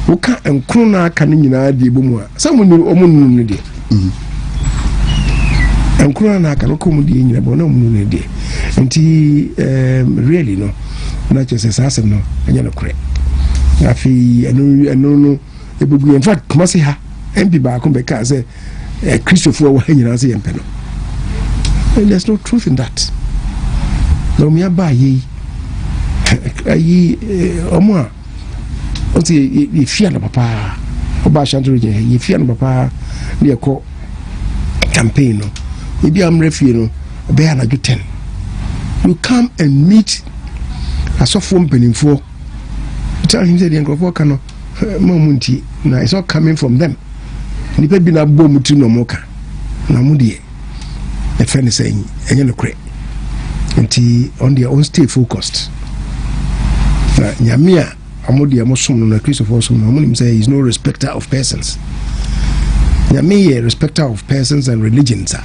woka enkro na aka ne nyina de bomu a samunu omunu ne de enkro na aka no komu de nyina bo na omunu ne de nti really no na chese sasem no anya no kure afi enu no ebubu in fact kuma se ha mp ba ko be ka say Christopher wa nyina se yempe no and there's no truth in that no me ba yi ayi omo a o ti e fia no papa o ba shantu je e fia no papa ne ko campaign no e bi am refie no be na ju 10 you come and meet asofo mpanimfo tell him say the engrofo kano mamunti na it's not coming from them nipa bi na bom tu no moka na mu de the friend saying enye no kre nti on their own stay focused na nyamia amodi amosom no na Christopher som no amonim say is no respecter of persons nyamia respecter of persons and religions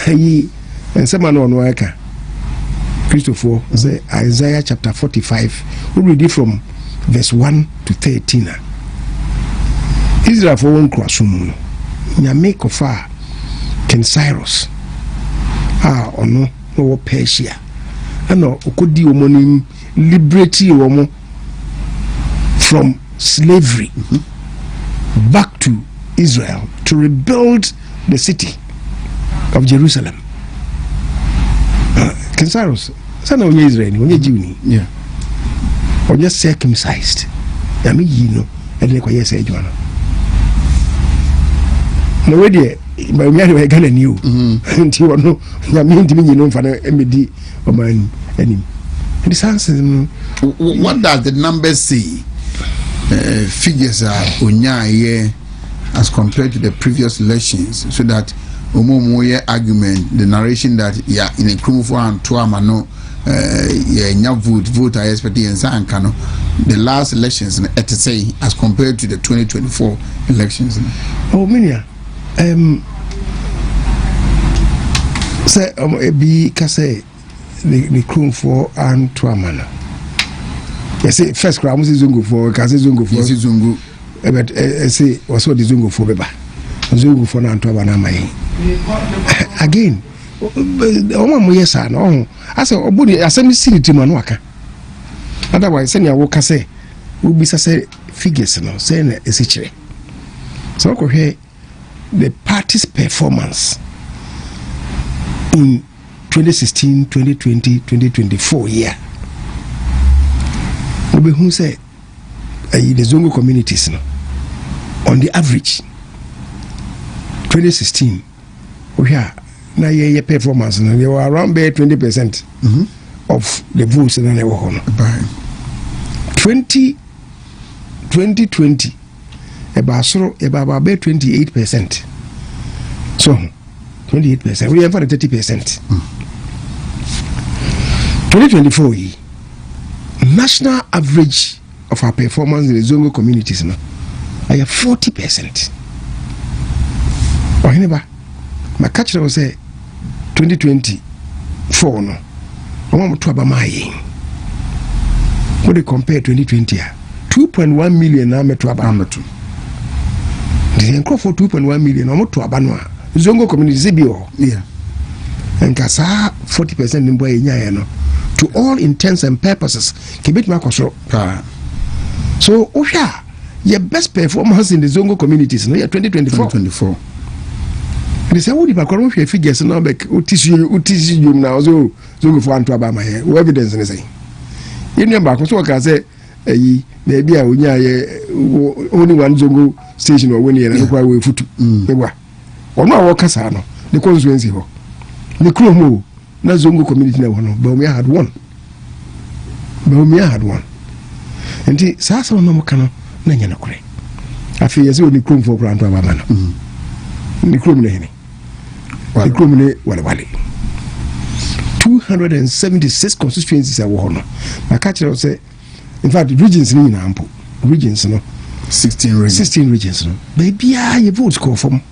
yi ensema no no aka Christopher say Isaiah chapter 45 we read it from verse 1 to 13 Israel for one crossum nyame kofa King Cyrus ono no Persia ano okodi omonim liberate womo from slavery back to Israel to rebuild the city of Jerusalem. King Cyrus sana onye Israel ni onye Jew ni yeah onye circumcised yami yino ede ko yesa ejwa no we de ba mi ari Ghana ni o nti wono yami ntimi nyino mfa na emedi oman anim. What does the numbers say? Figures are onyaye as compared to the previous elections, so that omomoye argument, the narration that in a krumufo and tuamano vote I expect in Kano the last elections at say as compared to the 2024 elections. Oh minia say ebi kase the krumufo and tuamano. Yes, first crowd was Zungu for Kazi Zungu for Zungu. But say was what the Zungu for Beba. Zungu for Nantuabana May. Again, Oma yes, no. I said, Obudi, I send me see to Manuaka. Otherwise, send your worker say, will be say figures, no, saying a situation. So, okay, the party's performance in 2016, 2020, 2024 year. Who say the Zongo communities no, on the average 2016 we are now your performance no, they were around 20% of the votes in the world. 2020 about 28%. So 28%. We have 30%. 2024 national average of our performance in the Zongo communities now I have 40%. Oheneba, my catcher will say 2024 no. I want to abamaye. What do you compare 2020? 2.1 million na metu abamatu. The enco for 2.1 million no to abanwa. Zongo communities zibio. Yeah. And kasa 40% nimbo enya no. To all intents and purposes, kibit makoso. So, your best performance in the Zongo communities, no, 2024. They say, "What if I can't figures now? Like, you now, so Zongo for Antuaba, my evidence." And say, "You know, back so I can say, maybe I will only one Zongo station or 1 year and I will foot. Or no workers are no, the constituency, the crew. Na Zongo community na wono Baumia had one. Enti sasa wono mokano na nyana kure. Afi yesi oni krum for kranto abamana. Ni krum ne hini. Ni krum ne wale. 276 constituencies are wono. Na catcher say in fact regions ni na ampo. Regions no 16 regions no. Baby ye votes call from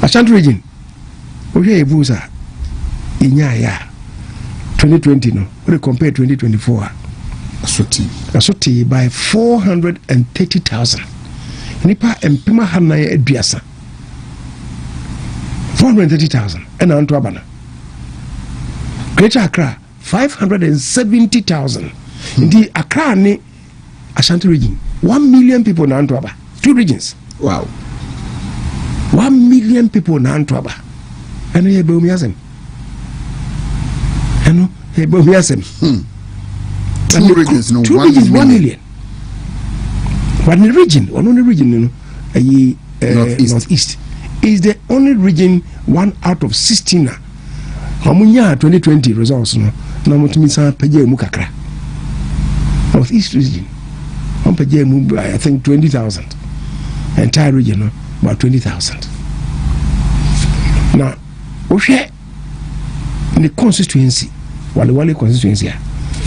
Ashanti region. Okay votes are Inyaya 2020 no we compare 2024 Asoti by 430,000. Nipa empima hanaya eduasa. 430,000. And Anto Abana. Greater Accra 570,000. The Accra ni Ashanti region. 1 million people na Anto Aba. 2 regions. Wow. 1 million people na Anto Aba. Ano ye be umiasem. Ano ye be umiasem. 2 regions, no, 2 regions, 1 million. But the region, only region, you know, northeast is the only region 1 out of 16. Amunya 2020 results, no, na Wontumi san peje mu kakra. Northeast region, on peje mu, I think 20,000. Entire region, no, about 20,000. Now, Oshe, in the constituency, Wale constituency,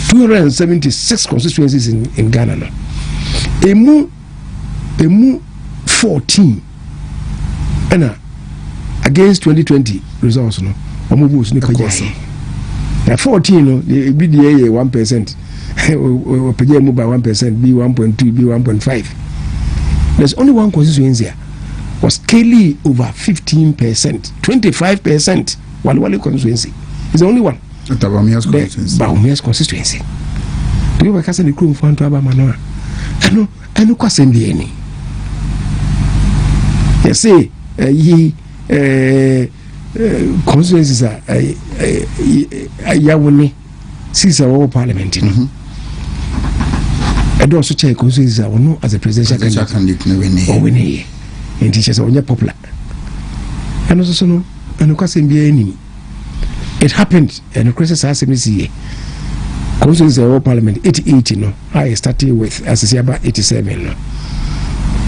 276 constituencies in Ghana now. Emu 14 and against 2020 results no. Omo votes ni pejai. Na 14 no the BDA 1%. O pejai mu by 1%, B 1.2, B 1.5. There's only one constituency was scaling over 15%, 25%. Wale constituency is the only one. Baumia's constituency. Baumia's constituency. Do you work as a crew for Anto Aba Manoa? I know kwasem bi eni. You say constituencies are yawoni since our parliament, you know. I do also check constituencies are no as a presidential candidate or winning. And teachers are popular. And also no, and kwasem bi eni. It happened, and the crisis has been see. Constituency of Parliament 88, you know. I started with Asiedu 87, no.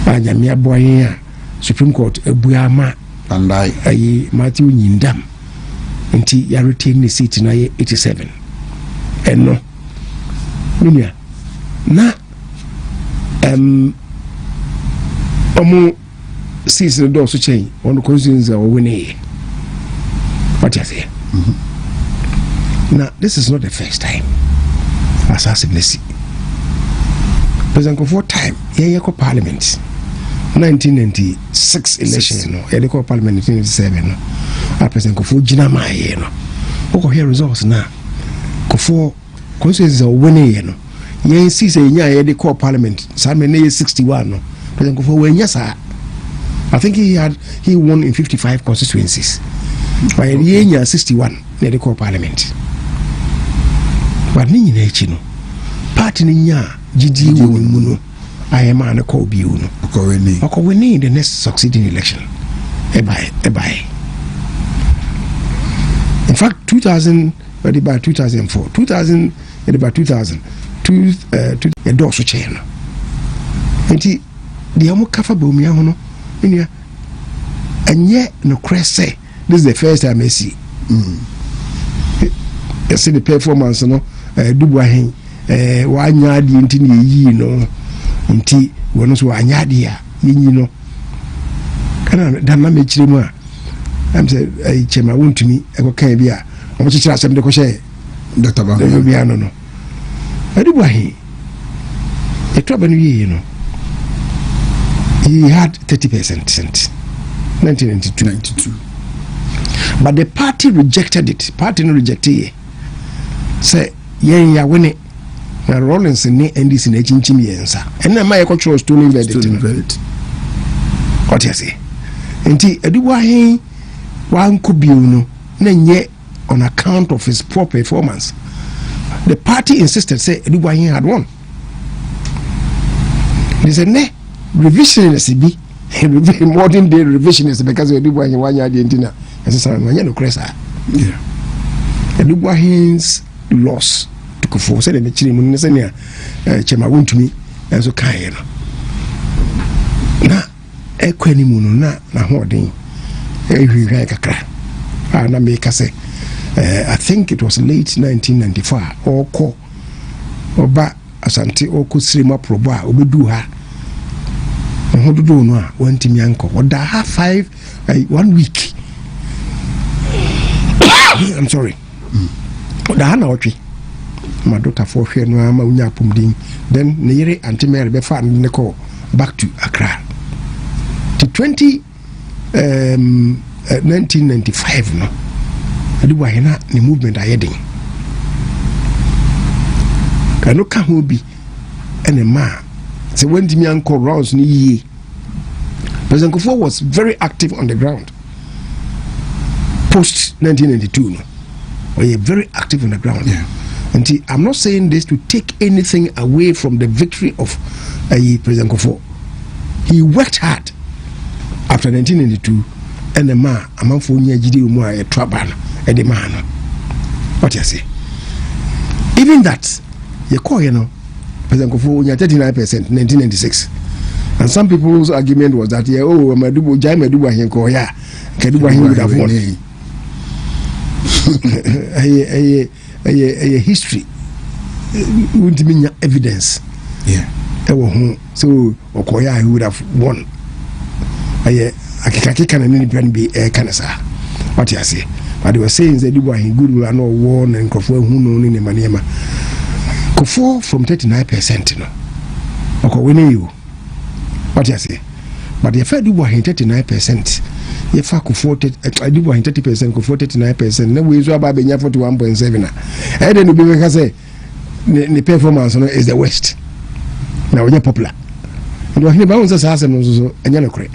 Anyamia boya Supreme Court Ebuyama and I Matthew Nyindam. Nti ya retain the seat na 87. And no. Minia. Na omo seats the door so change on the constituency of winning. What you say? Now, this is not the first time. Assassination. President Kofo time, yeah, Parliament. 1996 election, no. Yeah, call Parliament 1997, no. President Kofo Jinama, you know. Okay, here results now. Kofo constituencies are winning, no. Yeah, see, say, yeah, they call Parliament. Some 61, no. President Kofo, when yes, I think he won in 55 constituencies. By the year 61, they call Parliament. But ni nyina echi no party ni nya gidi wo mu no ayema na call bi no okowini in the next succeeding election by in fact 2000 by 2004 2000 by 2000 the door so chain no enti the amu kafa bomia ho no enia anye no cresse this is the first time I see you see the performance no dubu ahen wanya di nti ne yi no nti wono so wanya di a yinyi no kana dan na mechire mu a am say chema Wontumi ekokan bi a omo chichira asem de ko hye dr ba bi ano no dubu ahen etraba no yi no he had 30% 1992 but the party rejected it. Party no rejected it. Say ya win it. Na Rollins ni NDC na chinchim yensa. And na my control stolen verdict. What you say? Enti eduwa hen wan kubiu no na nye on account of his poor performance. The party insisted say eduwa hen had won. They said ne revisionist bi modern day revisionist because eduwa hen wanya di entina. Yeah. Eduwa hen's loss to Kofo said the chiri mun se ne chema Wontumi enso kan no na ekwani mu no na hoden ehwehwe kakra na make say I think it was late 1994 oko oba asante oko sirima probo a obedu ha ohododo no a Wontumi anko oda ha 1 week. I'm sorry. The Hana Ochi my daughter for hwɛ no ama unya pomdin then ne yere Auntie Mary be fa ne call back to Accra to 1995 no Adibu ahena ne movement ayedin kano ka ho bi ene ma se wentimi anko rounds ni yie. President Kufuor was very active on the ground post 1992 no very active on the ground. And I'm not saying this to take anything away from the victory of President Kufuor. He worked hard after 1992 and the man among for Jidi Umwa a traban and the man. What you say? Even that, you call President Kufuor 39% 1996. And some people's argument was that Madubu Jai Maduba Hinko Kaduba would have won. A history wouldn't mean evidence. So Okoya would have won. I can't be a cancer. What you say? But they were saying that Dubai in good will not won and Kufuor who know in Maniama. Kufuor from 39%. Okay, winning you. What you say? But the fair Dubai 39%. If I could 40, I do 30%, could 39%. Then we saw Babby 41.7. And then we say the performance is the West. Now we're popular. And we're bound as and yellow crate.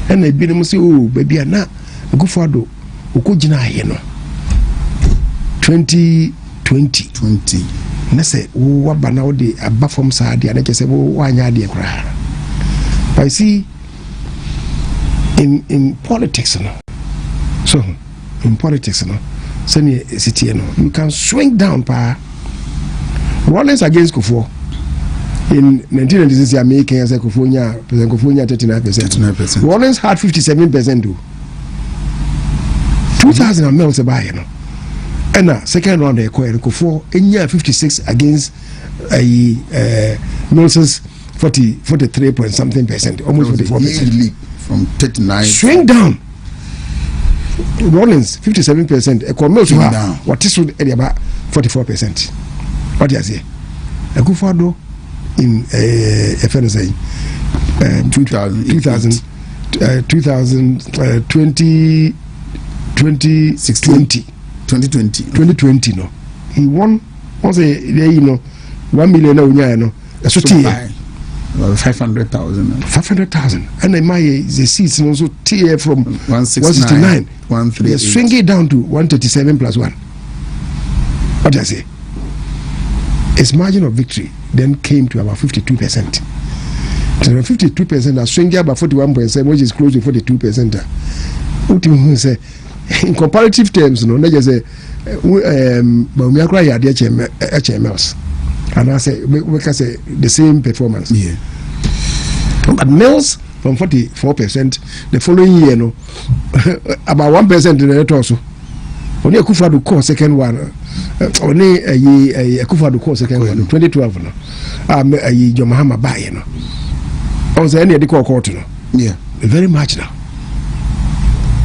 And they be the Musu, baby, and not a good father who could deny, 2020. And I say, what banana a buffum side, and I just say, why not dear cry? I see. In politics, so in politics, you can swing down pa. Rollins against Kufuor in 1996, American as a President Kufuor 39%. Rollins had 57% too. 2,000 mils a buy, and second round they acquired Kufuor in year 56 against Mills 43 point something percent, almost 44%. From 39 swing down. Rollins 57%. A commercial down. What is about 44%? What do you say? A good father in FNSA 2020 no. He won once a 1 million so 500,000 and then my the seats also tear from 169 138 swing it down to 137 plus 1. What do I say? Its margin of victory then came to about 52%. So 52% are swinging about 41.7, which is close to 42%. Ultimately say in comparative terms, not just say but we are crying at HMLs. And I say we can say the same performance. But Mills from 44%, the following year, about 1% in the net also. Only a Kufuor to call second one. Only a Kufuor to call second one. 2012 no. A Jomahama buy Also any of the court very much now.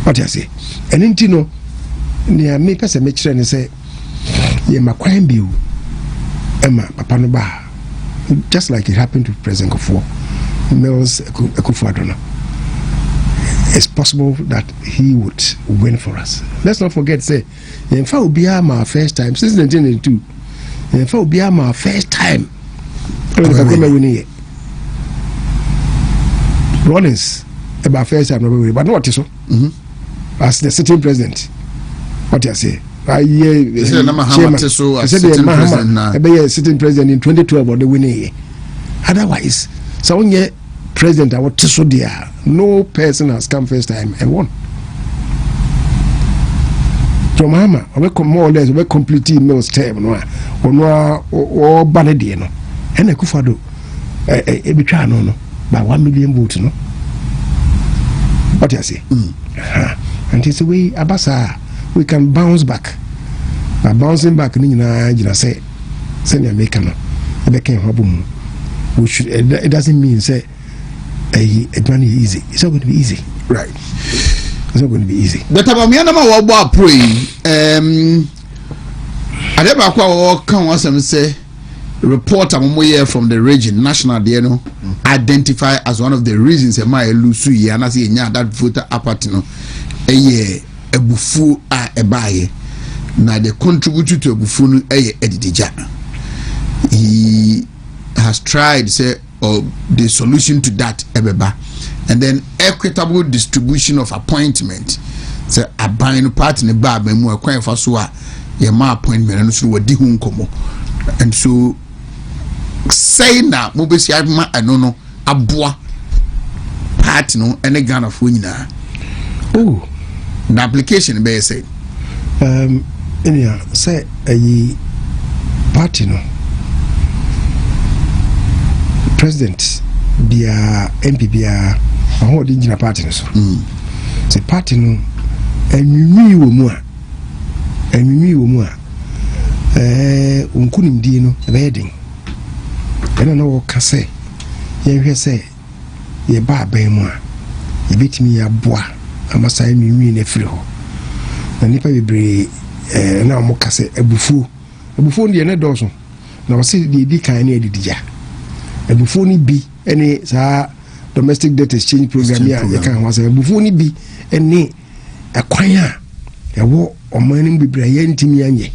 What I say? And in Tino, near me person make sure and say, my crime bill. Emma Papanoba, just like it happened to President Kufuor, Mills Kufuor. It's possible that he would win for us. Let's not forget, say, in fact, will be our first time since 1992. In fact, will be our first time. Rollins, about first time, but not so. As the sitting president, what you say? I said sitting president in 2012 or the winning year. Otherwise, so when you president our Tiso there, no person has come first time and won. So Mama, we come more or less we complete Mills term or Banadi no. And a Kufuor a no by 1 million votes no. What you say? And it's a way Abasa. We can bounce back. By bouncing back, I say, send your maker no. We should. It doesn't mean say it's not easy. It's not going to be easy. Right. It's not going to be easy. But about me, I'm praying. Adeba kwa kan wasem say report amomoye from the region national there no identify as one of the reasons e ma elusu ye na say nya that voter apathy no eye ebufu a ebaye na the contribute to ebufu no eye edidija. He has tried say the solution to that ebeba, and then equitable distribution of appointment. Say aban part ne ba ba mu akwan fa so a ye ma appointment no so wadi hu nkomo, and so say na mo be si ma eno no aboa part no ene Ghana fo nyina. Oh, the application be say enya say ayi party no president bia MP bia ho di nyina party no so say party no enwimi wo mu a unkunim di no be den ena no wo kase ye hwe se ye ba ban mu a ye betimi ya boa amasa enwimi na firi ho na nipa bebre na mo kase abufuo ndi ne doso na wo se di kan na edidija abufuo ni bi ene sa domestic debt exchange program ya kan ho se abufuo ni bi ene akwan a yawo oman bebre ya ntimi anye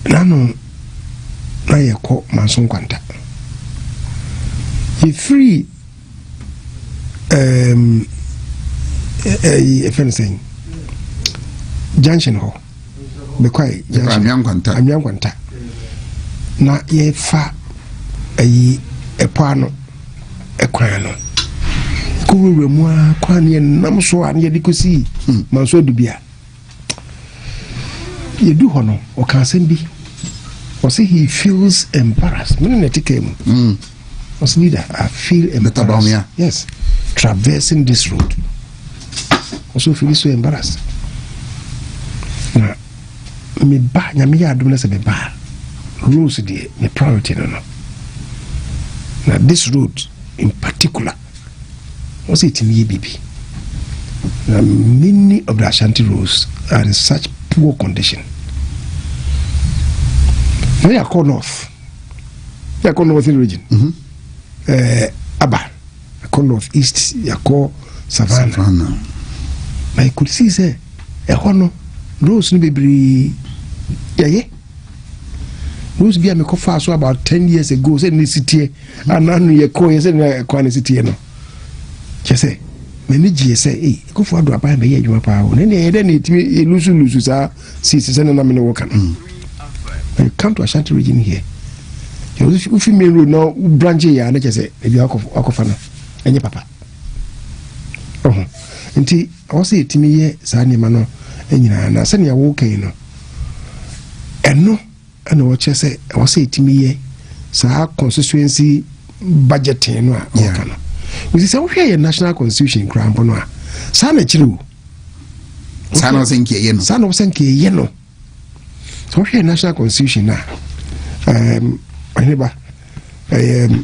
nano na yeko manson kwanta ye free saying junction ho be kwai amyan kwanta na ye fa epoano ekwan no kuwe mu akwan ye nam so an ye dikosi manso dubia ye do hono o kan sembi o say he feels embarrassed when it came as leader I feel embarrassed. Yes, traversing this road also feel so embarrassed na me ba nyame ya adom na se me ba rules the priority no na this road in particular was it in bibi na many of the Ashanti roads are in such poor condition. They are called north. They are called northern region. Aba, I call northeast. They are called Savannah. I could see say a hono roads ni be yeah. Roads be a me kofa so about 10 years ago. Say ni city and now you call say na kwan city no. Just say many G say go for do aban be ye adwuma pa o. Na e dey na etimi lusu sa say na me no work no. When you come to Ashanti region here, if you main road now branch here, I just say if you akofa no enye papa. Nti I say timi ye sa ni ma no enyina na se na wo kan no. Eno ana wo che say I say timi ye sa constituency budgeting no a wo kan no. We say we hear national constitution cramp no a sa na chire wo. Sa no senke ye no. Sa no senke ye no. So here national constitution now Oheneba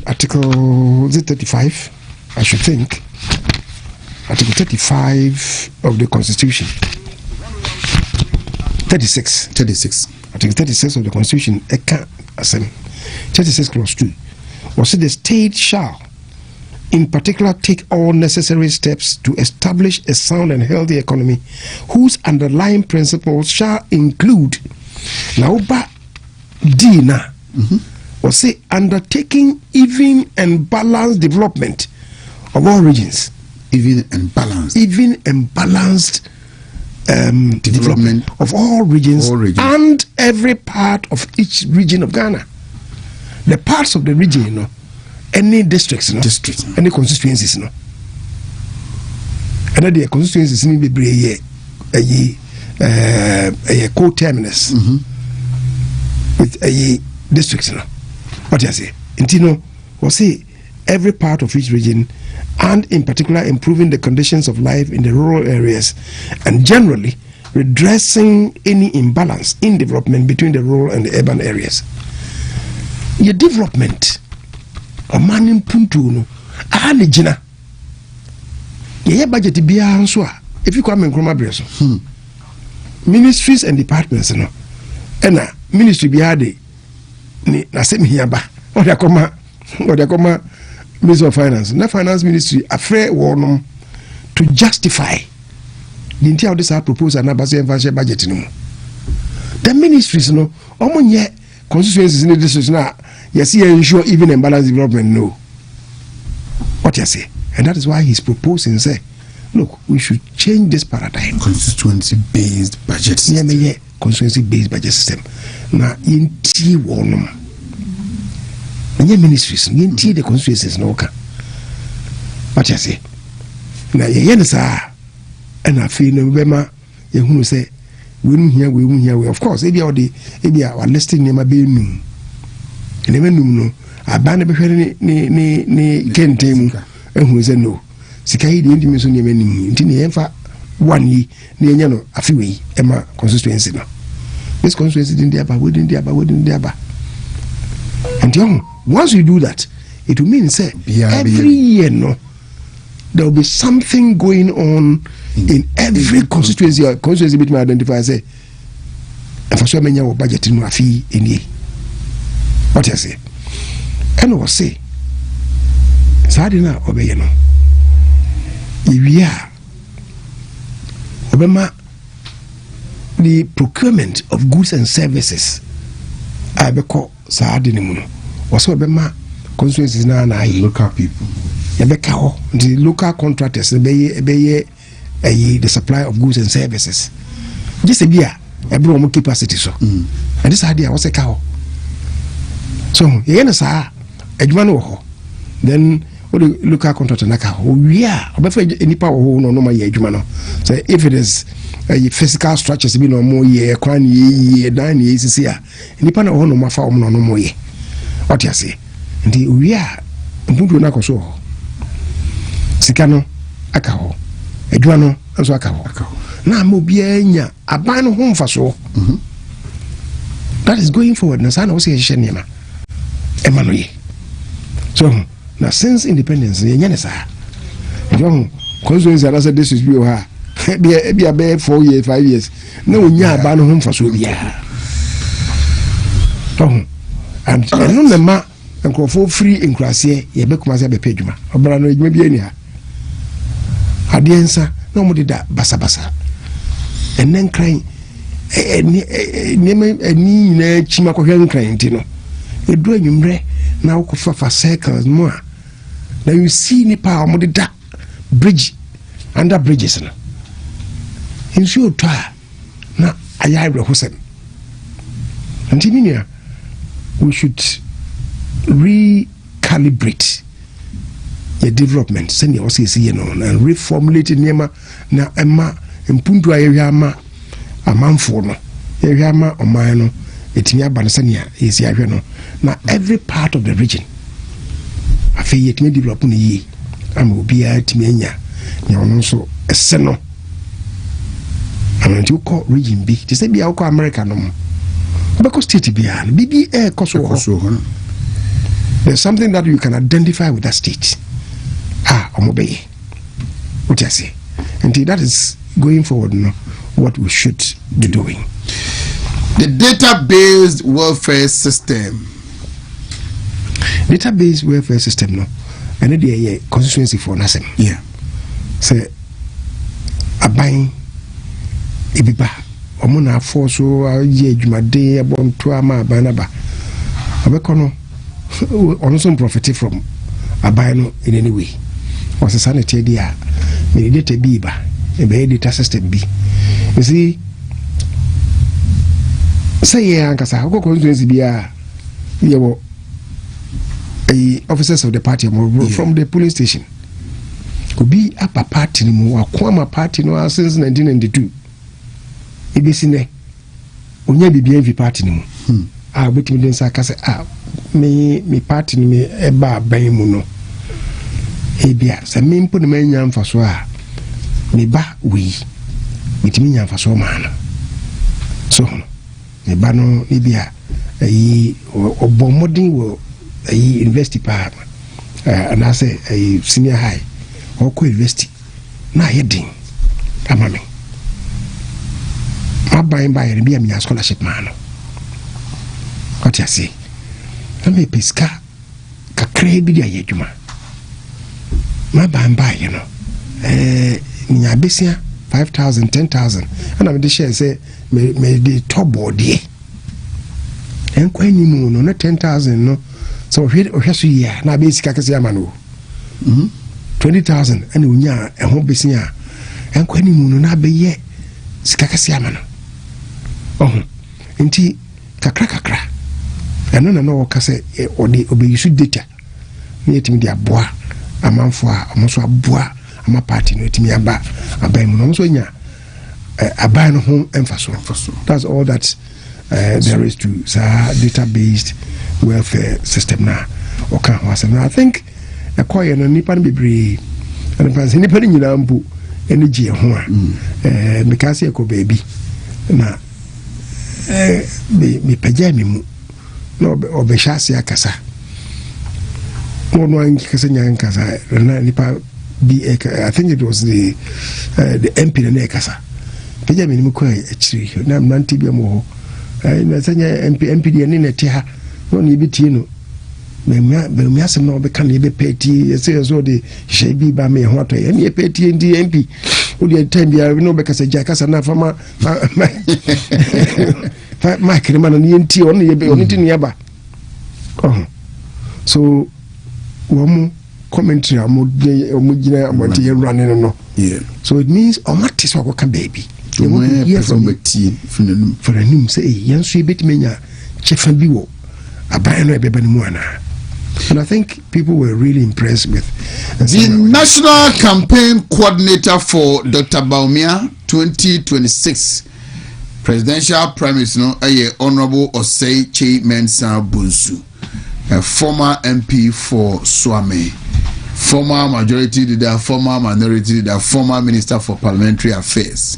article 35 I should think article 35 of the constitution 36 article 36 of the constitution 36 clause 2 was it the state shall in particular take all necessary steps to establish a sound and healthy economy whose underlying principles shall include now ba dina or say undertaking even and balanced development of all regions, even and balanced development of all regions and every part of each region of Ghana. The parts of the region, you know, any districts, you know, any constituencies, you know, and the constituencies need to be a co-terminus with a district, you know. What do you say? Intino will say every part of each region, and in particular improving the conditions of life in the rural areas, and generally redressing any imbalance in development between the rural and the urban areas. Your development, a man in Puntuno, a Hanijina. Your budget be a answer if you come in Chroma Breso. ministries and departments no ena ministry bi ade ni na se mi hiaba o de akoma Ministry of Finance na finance ministry afre wonom to justify the entire this proposal na base financial budget no the ministries no omonye constituencies in the district na yes ensure even and balanced development no what you say. And that is why he's proposing, say, look, we should change this paradigm. Constituency-based budget system. Yeah, constituency-based budget system. Now, in T1, in ministries, in T the constituencies, no can. What you say? Now, yeah, and I feel no bema. You say, we won't hear. Of course, maybe our listing name be num. And even no, I ban the ni kentemu. Who is no sika yi de ndimi so nyeme nim nti ne yemfa one yi ne enya no afiwe ema constituency no this constituency din dia ba wodin dia ba and once you do that it will mean say every year no there will be something going on in every constituency bit me identify say if so menya wo budget no afi eni what you say and we say Sadina obeye no iwia obema the procurement of goods and services abeko sadini mu no was obema constituencies na local people yabeka ho the local contractors beye the supply of goods and services just a bia every one capacity so and this idea was a cow so yena sa adwuma no ho then what the local contractor naka we are obefa enipa wo no ma ye adwuma no so if it is physical structures be no more ye kwan ye dan ye sisi a enipa na wo no ma fa wo no mo ye what you say ndi we are mpundu na koso sika no aka ho adwuma no nso aka ho na mo bia nya aban no ho mfaso that is going forward na sana wo se hye nema emano ye so now since independence yenya sa you constituency that said this is be ha be 4 years 5 years na onya aba no ho mfaso bia and no nema nkrofo free inkrase ye be kuma se be pedwuma obra no edwuma bi ani ha adiensa na mo dida basabasa enen kran ni na chima ko hwe nkran ntino edu anwumre na ukofa circles mo a na you see ni pa mo de da bridge under bridges na insu otwa na ayayre hosem antinia we should recalibrate the development send the OCC and reformulate nema na ema mpundu ayehwa ama amanfo no yehwa ama oman no etimi abansania esi ahwe no na every part of the region afi yetimi develop no yi ama obia etimi anya ne ono so ese no amanti ko region bi ti se bia ko America no because state bia no bibi koso there's something that you can identify with that state omobeye what I say and that is going forward no what we should be doing. The database welfare system. Database welfare system no and the constituency for nasem. Yeah. Say aban ibiba omuna force ye adwumade abonto ama aban ba. Abekono ono some profit from aban no in any way. Was a sanity idea. Me data bi ba. E be data system bi. You see say ankasa ko constituency bia yewo officers of the party from the polling station could be upper party ni mo akoma party no since 1992 ibisine onya bibia vi party ni mo betimi den sa kase me party ni me eba ban mu no ebia se me mpo ni manya mfaso me ba wi bitimi nya mfaso ma no so eba no bia obomodin wo university pa and I say senior high or university na heading amame aban ba yɛ bi a menya scholarship ma no ɔte ase na me peska kakra bi di ayɛ adwuma ma ban ba yɛ no nya besia 5,000 10,000 ana me de share say me de top boardie enkwa ni mu no na 10,000 no so ohwe so ya na be sika kese ama no 20,000 ana onya eho besia enkwa ni mu no na be ye sika kese ama no nti kakra eno na no ka say ode obeyisu data me yetimi de aboa amanfo a omoso aboa ama party no yetimi aba aban mu no so nya aban no ho emphasis. That's all that there is to data-based welfare system now. Okay, I think a coin and nipan bebre and the nipan in Yambu energy because you baby na me pajami mu no obeshasi akasa no kasa nyan kasa na nipa bi I think it was the MP na kasa pajami ni mu kwa achiri na nanti bi mo na sanya MP di ne neti ha no ni bi tie no me asem na obeka na ebe peti say so de hye bi ba me ho ato ye ne peti ndi MP o de time bi no obeka se ja kasa na fama ma kirima no ni nti on ye be on nti ne ba so wo commentary amugina amonte ye running no so it means omatis okoka baby for a name say yansu bit menya chefa bi wo aban no ebeba ni mu ana. And I think people were really impressed with the national campaign coordinator for Dr. Baumia 2026 presidential primaries no Honorable Osei Che Mensa Bunsu, a former MP for Swame, former majority leader, former minority leader, former minister for parliamentary affairs.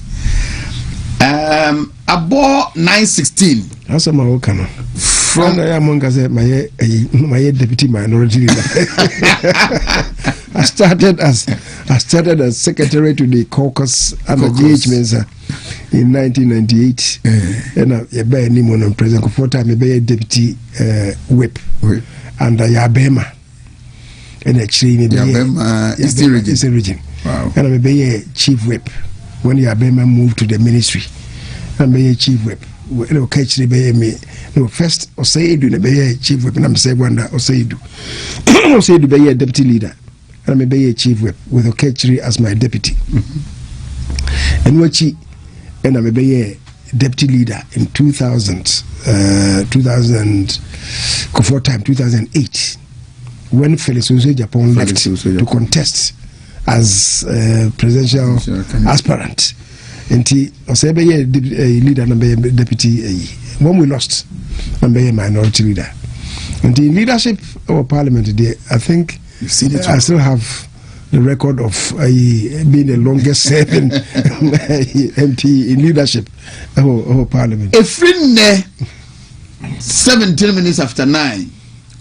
About 916. That's a Maroccan. From my deputy minority leader. I started as secretary to the caucus and the GH Mensa in 1998. And I buy any one president for time. I buy a deputy whip and Yabema. And actually, Yabema is the region. Wow. And I buy a chief whip when Yabema moved to the ministry. And buy a chief whip. No catch the bay me no first Asiedu the bay chief whip and I'm say wonder Asiedu Asiedu be a deputy leader and I be a chief whip with Okechiri as my deputy and wachi and I be a deputy leader in 2008 when Felix Japan left to contest as presidential aspirant. Nti osebe ye leader na be deputy when we lost na be minority leader. And in leadership of parliament there, I think I still have the record of being the longest serving MP in leadership of parliament. Every 17 minutes after 9,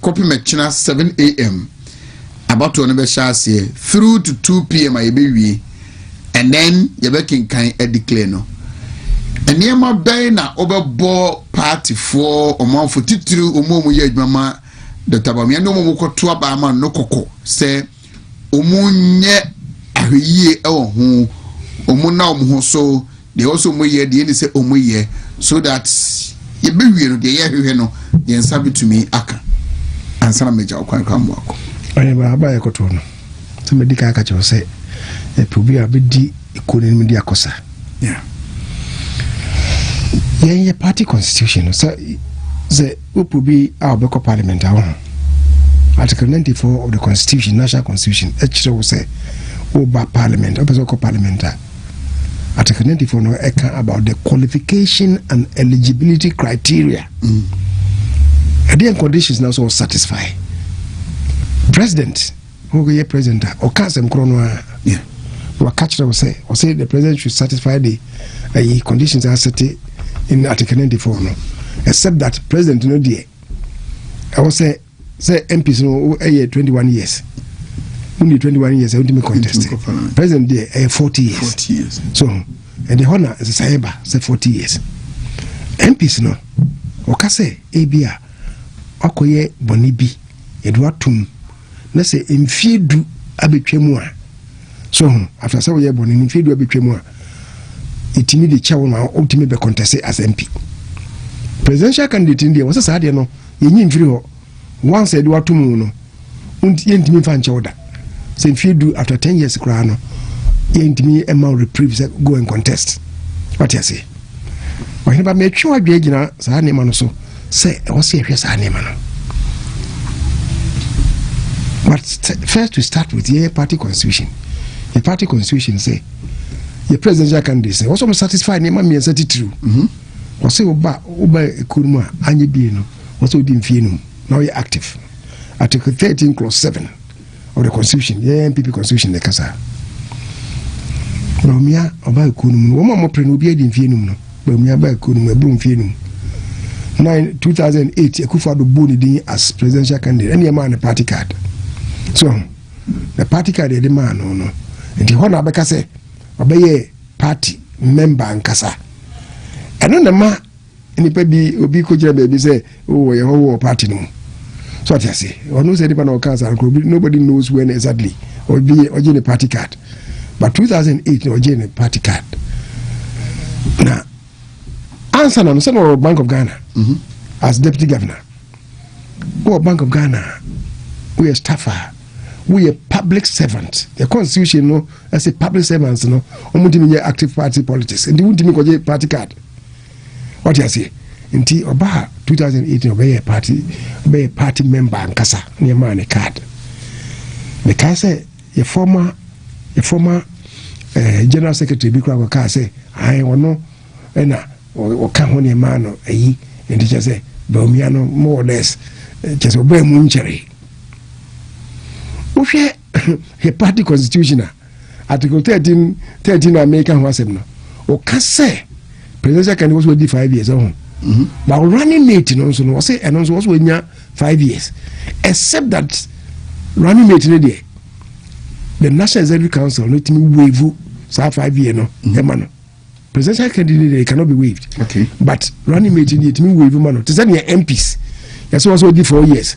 copy mechina 7 a.m. about to be share through to 2 p.m. I be and then you can declare no. And near my bay na overbore party for a month for titru umu ye mama the tabamia no moko to abama no koko say umunye ahiye hu umuna umho so they also mo ye the say omuye so that ye be wi no de ye hwe no ye nsabi to me aka ansana meja okwan kwambo ako Oheneba aba ye koto no so medika aka che say probably abedi economy dia kosa yeah party constitution so the probably our beko parliament article 94 of the constitution national constitution actually will say over parliament parliament article 94 no about the qualification and eligibility criteria and the conditions now so satisfy president who ye president or kasem krono what catch will say the president should satisfy the conditions are set in article 94 no except that president no dear I will say MPs no 21 years only 21 years I want to contest president there 40 years so and the honor is sayeba say 40 years MPs no okase ebia okoye bonibi edu atum na say emfiedu abetwemu a so after say we boni emfiedu abetwemu a itimi de chawo na ultimate be contest as MP presidential candidate in there was say ade no yenyi mfiri ho once edu atum no yentimi fa nche oda say emfiedu after 10 years kra no yentimi ema reprieve go and contest what you say Oheneba me twa adwe gina saa nema no so say wo se ehwe saa nema no. But first we start with your party constitution. The party constitution say your presidential candidate say also satisfied nema me say true. Wo say oba ekunmu a anye bi no wo say odi mfie no now you active. Article 13 clause 7 of the constitution, the MPP constitution the kasa. Bawumia oba ekunmu wo mo pre no obi adi mfie no. Bawumia ba ekunmu ebru mfie no. 2008 Akufo-Addo boni din as presidential candidate any man a party card. So the party card the man no and the honor beka say obeye party member nkasa. Eno na ma nipa bi obi ko jira baby say oh ye ho party no. So what you say? Or no say nipa na cancer nobody knows when exactly or be the party card. But 2008 no the party card. Now answer na no Bank of Ghana as deputy governor. Or Bank of Ghana we a staffer, we a public servant. The constitution no as a public servants no omutimi active party politics and won't me go party card. What you say? Inti oba 2018 obey a party member nkasa near man a card. The car say a former general secretary bikra ka say I no na o ka ho ne man no ayi and just say Bawumia no more or less just obey mu nchere. Uhwe a party constitution article 13 American wasem no o ka say presidential candidate was 5 years on. But running mate no so no say and also was 5 years except that running mate no there the National Executive Council no timi waive sa 5 year no no presidential candidate cannot be waived. Okay. But running mate no timi waive man no tell me MPs yes also 4 years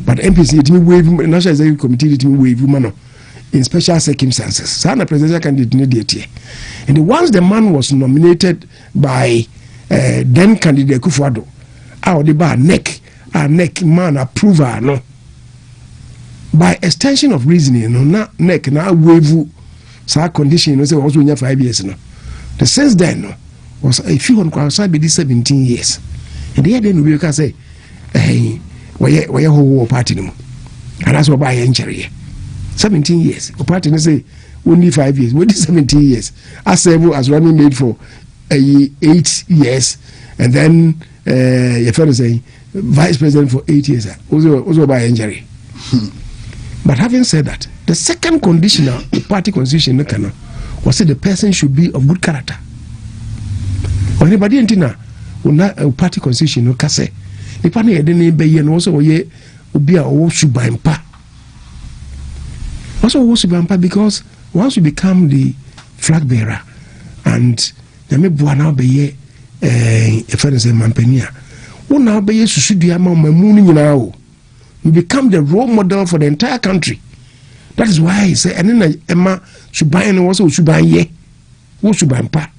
but MPs timi waive National Executive Committee timi waive man in special circumstances sa na presidential candidate no there and once the man was nominated by then candidate Akufo-Addo the bar neck man approval no by extension of reasoning no na neck na waive sa condition no say also 5 years no the since then no was a few on outside be 17 years and the then we can say where whole party no and that's what by injury 17 years the party no say only 5 years with 17 years Asiedu as running made for 8 years and then your fellow say vice president for 8 years also by injury. But having said that, the second condition of the party constitution was that the person should be of good character. Or anybody intina a party constitution no kase the party edene be ye no also ye obi a wo subampa also wo subampa because once you become the flag bearer and me bua na be ye if I say mampania wo na be ye susudua ma mamu ni nyina o you become the role model for the entire country. That is why I say and then Emma suban no also suban ye wo suban pa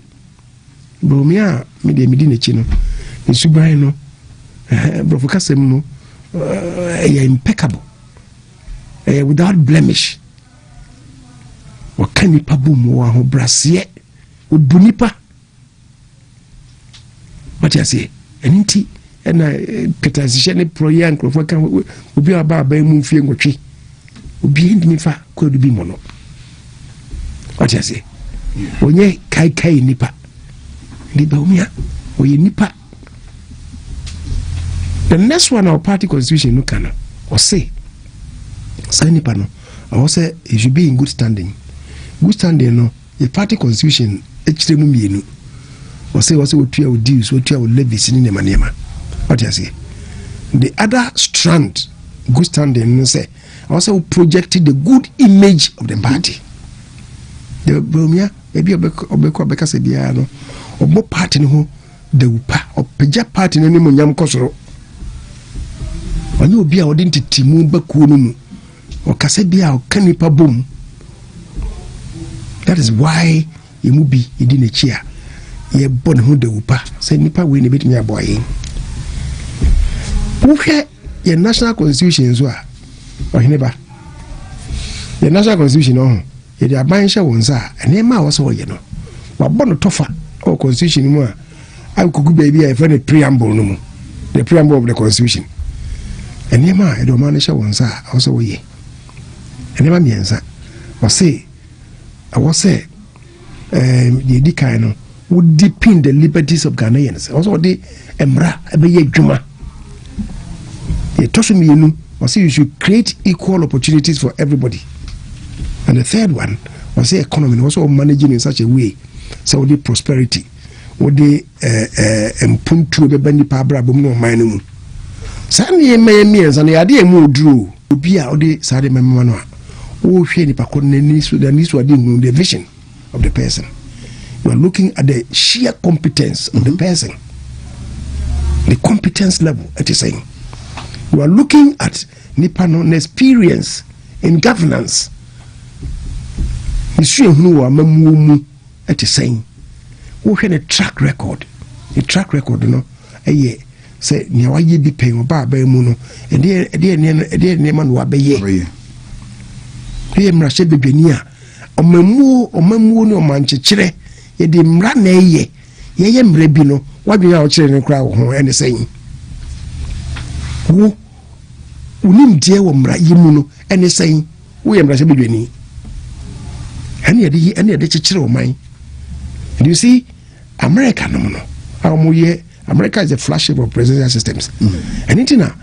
Bawumia me de medine chi no ni suban no brofo kasem no impeccable without blemish wakani pabu wa ho brase odunipa what you say enti na transition ne proyan krofo kan obi aba mu mfie ngotwe obi ndimi fa ko do bi mo no what you say onye kai nipa ndi Bawumia oye nipa. The next one our party constitution no kana or say nipa no I say it should be in good standing no the party constitution echire mu mienu or say otua o dues otua o levies ni nema what you say the other strand good standing no say also projected the good image of the party. The Bawumia ebi obeko beka se bia no obo party no ho dawupa opeja party no ni mo nyam kosoro onye obi a odi ntitimu bakuo no mu okase bia okanipa bom. That is why yemu bi edi na chia ye bon ho dawupa se nipa we ne betumi aboye. Wohwe ye national constitution so a Oheneba the national constitution no ye dey aban hye wonsa ene ma wo so ye no wabɔ no tofa o constitution mu a akugu baby a friend preamble no mu the preamble of the constitution ene ma e do ma no hye wonsa wo so ye ene ma miensa wo say the dikai no would deepen the liberties of Ghanaians also the emra ebe ye dwuma ye toso mienu or say you should create equal opportunities for everybody. And the third one was the economy also managing in such a way so the prosperity would the mpuntu be bani pa bra bom no man mu sane me and the idea mu drew obi a odi sade memma no a wo hwe ni pa ko nani so the vision of the person. You are looking at the sheer competence of the person, the competence level it is saying. You are looking at Nippon experience in governance. It is saying, we have a track record. A track record, you know, a year. Say, Niawaye be paying about Bemuno, and dear Neman Wabe. Here, Mrashe Benia, or Memu no Manchire, ye dim ran a ye, yem rebino, what we are children crowd and the saying. Who unim dear Womra Yimuno, and the saying, we am Rasha Beni. Any of the church of mine. And you see, America, no, America is a flagship of presidential systems. And in Tina,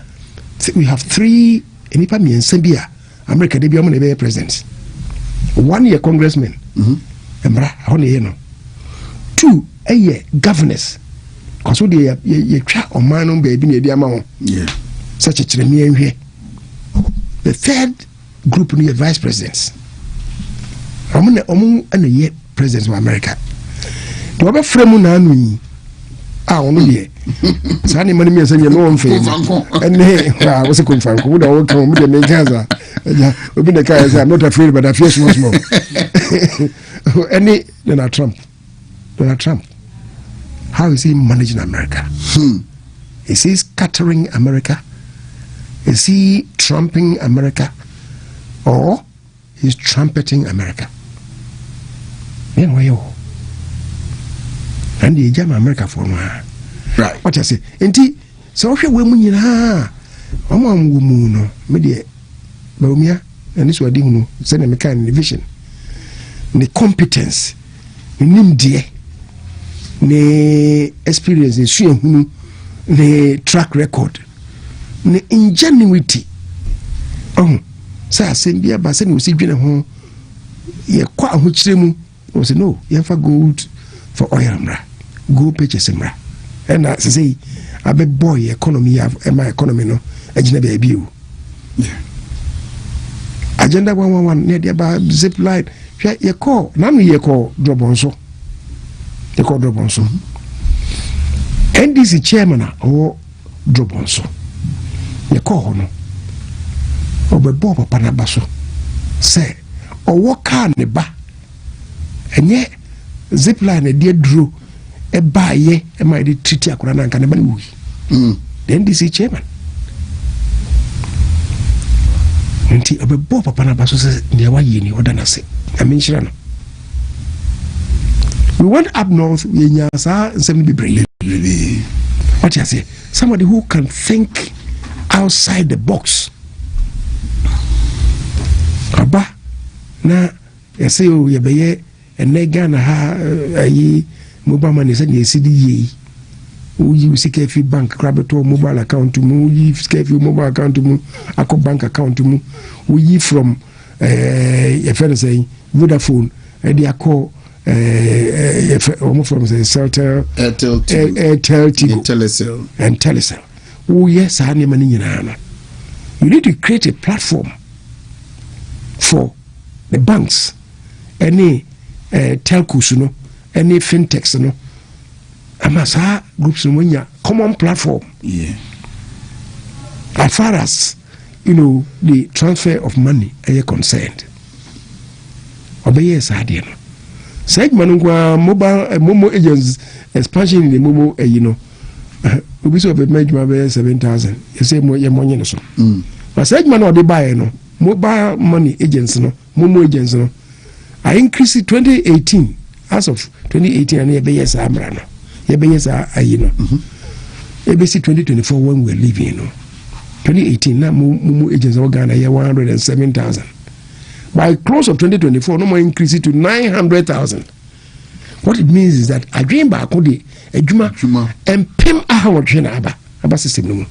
we have 3 Enipami and Sambia, America, they be a presidents. 1 year congressman, Emra, only 2 a year governors. Because they try on man on baby, yeah, such a tremendous here. The 3rd group near vice presidents. Among a year presidents of America. To have a frame on only Sunny money means any no fame. And I was a confirm. Would I come with the main cancer? Open the car, I'm not afraid, but I fear so much more. Any Donald Trump. How is he managing America? Is he scattering America? Is he trumping America? Or he's trumpeting America? And the German America for right. What I say, indeed, so if you're women, woman, media, Baumia, and this was doing send a mechanic vision. The competence, the dear, the experience, the track record, the ingenuity. Oh, so I send you a basin with Sidney home. Ye quite which them was no, you have a good for oil, go purchase him. And I say, I be boy economy have my economy no, a view. Agenda 111 near the zip line. You call, none you call drop on so. You call drop on so. NDC chairman or drop on so. You call no. Or be Bob Panabaso. Say, or what can the ba? And yet, zip line a dear drew a buy ye, and my treaty a Kurana and Canabani. The NDC chairman. Until a Bob Panabaso says, Niawayi, or Danase. I mean, Shirano. We went up north, we Yasa, and 70 brave. What you say? Somebody who can think outside the box. Aba, na, you say, oh, you be and Negana ha, ye, mobile money, said, ye CDE. Who you see careful bank, Crabato, mobile account to move, you careful mobile account to move, Acco bank account to move, we from a friend saying, Vodafone, and they are called almost from the Celtel, Airtel, and Telecel. Oh, yes, I am money in Hana. You need to create a platform for the banks, any telcos no any fintechs no amasa groups no nya common platform as far as the transfer of money are concerned. Obey sadie no segment mobile momo agents expansion in the momo obi so be medjuma be 7,000 you say mo ye money no so but segment or the buy no mobile money agents no momo agents no I increased it 2018 as of 2018 and ye be yes amra no ye be yes ABC 2024 when we are living 2018 na momo agents of Ghana ye 107,000. By close of 2024, no more increase it to 900,000. What it means is that I dream back on the Juma and Pim Ahawajana Abba system. No more.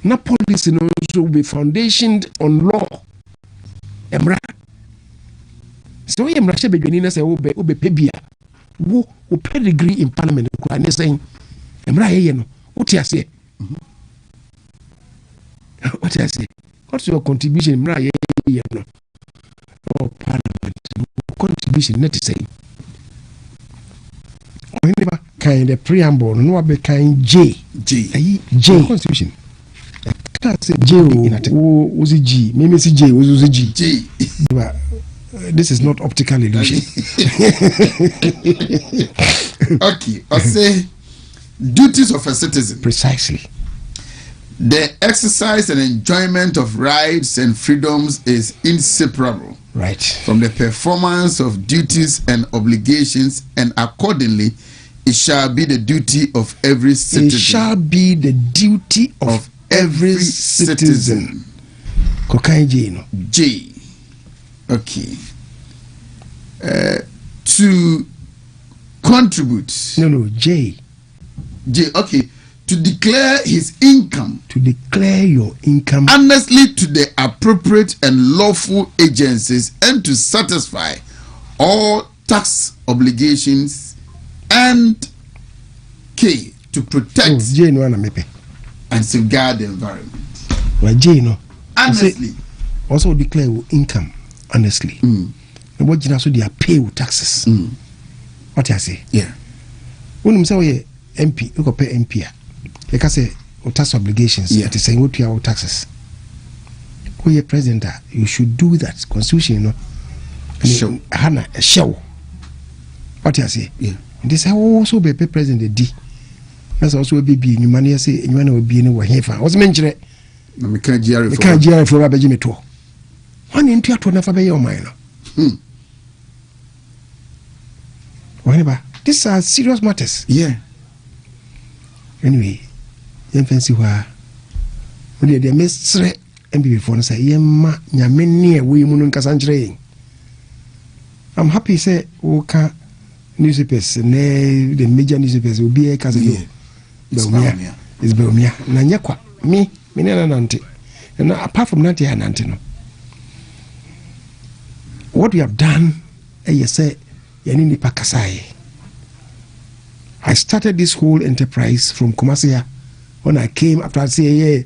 Na policy will be foundationed on law. Emra. So Emra should be beginning as a Ube Pebia. Who pedigree in parliament and saying, Emra, what you say? What I say? What's your contribution? Oh, parliament contribution not the same. Oheneba kind of preamble, no be kind J constitution. Can't say J was a G. Maybe see J was a G. This is not optical illusion. Okay, I say duties of a citizen. Precisely. The exercise and enjoyment of rights and freedoms is inseparable from the performance of duties and obligations, and accordingly, it shall be the duty of every citizen. It shall be the duty of every citizen. J. Okay. To contribute. No, J. Okay. To declare his income. To declare your income. Honestly to the appropriate and lawful agencies, and to satisfy all tax obligations, and K. To protect and safeguard the environment. Honestly. Also declare your income honestly. And what you they are pay with taxes. What I say? Yeah. When you say MP, you go pay MP. You can say tax obligations. It is saying what you are taxes. When you're president, you should do that. Constitution, show. Hana a show. What I say? Yeah. They say also be president D. That's also a baby. You man say you want to be in a here. What's mentioned? We can't GR for Rabbi Jimmy too. One into your never be your mind. Whenever these are serious matters. Yeah. Anyway, you fancy where when they miss and before say, Yemma, Yamini, we Munun Casantre. I'm happy, say, Oka newspapers, and the major newspapers will be a cousin. Belmia is Belmia, Nanyaqua, me, Minana Nanti. And apart from Nanti and Antino, what we have done, you say, Yanini Pakasai. I started this whole enterprise from Kumasia when I came after I say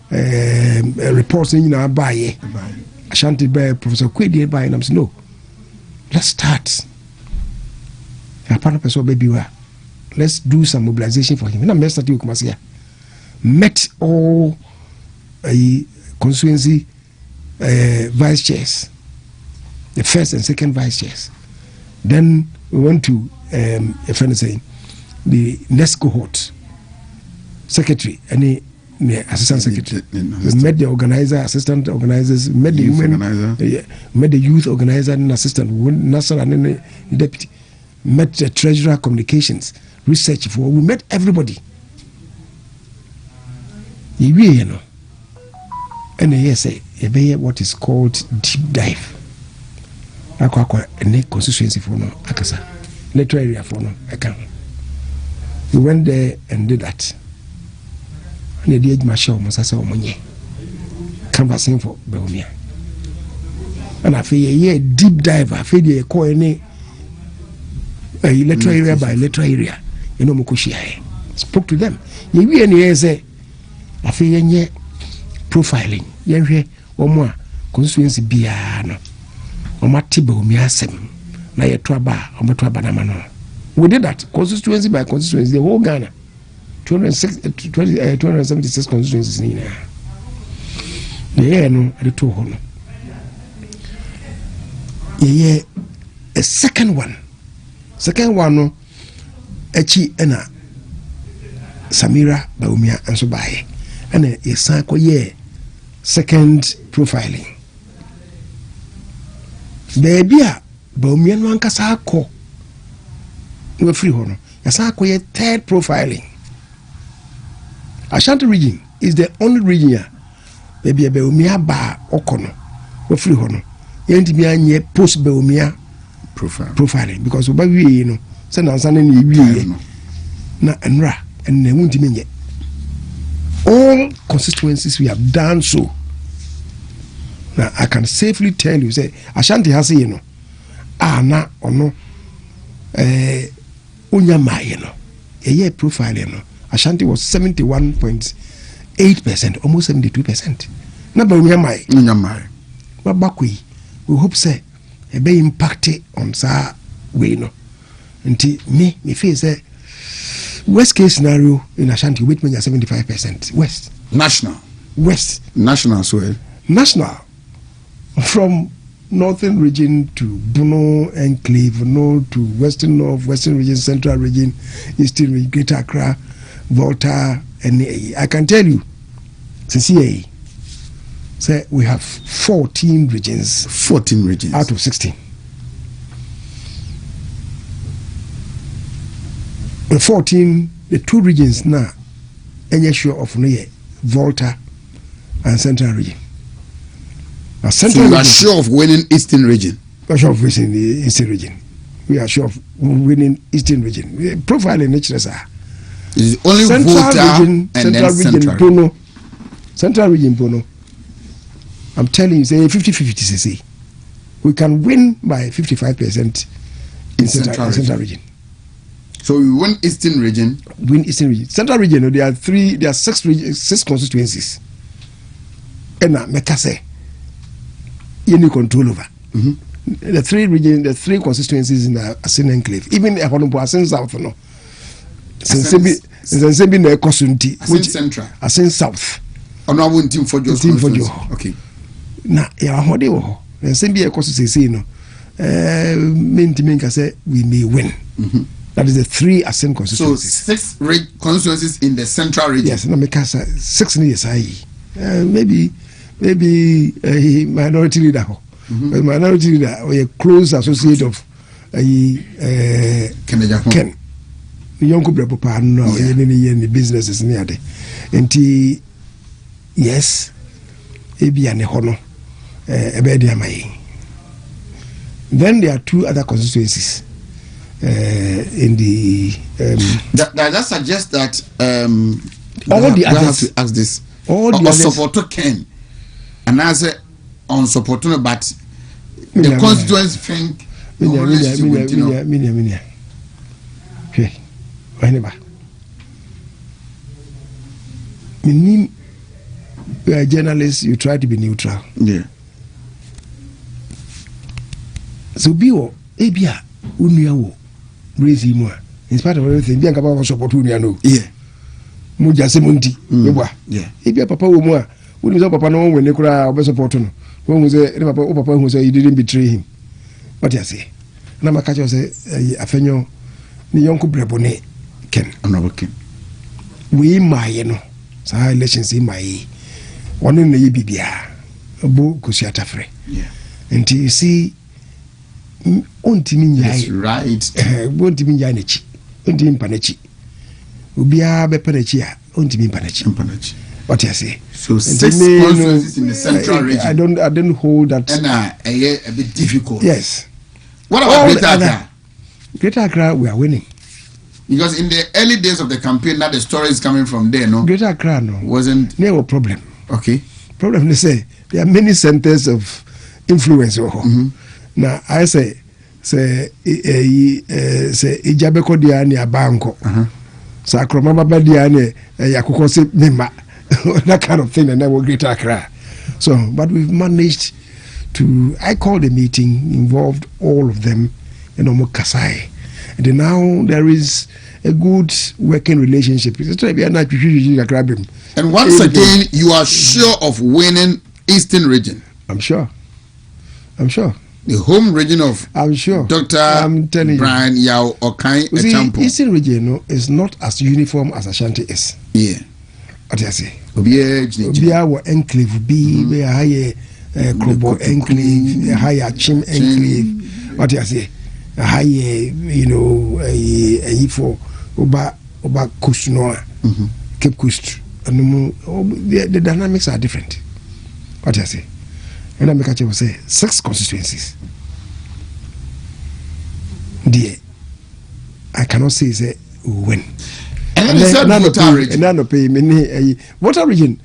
reports in Abaye. Ashanti by Professor Kwedi by and I'm saying no. Let's start. Let's do some mobilization for him. And I'm starting Kumasia. Met all constituency vice chairs, the first and second vice chairs. Then we went to a friend saying the next cohort secretary and the assistant secretary. We met the organizer, assistant organizers, met the women, met the youth organizer and assistant, national and then the deputy, met the treasurer, communications, research for. We met everybody. You know, and they say what is called deep dive. A constituency for no akasa electoral area for no account. We went there and did that. And the age marshal must say omonye canvassing for Belmia. And I feel a deep dive. I feel a call any electoral area by electoral area. You know Mukushi. Spoke to them. You any say I feel profiling. You hear or more constituency biano. omati Bawumia asem na yeto aba ometo aba na mano. We did that constituency by constituency, the whole Ghana 276 constituencies ni na. Yeah, no, the two hono. Yeah, a second one no echi ena Samira Bawumia and so by and a sanko ye second profiling baby a Bawumia no ankasa akọ we free hono ya sanko ye third profiling. Ashanti region is the only region ya baby a Bawumia ba okono we free hono yenti bi anye post Bawumia profiling because oba wie no say na nsa na wie na enra and na wuntimi nye. All constituencies we have done so. Now I can safely tell you say Ashanti has you know na ono unyama you know a year profile you know Ashanti was 71.8%, almost 72%. Na ba unyama babakui we hope say e be impacted on sa way no nti me feel say worst case scenario in Ashanti which means 75% west national as well, national from northern region to Bono enclave, no to western north, western region, central region, eastern region, Greater Accra, Volta, and I can tell you since say we have 14 regions out of 16. The 14, the two regions now, any sure of no Volta and Central region. So you are sure of winning Eastern region? We are sure of winning the Eastern region. We are sure of winning Eastern region. Profiling nature, sir. Is only Central Volta region, and Central then region, Central. Bono. Central region, Bono. I'm telling you, say 50-50 CC. We can win by 55% in Central region. So we win Eastern region. Central region, there are six constituencies. And make us say, you need control over. The three constituencies in the Asin enclave. Even a Honorable Asin South, no. Since be na Ekosunti, Asin Central. Asin South. Ono won team for just okay. Na ya hode wo. Since be Ekosunti no. Menka say we may win. That is the three Asin constituencies. So 6 constituencies in the Central region. Yes, no make us 6 years maybe minority leader. But minority leader or a close associate of Ken. Young Papa no any businesses near there. And yes, ebi ane hono ebedi amai. Then there are 2 other constituencies in the that suggests that all the others have to ask this. All the others support Ken and I say on support but the constituents think okay. Oheneba. You are a journalist, you try to be neutral. Yeah. So Bio, Ebia, Uniawo, raise him in spite of everything. Bianca was support Uniano. Yeah. Muja Semunti. Yeah. Ebia Papa Umwa, who is Papa no when they cry support him. When was a Papa who said he didn't betray him. What do you say? Namakacho say, Afenyo, Niyonko Brebone. Ken. We my no so elections in my one in the Bibia a book Kusiatafre. Yeah. And you see that's right. Won't mean Yanichi, Untim Panechi. Ubia Bepanechia, Untim Panechi. What you say? So 6 constituencies in the Central region. I don't hold that. And a bit difficult. Yes. What about Greater Accra? Greater Accra, we are winning. Because in the early days of the campaign, that the story is coming from there, no? Greater Accra, no. Wasn't no problem. Okay. Problem, they say there are many centers of influence. Now I say Ijabeko diani abanko. So Akromama diani yakoko se member. That kind of thing, and then we'll Greater Accra. So, but we've managed I called a meeting, involved all of them, and Omo Kasai. And now there is a good working relationship. And once again, you are sure of winning Eastern region. I'm sure. The home region of Dr. I'm telling Brian Yao Okai Echampo. Eastern region is not as uniform as Ashanti is. Yeah. What do you say? Obia wa enclave be higher Krobo enclave, higher Chim enclave. What do you say? Higher, for Oba Coast Noah, Cape Coast. The dynamics are different. What do you say? And I make a say 6 constituencies. Dear, I cannot say when. And water region.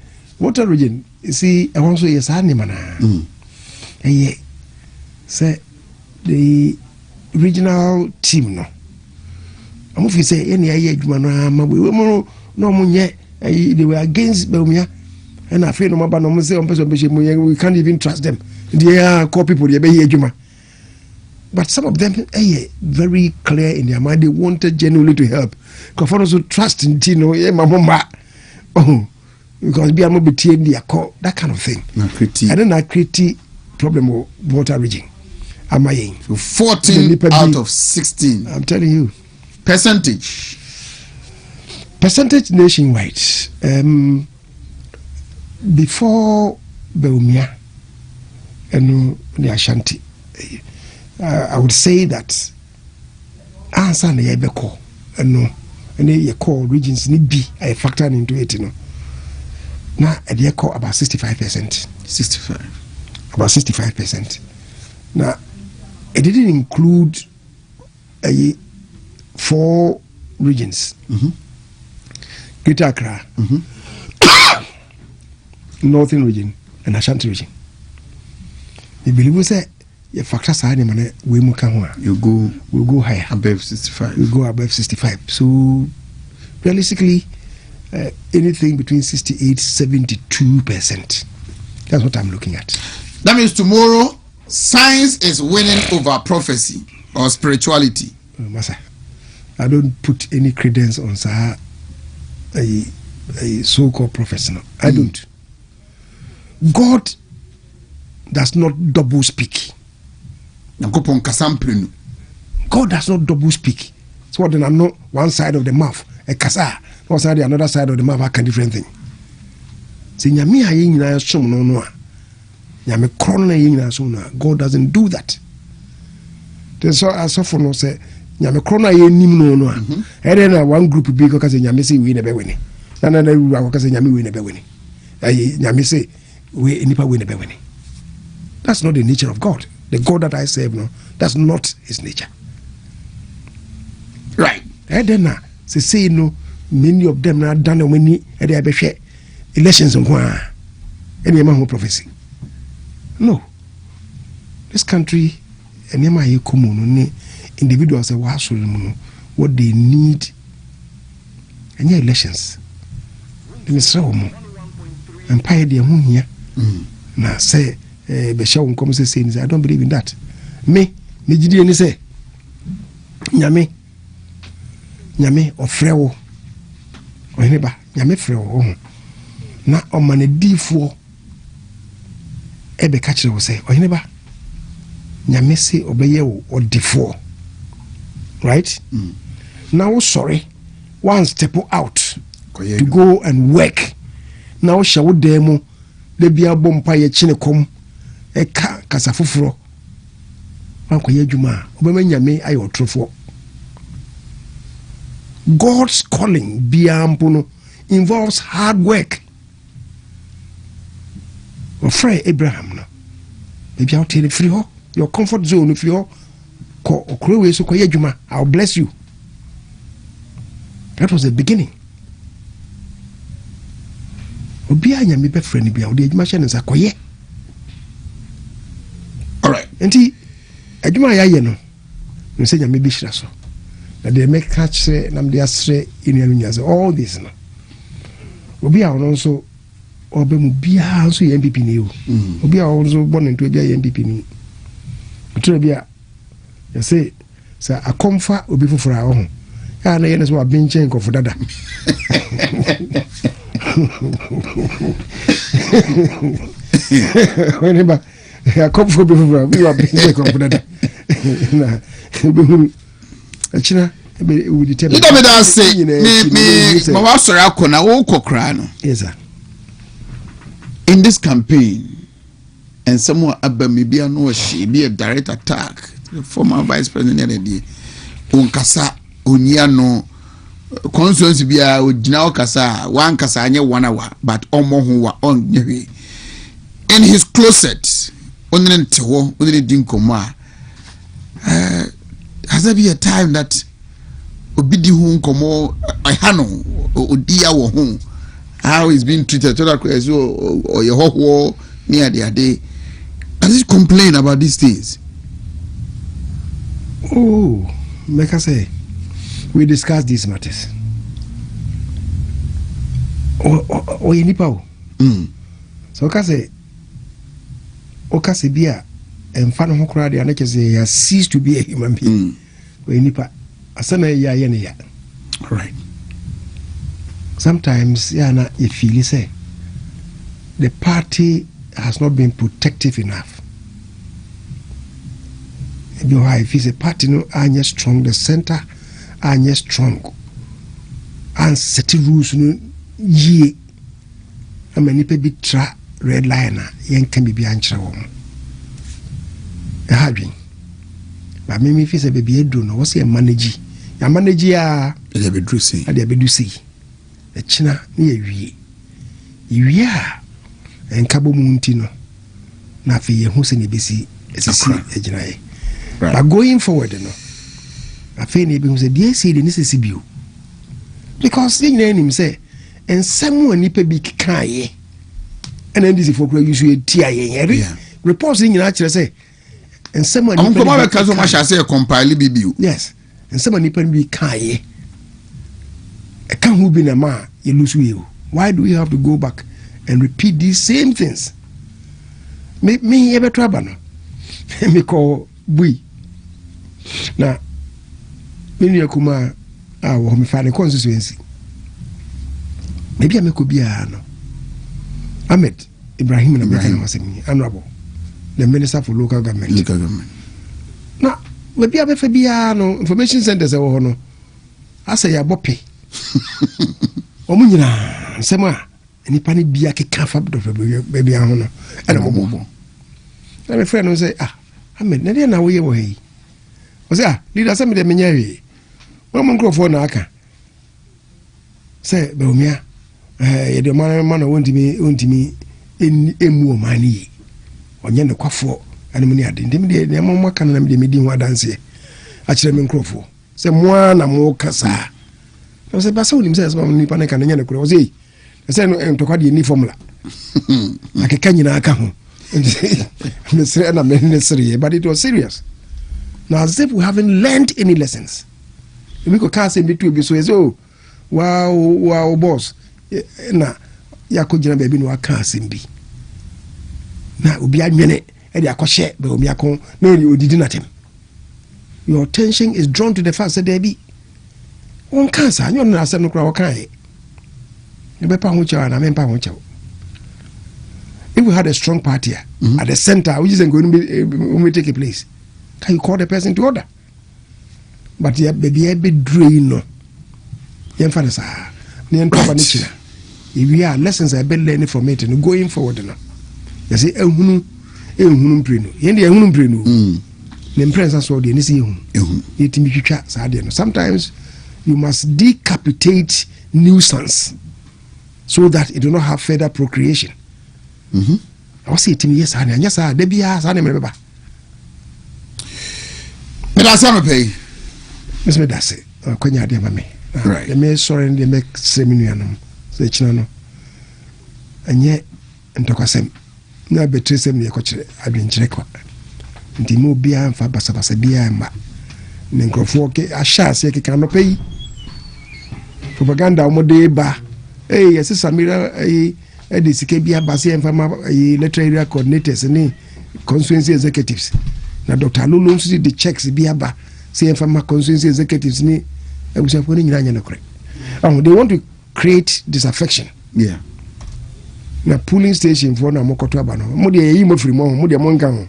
You see, I want to say yes, and yeah, say the regional team no. I'm going to say any they were against Belmia. And I feel no matter say we can't even trust them. They are call people they be Juma. But some of them very clear in their mind. They wanted genuinely to help. Because for us to trust in Tino, because be able to be their call, that kind of thing. I don't know create problem with water region. Am I in? 14 out of 16. I'm telling you. Percentage nationwide. Before Beumia and the Ashanti, I would say that answer the Ebeko and the call regions need be a factor into it. Now the call about 65%. 65. About 65%. Now it didn't include 4 regions. Greater Accra. Northern region and Ashanti region. The believe we say your factors are we we'll go higher. Above 65. We go above 65. So realistically, anything between 68-72%. That's what I'm looking at. That means tomorrow science is winning over prophecy or spirituality. Massa, I don't put any credence on a so-called prophecy. No, I don't. God does not double speak. God does not double speak. So then I'm not one side of the mouth, a kasa, one side the another side of the mouth, I can different thing. Say nyame aye nyina som no no a. Nyame kron na nyina som no. God doesn't do that. Then so as for no say nyame kron na ye nim no no a. Na one group be go say nyame say we na be wini. Na ru go say nyame we na be wini. Aye nyame say we nipa we na be wini. That's not the nature of God. The God that I serve, no, that's not his nature. Right. And then say no, many of them now done many elections on any amount of prophecy. No. This country, individuals what they need and elections. They must and pay their moon here. Now say I don't believe in that. Me Gideon say Nyame ofrewo Oheneba Nyame frewo na omane difo ebe ka kire wo say Oheneba Nyame say obeye wo odifo, right? Now sorry, one step out to go and work. Now shawo demo le bia bompa ye chine kom eka kasafufuro wankoye adwuma obema nyame ayo trofo. God's calling biampo involves hard work. Ofre Abraham no maybe out here free ho your comfort zone if you ko okrowe so koye adwuma, I'll bless you. That was the beginning. Obia nyame be friend bia odi adwuma hye nsa koye. Alright. Enti adwuma ya ye no no say nyame bi hira so. Na they make catch nam they asre inu nya say all this no. Obia ono so Obemu bia nso yɛ MPP ni o. Obi a ɔnso bɔ ne nto bia yɛ MPP ni. Otu bia yɛ say sa akomfa obi foforo a ho. Ya na yɛ ne so wa benchen nkɔfo dada. Oheneba akomfa obi foforo bi wa benchen nkɔfo dada. Na obi achina ebe wudi tell. Nda me da say me ma wa sori akona wo kokra no. Yes sir. In this campaign, and someone abamibia no she be a direct attack. The former vice president unkasa oniano constituency bia odina okasa wan kasa anye 1 hour but omo ho wa on nyewe in his closet onne ntewo onne din komo has there been a time that obidi hu komo ahano odia wo hu how he's being treated so that or your whole near the day. Does he complain about these things? Oh, make I say, we discuss these matters. Oheneba. So Okase bia emfa no hokra de anake say he has ceased to be a human being. Oheneba asana ya ye ne ya. Right. Sometimes yana you feel say the party has not been protective enough. Maybe why if it's a party no anya strong, the center anya strong and set rules no ye amani pe bi tra red line yen kan bi ankyere wo hadwin ba me fi say baby edu no wo say manage ya manage ya they be dressing ade be do see e china na ye wie a enkabo mu nti no na fe ye hu se ne besi esisi ejinaye. But going forward no afe ne bi hu se dey say the necessity bio because the name say and someone nipa bi kikaye and then this for use you tie reports nyina kire say and someone nipa bi kazo ma sha say compile bibiu. Yes, and someone nipa bi kaye e kan hu bi na ma ye lose you. Why do we have to go back and repeat these same things? Me ever trouble no me call bui na me nua kuma a wo me fa ne constituency maybe me ko bia no Ahmed Ibrahim na Ibrahim wasemi honorable the minister for local government na we bia be fa bia no information centers e wo no asa ya bope omu nyina nsema nipa ne bia keka fa do bia ho no e na bobo na me friend no say Ahmed na na wo ye wo hey o say leader say me de menya we wo mo nkrofo na aka say be omia ye de man wontimi emu o mani onye ne kwafo ane me ni ade ndem de ne mo maka na me de medi ho adanse a kire me nkrofo say mo na mo kasa o say ba say onim say so nipa ne ka na nya ne kro o say no ntokwa de ni formula akeka nyina aka ho but it was serious. Now as if we haven't learned any lessons. We could cast in between be so wow boss na ya ko jina baby no cast in be na obi anwene e de akɔhye be omi akon na odidi natem. Your attention is drawn to the fact that there be on cancer anyo na asem no kra wo kan e be pa ho chawa na me pa ho chawa. If we had a strong party at the center, which isn't going to take a place, can you call the person to order? But yeah, baby, I be drain no. If we are lessons I be learning from it and going forward no. You say ehunu preno. Yendi ehunu preno. The impression so the nisi ehunu. Yetimi twitwa saade no. Sometimes you must decapitate nuisance so that it do not have further procreation. I say to me, yes, I yes, I debia, I never remember. But that's how I pay. Miss Medase, Konya de Mame. Right. The may sorry in the make seminarium, say Chino. And yet, and talk as him. No better send me a coach. I've been checked. And the more beer and Fabasa beer and ma. Nencrofoke, I shall say, cannot pay. Propaganda, Mode ba. Hey, yes, Samira, the sika bi abase enfama electoral area coordinators ni constituency executives na Dr. Lulu nso the checks bi aba say enfama constituency executives ni abusafo ni nyina nya nokre they want to create disaffection na polling station for na mokoto aba no mo de yi mo free mo de mo nka ho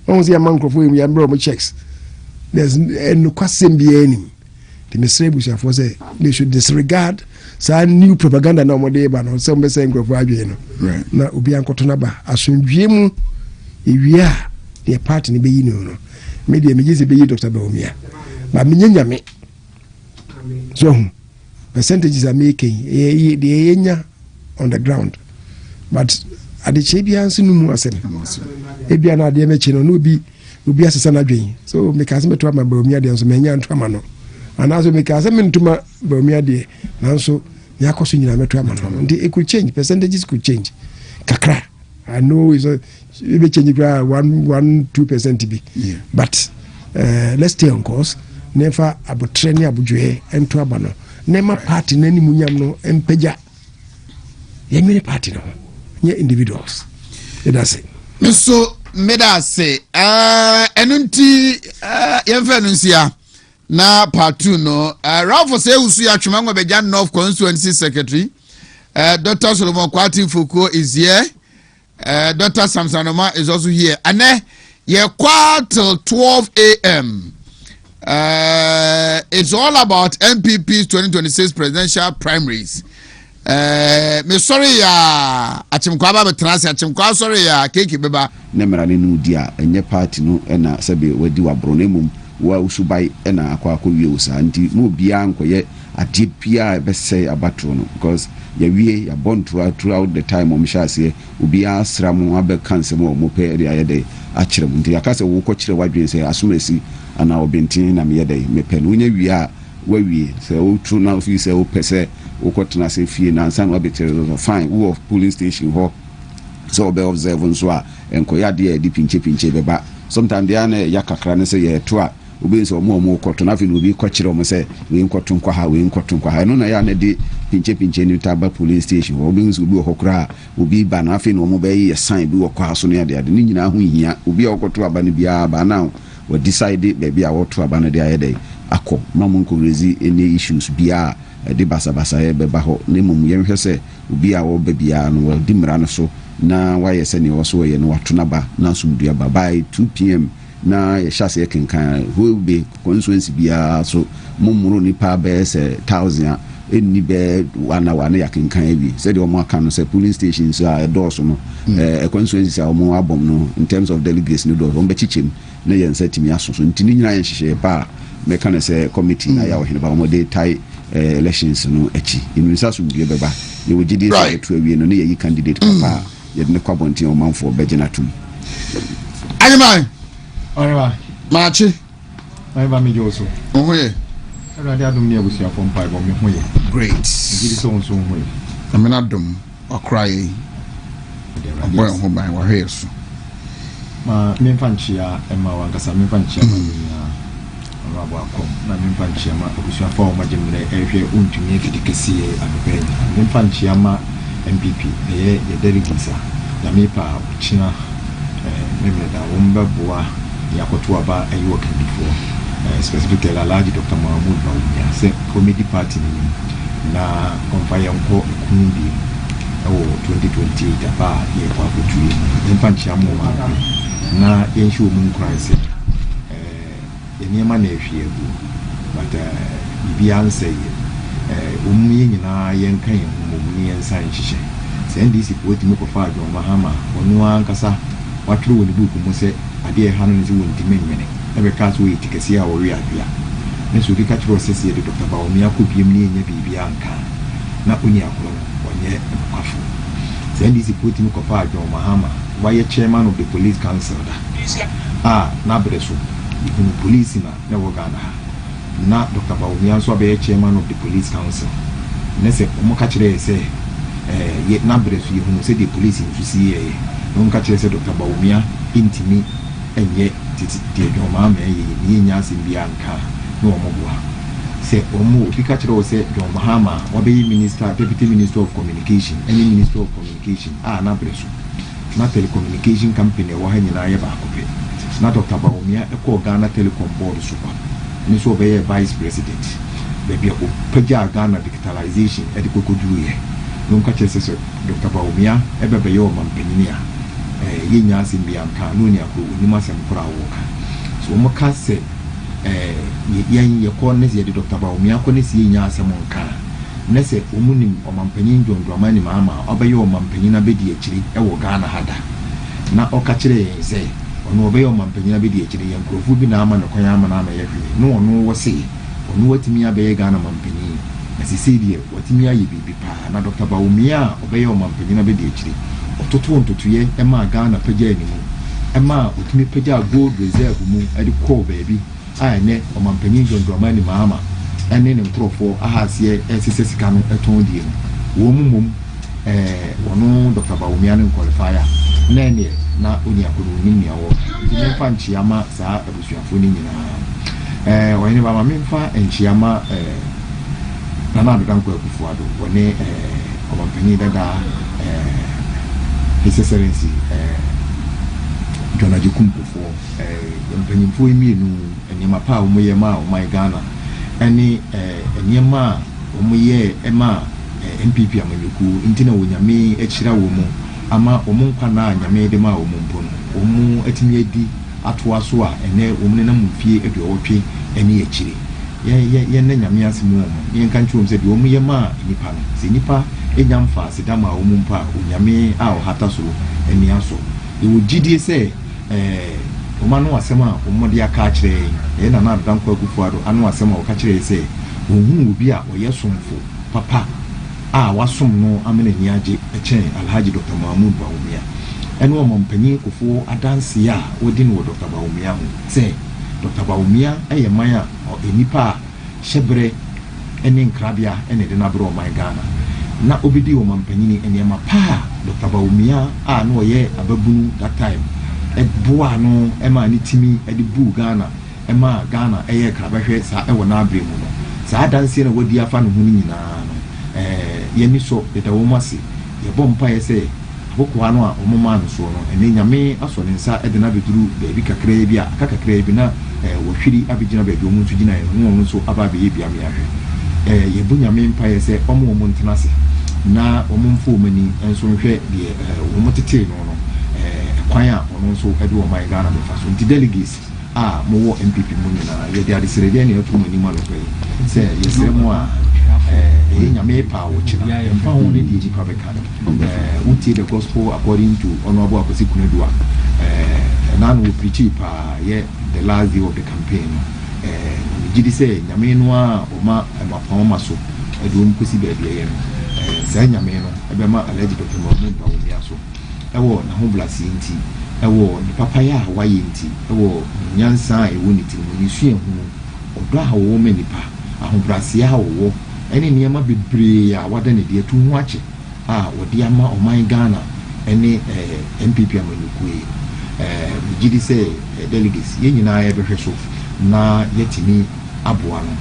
on say amankofo yi ya bro mo checks there's no question be any the Mr. Busafo say they should disregard some new propaganda na mo de ba no say mo say nkofo adwe no na obi ankoto na ba asundwie mu ewia the party ni be yi no me de me gise be yi Dr. Baumia ba me nyanyame so percentages are making the enya on the ground but at the champions no mu asem ebia na de me chi no obi asesa na dwen so me ka se meto ama Baumia de so me nya nto ama no anaso me ka se me ntoma Baumia de nanso ya koso nyina meto ama no it could change, percentages could change kakra. I know it's a be change 1-2% be but let's stay on course. Never abotreni abujwe ento aba no nema party nani munyam no empeja ye many party no nye individuals that's it so medase enunti yemfa nunsia na part 2 no Ralph say usu ya twema beja North Constituency Secretary Dr. Solomon Kwati Foucault is here, Dr. Samsanoma is also here, and ye quite till 12 a.m. It's all about MPP's 2026 presidential primaries. Me sorry ya achimkwaba betrase achimkwa sorry ya keke beba nemra ne no dia enye party no na sebe wadi wa bronemum wa usubai na akwa wie usa nti no bia nkoye adepia bese abatro no because ya wie ya born throughout the time o mshase obi asram abe kansem o mope area ya de akirem nti yakase wo ko kire wadwen se asumesi ana obentin na me yede mepe no nya wie a wa wie se o tru na fi se o pese o kotena se fie na ansan wa betere fine wo of polling station ho so be observe so a enkoya de di pinche beba sometimes they are yakakra ne se ye to a obi so mo kotena fi no bi kwakire mo se we nkoto nkwa ha no na ya na de pinche ni taba polling station obi so bi okokra obi ba na afi no mo be ye sign bi okwa so ne ade ni nyina ho hia obi okoto aba ne bia ba na we decide be a woto aba ne de ayede akọ na mo nkorezi any issues bia de basa ye beba ho ne mum ye hwɛ sɛ obi a wo ba bia no di mra no so na waye sɛ ne wo so ye no wato na ba na sumdua ba by 2 p.m. na ye hyase kenkan ho be constituency bia so mumuru ni pa be sɛ 1000 enni be wana ya kenkan bi sɛ de o mo aka no sɛ polling stations a edoso no constituency a o mo abom no in terms of delegates no do o be chichem na ye nsa timi aso so ntini nyina ye hyehyɛ pa me ka ne sɛ committee na ya Oheneba mo de tai elections no echi inu nsa so bie beba ye wogidi se to awie no ne ye candidate papa ye de ne kwabonti o manfo begina tum Ayman Machi Ayba mi joso ohoye Erade adum ne abusia fo mpa bo me hoye great ngidi so hoye amena dum okrai boy ho ban wa heso ma me fanchia e ma wankasa me fanchia ma Rabo akom na mimpanchia ma obusia fa o majemre ehwe untumi ekidikesi adobenya mimpanchia ma MPP ye delegisa na mepa china memeda womba boa yakoto aba ayi wakandifo specifically Alhaji Dr. Mahmoud Baumia se committee party ni na konfaya nko kundi o 2028 aba ye kwa kutuye mimpanchia mo na yenshu mu kranse enema na ehwiegu but bibia nsɛ omuye nyina yɛnka yɛn mumuni yɛnsa nhyehyɛ sɛ ndisi potimi kɔfa adwon mahama ɔno ankasa watwere wɔ ne book mu sɛ adeɛ ha no ne sɛ wɔ ntimi nwene na bɛka so yɛ tikasi a wɔwe adua ne so dika kyerɛ sɛ sɛ de Dr. Baumia kɔ biem ne yɛnya bibia anka na oni akoro wɔnyɛ kwafo sɛ ndisi potimi kɔfa adwon mahama wayɛ chairman of the police council da na brɛ so the police na Uganda na Dr. Baumia so be chairman of the police council na se omo ka kire se ye na bresu ye hunu se the police infusi ye no ka kire se Dr. Baumia intimi enye titi de dwoma ma ye ni nya asim bia nka na omo boa say omo obi ka kire wo say John Mahama obi minister deputy minister of communication any minister of communication na breso na telecommunication company wo ha nyina ye ba akope na Dr. Bawumia e Ghana Telecom Board so kwa ni so be vice president be o pagya Ghana digitalization e de kokoduru ye no ka kire say Dr. Bawumia e be ye o mampanyini a ye nya asem bia nka no ni akọ onima asem kora wo ka so mo ka say yan ye ko ne ye Dr. Bawumia ko ne si nya asem nka ne se omunim omampanyin Dwondwama ni mama obaye omampanyin na bedi akiri e wo Ghana hada na o ka kire ye say ono obaye omampanyin na bedi akiri yan krofu bi na ama ne kwan ama na ye hwe no ono wo se ono watimi abaye Ghana mampanyin na sisi die watimi aye bibi pa na Dr. Bawumia obaye omampanyin na bedi akiri ototoye ema Ghana pagya ni mu ema otumi pagya gold reserve mu ade call baby ne omampanyin Dwondwama ni mama ene ne nkrofo ahase sika no eton die no wo mumum wono Dr. Bawumia ne qualifier na ene na oni akodo ni nia wo ne panchi ama saa abusuafo ni nyina Oheneba ma memfa enchiama na na adanko akufuado wone omampanyin dada His Excellency John Ajikumpo mpanyimfo emienu enyema pa omoye ma o Ghana ene enyema omoye ema MPP amanyuku ntina wonyame ekira wo mu ama omunkwa na nyame de ma omumpo no omu atimi adi atoa so a ene omune na mfie eduowotwe ene ekire ye na nyame asemu omu ye nka ntwom se de omoye ma nipa no se nipa enyamfa sidama omumpa onyame a o hata so eni aso ewo gidie se omano asema omode aka kire e na danko akufuado anu asema o ka kire se ohun obi a oyesomfo papa a wasom no amene niaje echen Alhaji Dr. Mahmoud Bawumia eno omampanyin kofo adanse a odin wo Dr. Bawumia ho se Dr. Bawumia eye man a enipa shebre ene nkrabia ene de na bro man Ghana na obidi o mampanyini enema pa Dr. Bawumia no ye ababunu that time boa no ema ni timi edi bu Ghana ema Ghana eye krabahwe sa ewo na abremu no sa danse na wodi afa no huni nyina no ye ni so de wo mase ye bompa ye se boko ano a omoma no so no ene nyame aso ne nsa ede na beduru bebi kakra bi a kakra bi na wo hwiri abegina bebi o muntu gina no no so aba be ye bia me ahwe ye bu nyame mpa ye se omo ntena se na omumfo mani enso nhwe de omotete no kwan a ono nso ede o man Ghana be fa so nti delegates mo wo MPP mo nyina ye de adisere de ne ato mani ma lo pe se ye sere mo a nyame pa wo china mfa ho ne di jipa be kana uti the gospel according to honorable Akwasi Kunedua na no preach pa ye the last day of the campaign gidi se nyame no a o ma mapama so ede o mkosi be bia ye sa nyame no ebe ma Alhaji Dr. Mahmoud Bawumia so ewo na ho blase nti ewo ni papa ya waye nti ewo nyansa ewo ni timu ni sue hu odo a wo me nipa ahobrase a wo ene niema bebre a wada ne de tu hu ache wodi ama oman Ghana ene MPP amanyuku gidi se delegates ye nyina ya behwe so na yetimi aboa no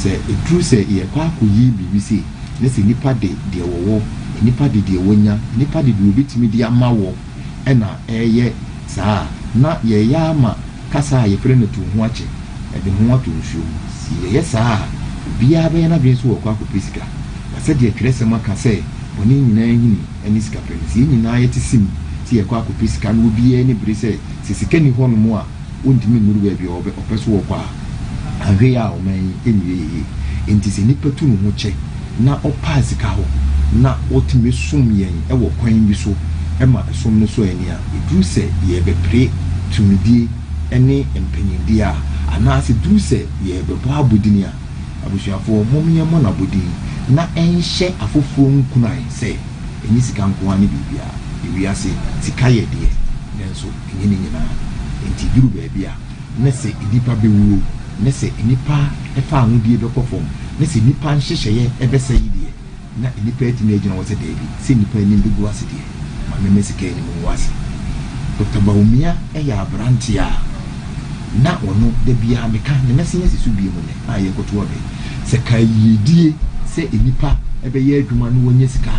se edru se ye kwa koyi BBC ne se nipa de wowo nipa de wonya nipa de obetimi de ama wo ena eye saa na ye ya ama kasa ye fere ne tu hu ache de hu ato nsuo si ye saa bia be na bi so kwa kopesika ase de atwere ma ka se oni nyina hini eni sika prensi nyina ye tisim ti ye kwa kopesika no bia ni bre se sika ni ho no mo a ontimi nuru ba bia opeso wo kwa ahwe ya o man enwie enti se nipa tu no ho che na opa sika ho na otimi sum yen e wo kwan bi so e ma sum no so eni a edu se ye be pre tumidi ene empanyindi a ana se du se ye be bo abudini a abusuafo momye mo na bodi na enhye afofo nkunai se eni sika nko ani bibia ewiase sika ye de nenso enye ni nyina enti duru ba bia na se enipa bewu na se enipa efa ahudie be kofom na se nipa nhyehyeye ebese yidie na enipa etime agina wo se de bi se nipa ni mbigu ase de ma me sika ni mo wase Dr. Bawumia ya abrantia na ono de bia meka ne message sisu bi mu ne aye koto obe se kayedie se enipa ebe ye adwuma no wonye sika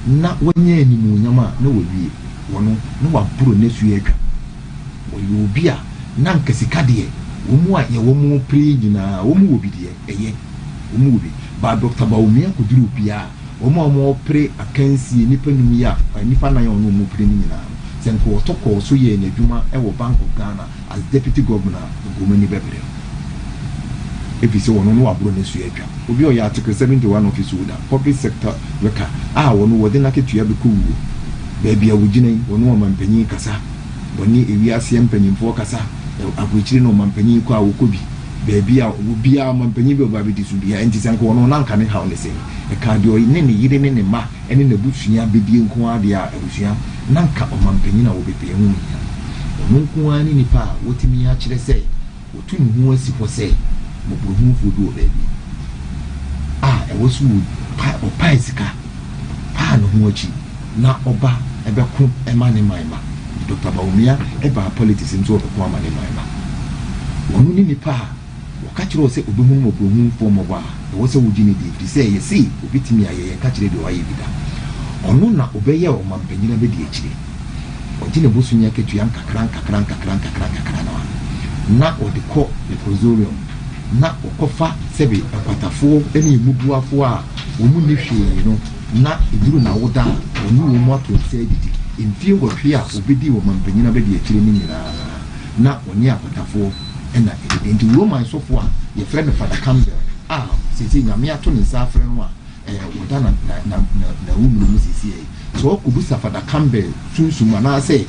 na wonye animu nyama na wowie wono no waburo ne su adwa oyo obi a na nkasika de womu a ye womu pre nyina womu obi de eye womu obi ba Dr. Baumia kuduru bia womu pre akansi nipa numi a nipa na ye ono mu pre nyina senko otoko so ye na adwuma e wo Bank of Ghana as deputy governor Gomani Bebre if you want no abro ne su adwa obi o ya article 71 office holder public sector worker wono wode na ketua be ko wuo ba bia wogine wono o mampanyin kasa woni ewiase mpanyinfo kasa agochiri no mampanyin ko awokobi ba bia obi a mampanyin be ba be disu bia enti senko wono na nka ne hawo ne se e ka de o ne ne yire ne ne ma ene na busua be die nko ade a busua na nka o mampanyin a wo be pe hu ya nko ani nipa wotimi a kire se otu ne hu asi fo se moburuhu fodo baby e was pa o paisika pa no hu achi na oba ebe ko e ma ne maima Dr. Baumia e ba politics nzo ko ma ne maima wonu ni nipa o ka kire o se obehu moburuhu fo mo ba e wo se wugini di say ye see obitimi aye ka kire de wa ye bida onu na obeye o mampanyina be di akire o gine bosunya ketu yan kakran na o de ko the prosorium na okofa sebe akwatafo ene emubuafo a omu ne hwee no na eduru na woda onu wo mo ato se didi enfie ngotwe a obedi wo mampanyina be di akire ni nyina na oni akwatafo ena enti Roman sofo a ye frɛ no Father Campbell sisi nyame ato ne nsa frɛ no a woda na wumuru mu sisi so okubusa Father Campbell sunsum na say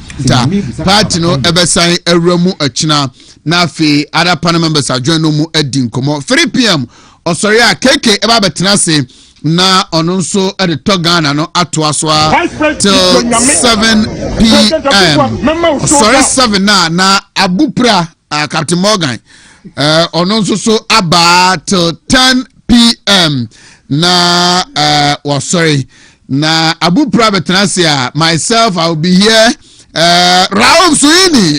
party no ebesan awramu achina na afi other panel members adjoin no mu adi nkomo 3 p.m. osori a keke eba betena se na ono nso e de to Ghana no ato aso till 7 p.m. osori 7 na abupra Captain Morgan ono nso so aba till 10 p.m. na sorry na Abu Private Nasia, myself, I will be here. Raoul Suini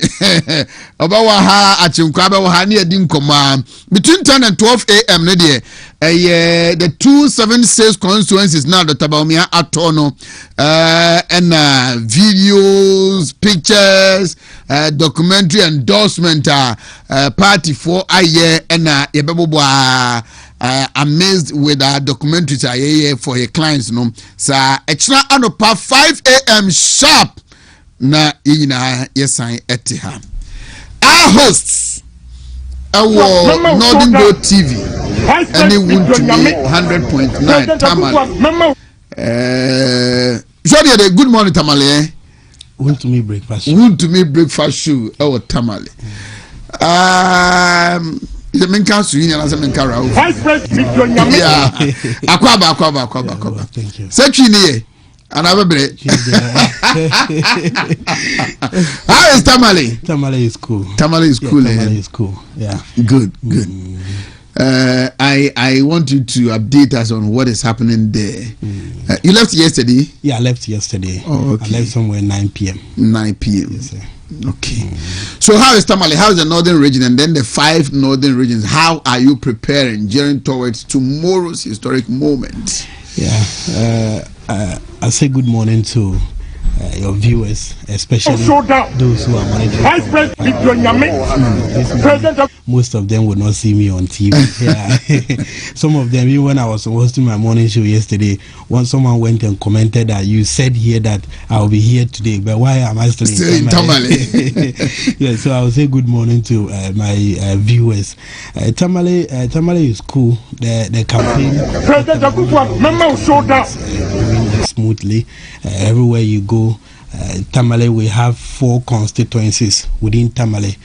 Obawaha Achimkwaba Wahani Dinkoma between 10 and 12 a.m. The 276 constituencies now the Tabaumia Atono and videos, pictures, documentary endorsement party for a year and Yababwa amazed with our documentaries for your clients no so extra anopa 5 a.m. sharp na yina yesan etiha our hosts our Northern Road TV and Wontumi 100.9 Tamale sorry good morning Tamale Wontumi breakfast show our Tamale the menka suyi na se menka rawo yeah akwaba thank you sechi ni ye anabebre how is Tamale? Tamale is cool. Tamale is cool. Yeah, good I want you to update us on what is happening there. You left yesterday? Yeah, I left yesterday. Oh, okay. I left somewhere 9 p.m. Yes, sir. Okay. So how is Tamale? How is the northern region and then the 5 northern regions? How are you preparing gearing towards tomorrow's historic moment? Yeah. I say good morning to your viewers, especially those who are monitoring. Most of them would not see me on TV. Yeah. Some of them, even when I was hosting my morning show yesterday, once someone went and commented that you said here that I will be here today, but why am I still in Tamale? Yeah, so I will say good morning to my viewers. Tamale is cool. The campaign doing smoothly. Everywhere you go, Tamale, we have 4 constituencies within Tamale,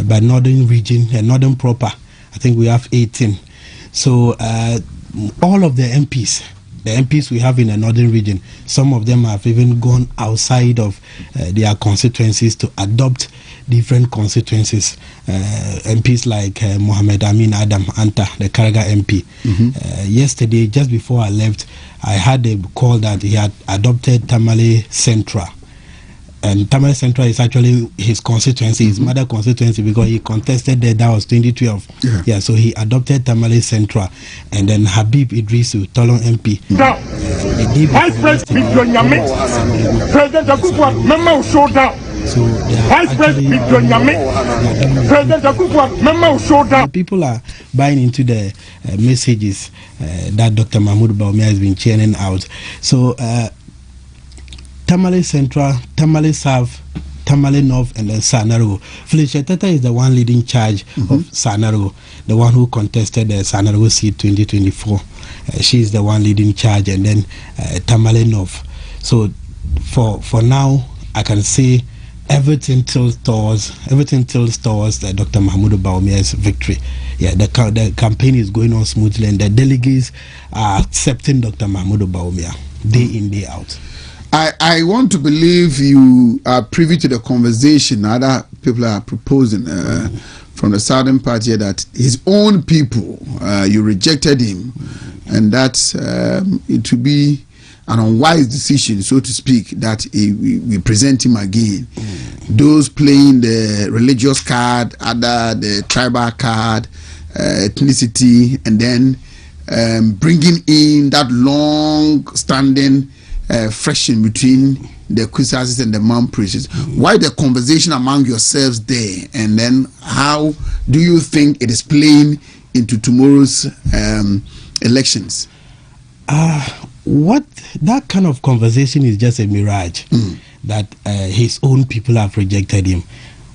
but northern region and northern proper, I think we have 18. So all of the MPs we have in the northern region, some of them have even gone outside of their constituencies to adopt different constituencies. MPs like Mohammed Amin Adam Anta, the Karaga MP. Yesterday, just before I left, I had a call that he had adopted Tamale Central. And Tamale Central is actually his constituency, his mother constituency, because he contested there. That was 2012. Yeah, so he adopted Tamale Central, and then Habib Idrisu, Tolong MP. Now, Vice President President Akufo Memo show down. So Vice President President Akufo Memo show down. People are buying into the messages that Dr. Mahmoud Bawumia has been churning out. So Tamale Central, Tamale South, Tamale North, and then Sanaro. Felicia Teta is the one leading charge of Sanaro, the one who contested the Sanaro seat 2024. She is the one leading charge, and then Tamale North. So for now, I can say everything tilts towards Dr. Mahmoud Bawumia's victory. Yeah, the campaign is going on smoothly, and the delegates are accepting Dr. Mahmoud Bawumia day in, day out. I want to believe you are privy to the conversation other people are proposing from the Southern Party that his own people, you rejected him, and that it will be an unwise decision, so to speak, that we present him again. Those playing the religious card, the tribal card, ethnicity, and then bringing in that long-standing friction between the Kwisasis and the Mamprishis. Why the conversation among yourselves there, and then how do you think it is playing into tomorrow's elections? What that kind of conversation is just a mirage that his own people have rejected him.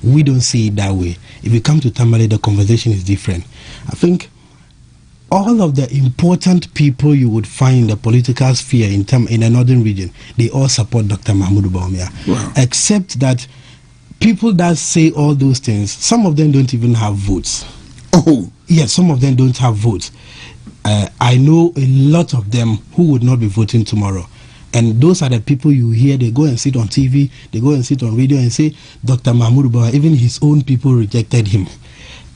We don't see it that way. If you come to Tamale, the conversation is different. I think all of the important people you would find in the political sphere in the northern region, they all support Dr. Mahmoud Bawumia. Wow. Except that people that say all those things, some of them don't even have votes. Oh. Yes, some of them don't have votes. I know a lot of them who would not be voting tomorrow. And those are the people you hear, they go and sit on TV, they go and sit on radio and say, Dr. Mahmoud Bawumia, even his own people rejected him.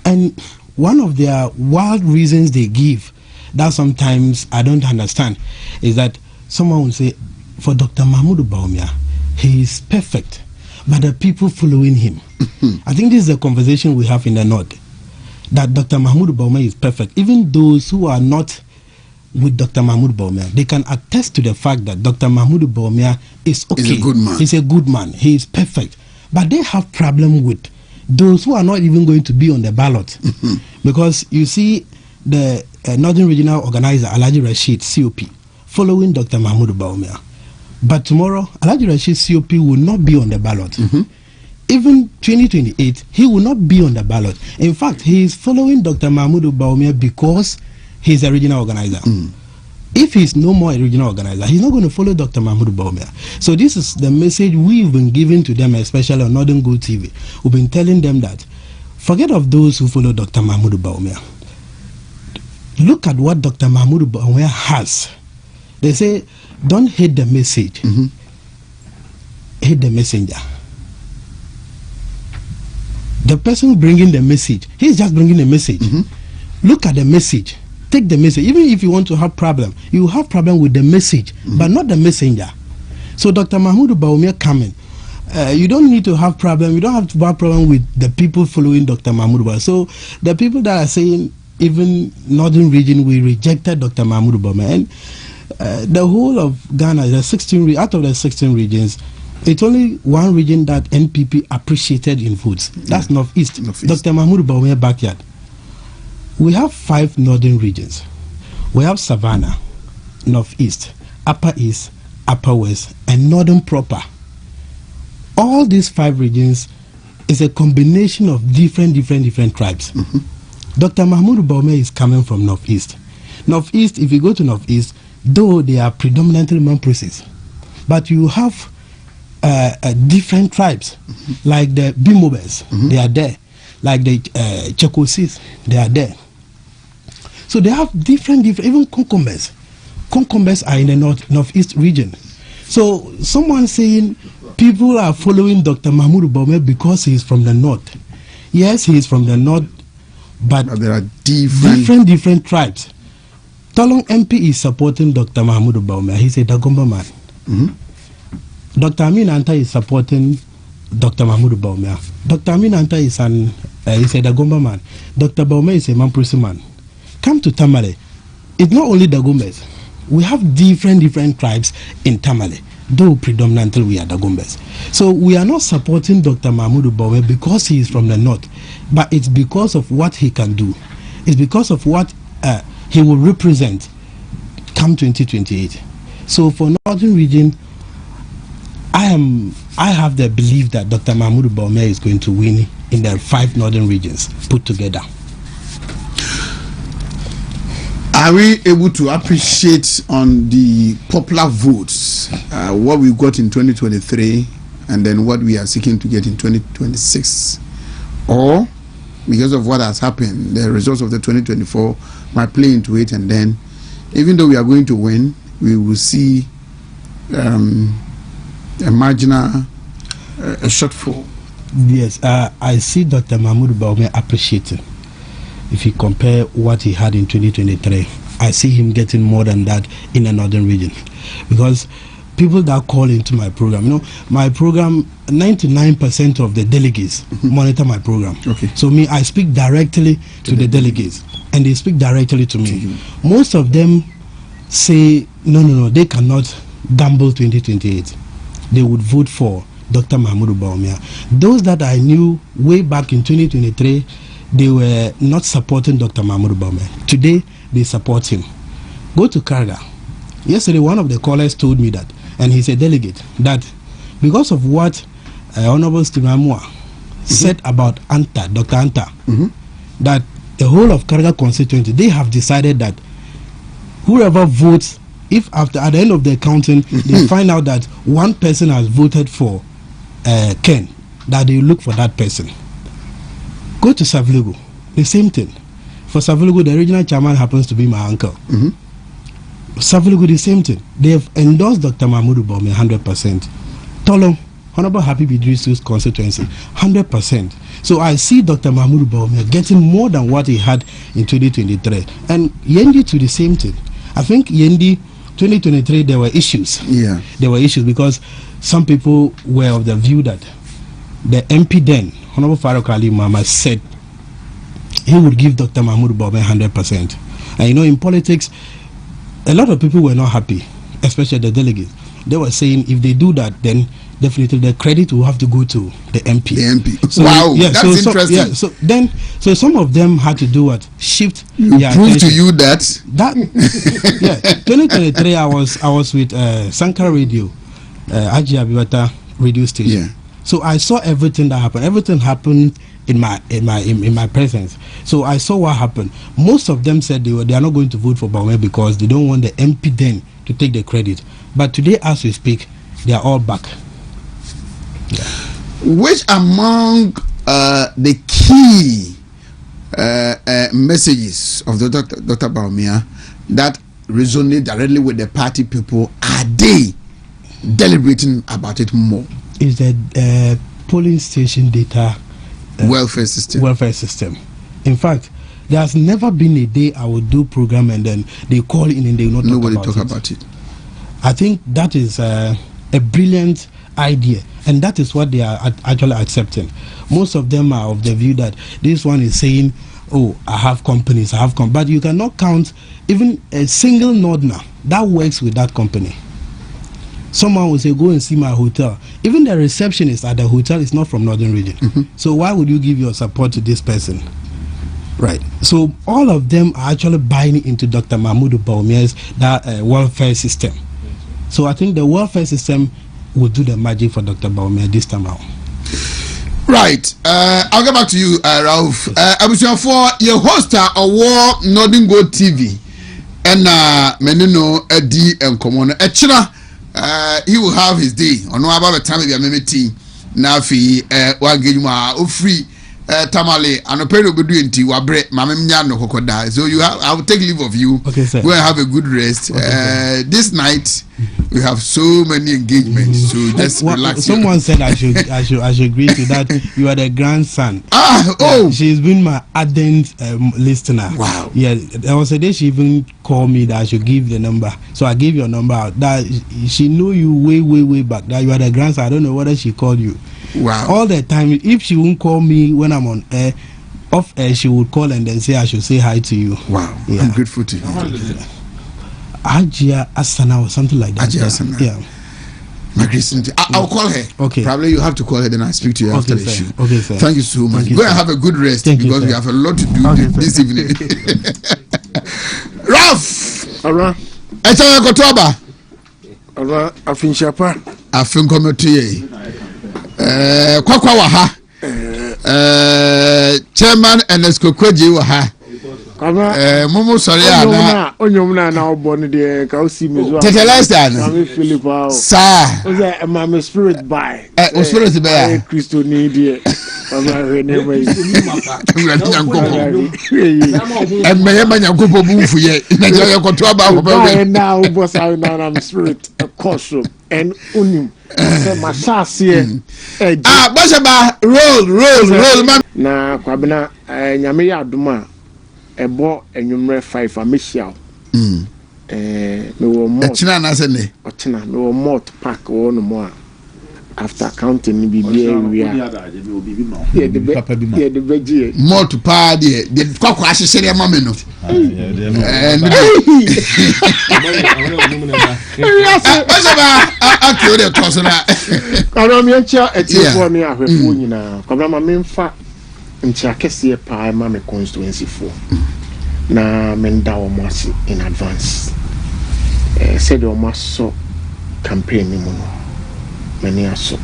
And one of their wild reasons they give that sometimes I don't understand is that someone will say, for Dr. Mahmoud Bawumia, he is perfect, but the people following him. I think this is a conversation we have in the North, that Dr. Mahmoud Bawumia is perfect. Even those who are not with Dr. Mahmoud Bawumia, they can attest to the fact that Dr. Mahmoud Bawumia is okay. He's a good man. He's a good man. He is perfect. But they have problem with those who are not even going to be on the ballot. Because you see the Northern Regional Organizer, Alhaji Rashid, COP, following Dr. Mahmoud Bawumia. But tomorrow, Alhaji Rashid, COP, will not be on the ballot. Even 2028, he will not be on the ballot. In fact, he is following Dr. Mahmoud Bawumia because he's a regional organizer. If he's no more a regional organizer, he's not going to follow Dr. Mahmoud Bawumia. So this is the message we've been giving to them, especially on Northern Go TV. We've been telling them that forget of those who follow Dr. Mahmoud Bawumia. Look at what Dr. Mahmoud Bawumia has. They say, don't hate the message. Hate the messenger. The person bringing the message, he's just bringing the message. Look at the message. Take the message. Even if you want to have problem, you have problem with the message, but not the messenger. So Dr. Mahmoud Bawumia coming, you don't need to have problem. You don't have to have problem with the people following Dr. Mahmoud Bawumia. So the people that are saying even Northern region, we rejected Dr. Mahmoud Bawumia, and the whole of Ghana, the 16 out of the 16 regions, it's only one region that NPP appreciated in votes. That's Northeast. Dr. Mahmoud Bawumia backyard. We have 5 northern regions. We have Savannah, Northeast, Upper East, Upper West, and Northern proper. All these 5 regions is a combination of different tribes. Dr. Mahmoud Bawumia is coming from Northeast. Northeast, if you go to Northeast, though they are predominantly Mamproses, but you have different tribes, like the Bimobes, they are there. Like the Chekosis, they are there. So they have different even Konkombes. Konkombes are in the Northeast region. So someone saying people are following Dr. Mahmoud Bawumia because he is from the North. Yes, he is from the North, but there are different tribes. Tolong MP is supporting Dr. Mahmoud Bawumia. He's a Dagomba man. Dr. Amin Anta is supporting Dr. Mahmoud Bawumia. Dr. Amin Anta is is a Dagomba man. Dr. Bawumia is a Mamprisi man. Come to Tamale. It's not only Dagombas. We have different tribes in Tamale, though predominantly we are Dagombas. So we are not supporting Dr. Mahmoud Bawumia because he is from the north, but it's because of what he can do. It's because of what he will represent come 2028. So for Northern Region, I have the belief that Dr. Mahmoud Bawumia is going to win in the 5 northern regions put together. Are we able to appreciate on the popular votes what we got in 2023 and then what we are seeking to get in 2026? Or because of what has happened, the results of the 2024 might play into it, and then even though we are going to win, we will see a marginal a shortfall. Yes, I see Dr. Mahmoud Bawumia appreciating. If you compare what he had in 2023, I see him getting more than that in the northern region. Because people that call into my program, my program, 99% of the delegates monitor my program. Okay. So I speak directly to the delegates, and they speak directly to me. Most of them say, no, they cannot gamble 2028. They would vote for Dr. Mahmoud Bawumia. Those that I knew way back in 2023, they were not supporting Dr. Mahmoud Bawumia. Today, they support him. Go to Karga. Yesterday, one of the callers told me that, and he's a delegate, that because of what Honorable Stimamua said about Anta, Dr. Anta, that the whole of Karga constituency, they have decided that whoever votes, if at the end of the counting, they find out that one person has voted for Ken, that they look for that person. Go to Savlugu, the same thing. For Savlugu, the regional chairman happens to be my uncle. Savlugu, the same thing. They have endorsed Dr. Mahmoud Bawumia 100%. Tolong, Honorable Happy Idrisu's constituency, 100%. So I see Dr. Mahmoud Bawumia getting more than what he had in 2023. And Yendi to the same thing. I think Yendi, 2023, there were issues. Yeah. There were issues because some people were of the view that the MP then, Honorable Farouk Ali Mama, said he would give Dr. Mahmoud Bawumia 100%. And in politics, a lot of people were not happy, especially the delegates. They were saying if they do that, then definitely the credit will have to go to the MP. The MP. So, wow, that's interesting. So some of them had to do what? Shift. Prove attention. to you that 2023 I was with Sankara Radio, Aji Abibata radio station. Yeah. So I saw everything that happened. Everything happened in my presence. So I saw what happened. Most of them said they are not going to vote for Bawumia because they don't want the MP then to take the credit. But today, as we speak, they are all back. Yeah. Which among the key messages of the Dr. Bawumia that resonate directly with the party people are they deliberating about it more? Is the polling station data welfare system. In fact, there has never been a day I will do program and then they call in and they will not talk about it. I think that is a brilliant idea, and that is what they are actually accepting. Most of them are of the view that this one is saying, oh, I have companies, but you cannot count even a single Northerner that works with that company. Someone will say, go and see my hotel. Even the receptionist at the hotel is not from Northern Region. So why would you give your support to this person? Right. So all of them are actually buying into Dr. Mahmoud Bawumia's welfare system. So I think the welfare system will do the magic for Dr. Bawumia this time around. Right. I'll get back to you, Ralph. Abusian for your host War Northern Gold TV and Menino Edi and Komono Echira. He will have his day. On no about the time of your meeting. Now, if he free Tamale, and a period will do into Wabre, Mamma Kokoda. So I will take leave of you. Okay, sir. Go and have a good rest. Okay, This night we have so many engagements, so just relax. Someone said I should agree to that. You are the grandson. She's been my ardent listener. Wow. Yeah, there was a day she even called me that I should give the number. So I gave your number out. That she knew you way back. That you are the grandson. I don't know whether she called you. Wow. All the time. If she won't call me when I'm on air, off air she would call and then say I should say hi to you. Wow. Yeah. I'm grateful to you. Ajia Asana or something like that. Ajia Asana. Yeah. My Christian, I'll call her. Okay. Probably you have to call her, then I'll speak to you after the show. Okay, sir. Thank you so much. You, Go and have a good rest because we have a lot to do this evening. Ralph! Alright. Echa Kotoba. Alright, Afinshapa. Afinkomotiye. Kwakwa waha. Chairman Enesco Kweji waha. Mumu sorry ana onyomna na obone de ka o si mezo Tete Lester na Philip o sir o say my spirit by o spirit by ya Christo ni de baba Oheneba emmeye manyakopo bufu ye na je yakoto aba ho ba na o boss na na spirit a course and unim say my chance bashaba roll na kwabena nyame ya adoma ebo enwumre 5 amehia me wo mo echina na se ne ochina me wo malt pack wo no mo after counting ni bibia ewia ye de beji malt pa de kwakwa ahyehyere e mame no bashaba akio de tosona kana me chia etifo ni ahwefo nyina kwabra ma memfa ntia kese pa ma me constituency fo na menda o masi in advance said o maso campaign ni mu no mani aso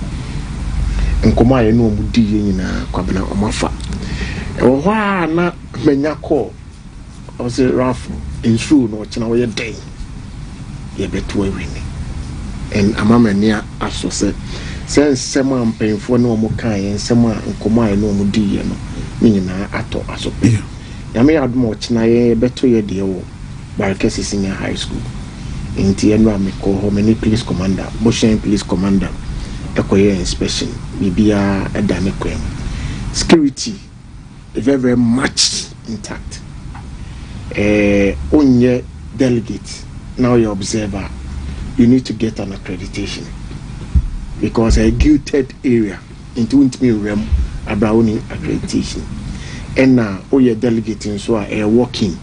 nkoma ye no omudi ye nyina kwabena o mafa ho na menya call o se Ralph ensure no china wo ye den ye beto awini en amamani aso se nsɛm a mpanyinfoɔ ne wɔn kan yɛn nsɛm a nkɔmɔ a yɛn ne wɔn di yɛ no ne nyinaa atɔ aso pɛ nyame yɛ adum a ɔkyena yɛ bɛtɔ yɛ deɛ wɔ Barakɛse Senior High School nti yɛn no a mekɔ hɔ mɛ ne police commander Boshen police commander ɛkɔ yɛ inspection biribiara ɛda ne kwan mu security very much intact onyɛ delegate now you're observer you need to get an accreditation. Because a gated area into Wontumi realm Abraoni accreditation. And now you're delegating so a walking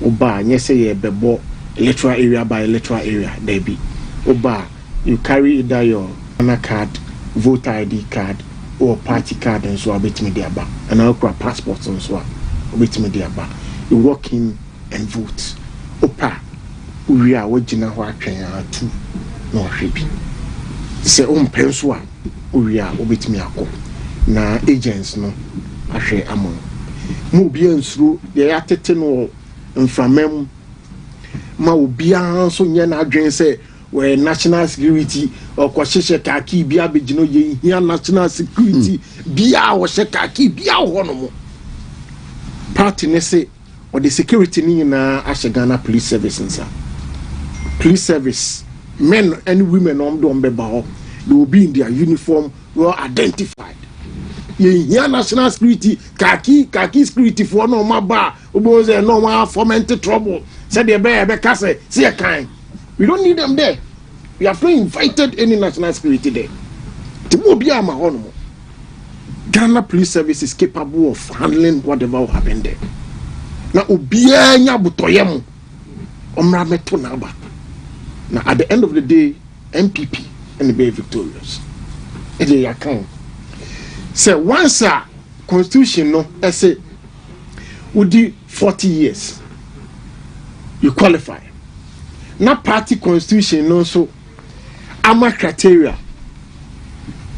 Oba yes say a bebo electoral area by electoral area there be Oba you carry either your ANA card, voter ID card or party card and so a bit media bar and I'll passports and so a bit media bar. You walk in and vote. Opa we are watching a two no shipping. Se penso a owia obetimi akọ na agents no ahwe amon mo bia nsuro de yatete no mframam ma obia so nye na adwen se we national security okohyehyɛ kaki bia begino ye hia national security bia wo hye kaki bia wo no mo party ne se o the security ni na ahye Ghana police service nsa police service men and women on the Ombeba, they will be in their uniform, well identified. Here national security, khaki security for no maba, was a normal fomented trouble. Said the bear, Becase, see a kind. We don't need them there. We have not invited any national security there. Timobia Mahono. Ghana Police Service is capable of handling whatever will happen there. Now, Ubia Butoyam, Omrameto Naba. Now, at the end of the day, MPP and the be victorious. And they are kind. So once a constitution no, I say, would do 40 years, you qualify. Now party constitution no so, AMA criteria.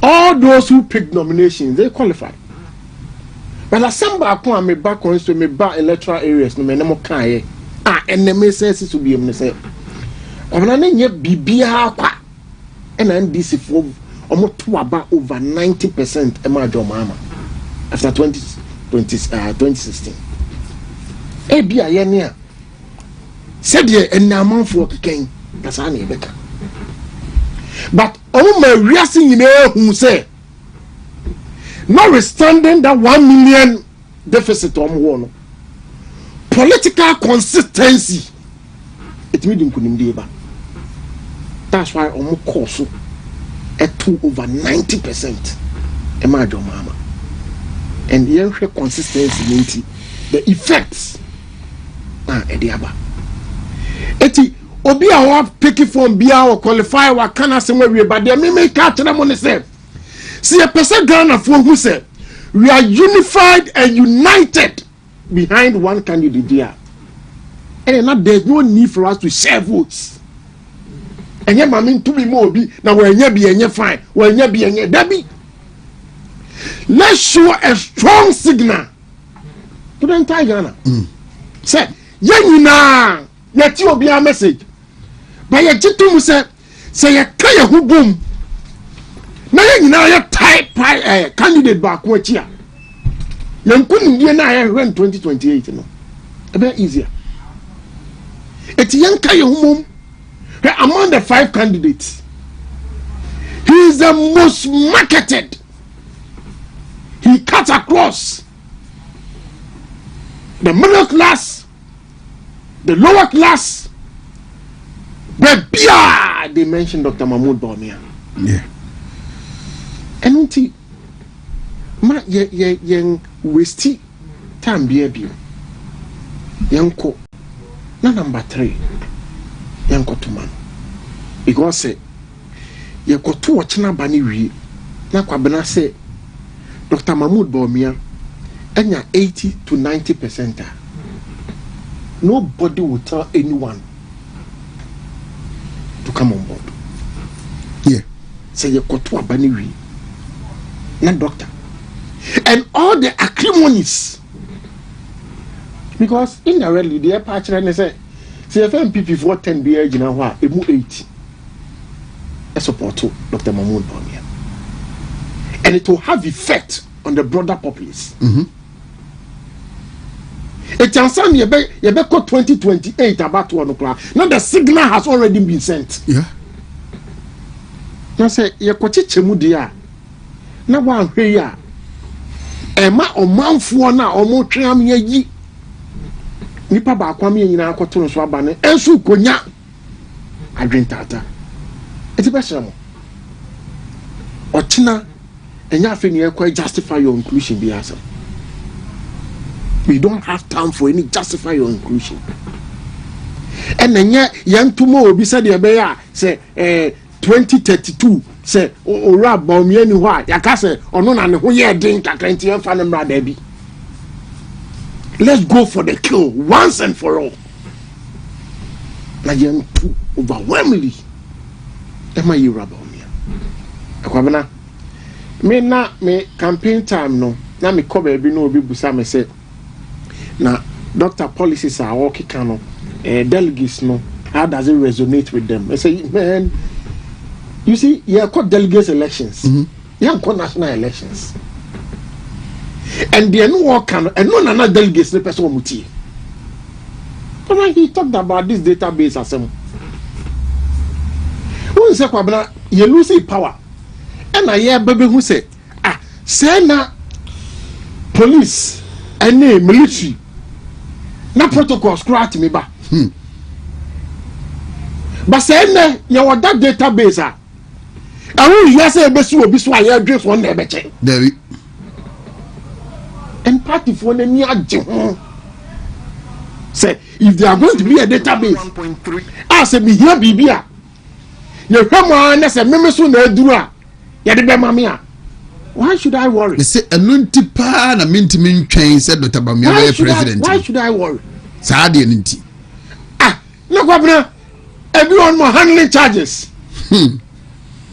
All those who pick nominations, they qualify. But as some back on me back constitution, me back electoral areas, no me no more kind. And the message to be able to say. Ọ̀nà nye bibia kwa NDC for almost over 90% ema jomama after 2016. Ebi a yɛne a sɛdeɛ ɛnamanfoɔ kekɛn kasa na yɛbɛka but ɔmo ma wiase nyinaa hu sɛ notwithstanding that 1 million deficit ɔmo wɔ no political consistency ɛtumi di nkunimdie ba that's why ɔmo kɔɔ so ɛto over 90% ɛma adwo maama and yɛnhwɛ consistency ne nti the effects ɛde aba eti obi a wa pick phone bia or qualify wa kana se we but the me ka kyerɛ mo ne sɛ see a person Ghana for who say we are unified and united behind one candidate there and now there's no need for us to share votes and yet mama to be more be now when you be and fine when you be and Debbie let's show a strong signal to the entire Ghana say yenina yet you be a message but you jitum say you kaya hu boom na yenina you type candidate back what ya yankun die na ya when 2028 no a bit easier it yanka ye hu among the 5 candidates he is the most marketed. He cuts across the middle class, the lower class, but they mentioned Dr. Mahmoud Bawumia. Yeah. And ma yen waste time be yanko na number 3 yanko to man because say ye ko to watchna bani wi na kwabena say Dr. Mahmoud Bawumia enya 80 to 90%. Nobody will tell anyone to come on board. Yeah. Say you got to abani wi na doctor. And all the acrimonies because indirectly the part and say FMPP for 10 be age now wa emu 8. I support Dr. Mahmoud Bawumia. And it will have effect on the broader populace. It can sound you be 2028 about 1 o'clock. Now the signal has already been sent. Yeah. Now say you ko chichemu dia. Na wa hwe ya. Ema omanfo na omo tweam yi. Nipa ba kwam ye nyina akoto nso aba ne. Ensu konya adwentata. Eti be shremo. Ochina enya afi ne ekwa justify your inclusion bi asa. We don't have time for any justify your inclusion. And enya yantumo obi said e be ya say 2032 say ora Bawumia ni ho a yaka say ono na ne ho ye den kakra nti emfa ne mra da bi. Let's go for the kill once and for all. Na yantu overwhelmingly ema yira Bawumia. Akwabena me campaign time no na me ko ba bi no obi busa me say na doctor policies are all kikano delegates no how does it resonate with them? I say man you see you called delegates elections you call national elections and they no work and no na delegates the person muti but he talked about this database as some who say kwabena you lose power and I hear baby who say say na police and military na protocols correct me ba but say na you want that database I will you say be so obi so aye dress one na be che there and party for na ni age ho say if there are going to be a database 1.3 say me here bibia you hwemo na say me so na aduru a ye de be mame a why should I worry? They say anunti pa na mintimin twɛn sɛ Dr. Bawumia be president. Why should I worry? Saadi nti. No kwabena everyone more handling charges.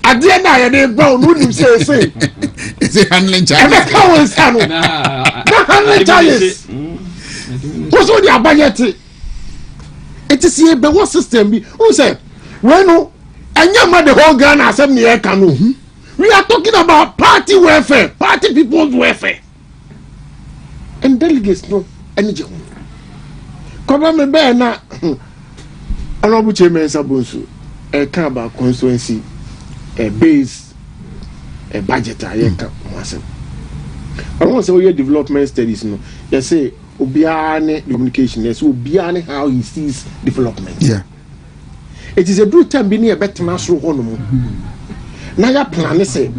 At the end I dey go no nim say say handling charges. E ka won sa no. Na handling charges. What's all the budget? It is here be what system be. Who say when no anya the whole Ghana asem ne e ka no. We are talking about party welfare, party people's welfare. and delegates no energy. Come me be na honorable chairman Sabonsu e kan about constituency a base a budget ayeka wasem. I want to say development studies no. You say obiane communication, yes, obiane how he sees development. Yeah. It is a good time being a better national honor. Now your plan is say,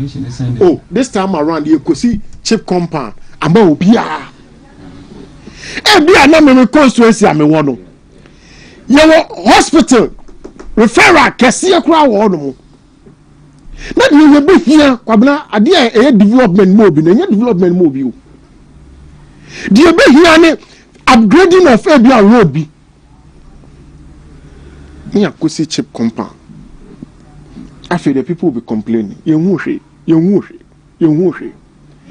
oh, this time around you could see chip compound. I'm a bia. And be a number of constituency. I'm a one. Your hospital referral can see a crowd one. Not you will be here. Kwabna, a dear a development mobile and your development mobile. Do you be here upgrading of Abia road be? Me could see chip compound. I feel the people will be complaining.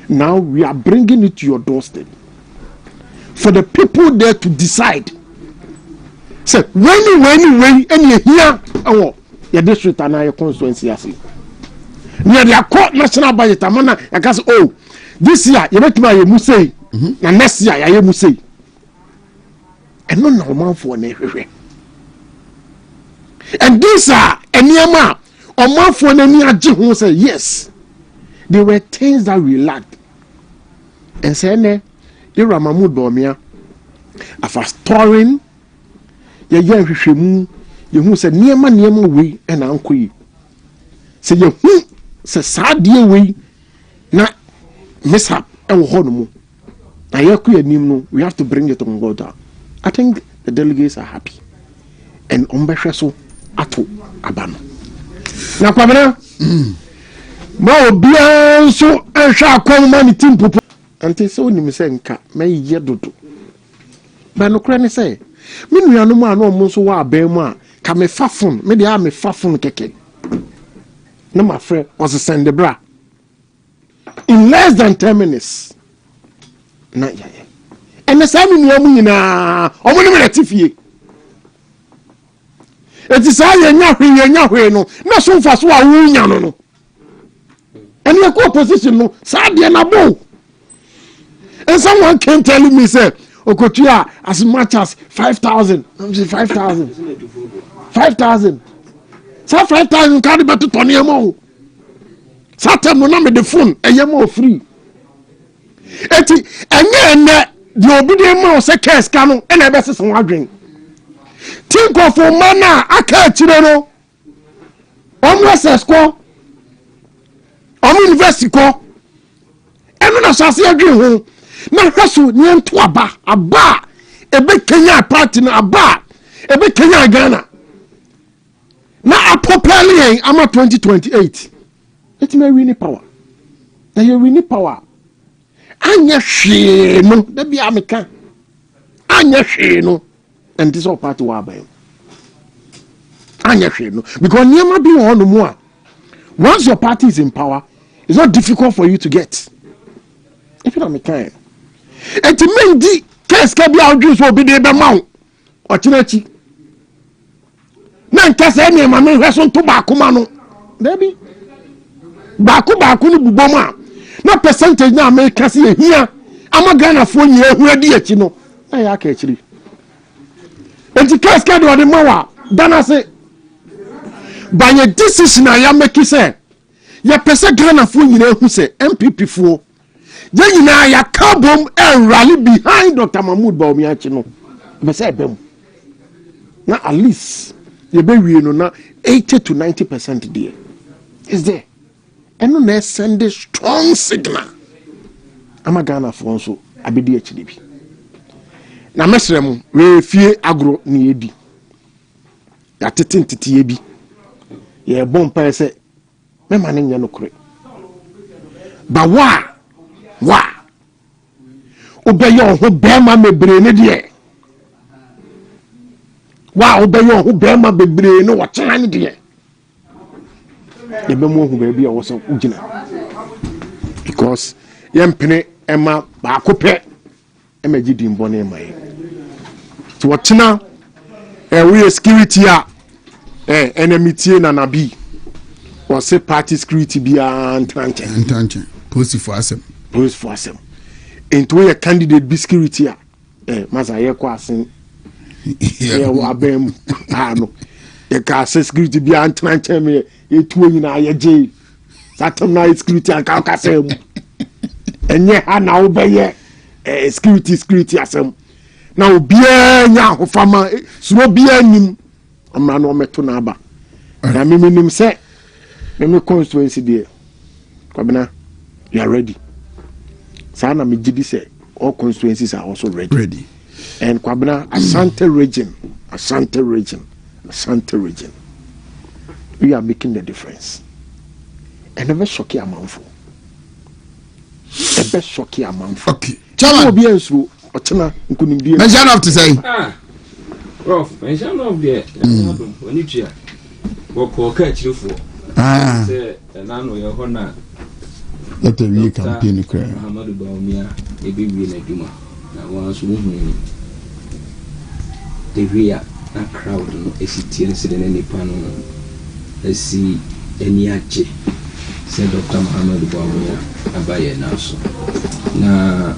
Now we are bringing it to your doorstep for the people there to decide. Say, when, and you hear, oh, your district and your constituency, I see. Near the court national budget, I guess, oh, this year, you make my musay, and next year, I am musay. And no normal for an area. And these are a near man. Or more for any who say yes. There were things that we lacked. And say ne, you Ramamud Bomia, after storing, you young Shimu, you who said near way and uncle. Say you who say sad dear way, not mishap and honomu. Now you we have to bring it on board. I think the delegates are happy. And Ombeshaso Ato Abano. Na kwamena ma obia so ehwa akon ma ni timpopo ante so ni se nka ma ye dodo ba no kra ne se me nuanu mu anu omo so wa aban mu a ka me fafon me de a me fafon keke na ma frɛ was send the bra in less than 10 minutes na ya ene sa me nuamu nyina omo ne me retifie. It is I no, not so fast while no. And your co-position no, Sadia Nabo. And someone came telling me, say, Okotia, as much as 5,000. I'm saying 5,000. 5,000. So 5,000 carry back to Tony Amo. Saturn will not be the phone, and you're more free. And then the obedient mouse, a case canon, and I bet some drink. Think of a mana aka chireno SS university ko eno na sase adwen ho na hwaso ni nto aba ebe Kenya party na aba ebe Kenya Ghana na apopeli ama 2028 it may win power na you win power anya hwe no da bia meka anya hwe no. And this all part of our bill. Because never be on the more. Once your party is in power, it's not difficult for you to get. If you don't make kind. And to make the case can be our dreams will be the amount. Or Chinachi. Nan case any man has on tobacco mano. There be Baku Buboma. No percentage now make us here. I'm a Ghana for you who are dear Chino. I actually. And the case can do the mowa. Dana say, by your decision, I am making say, your person Ghana for you who say MPP for. Then you know your carbon and rally behind Dr. Mahmoud Bawumiachino. But say them. Now at least you be we know 80 to 90% there. Is there? And no send a strong signal. I'm a Ghana for so I be the HDB. Na mesrem we fie agro ni edi ya tete ebi ye bom pa se me ma ne nya no kure ba wa obeyo ho be ma mebre ne de wa obeyo ho be ma bebre ne wo kyan ne de ye be mo ho be bia wo so ugina because ye mpene ema ba akopɛ ema gidi mbone mai to watchna we security a enemy na nabi or say party security bia antranche police for asem into a candidate be security masa ye kwa asen ye abem no ye ka security bi antena nchen me ye tuo nyina ye je satam na security an ka ka sem enye ha na wo beye security asem na obia nya hofama so obia nim amra no meto na aba na nim se me constituency there kwabena you are ready sana me gidi say all constituencies are also ready. And kwabena Asante region we are making the difference and never shock your manfo the best shock your manfo okay chairman obi ensu ochena nkunimdie mention of to say prof mention of the oni tua woko ka chirefo say nanu ye ho na that we campaign cry Muhammadu Bawumia ebibi na duma na wan so muhunu the real na crowd no esitie ne sede ne nipa no esi eni ache say Dr. Muhammadu Bawumia abaye na so na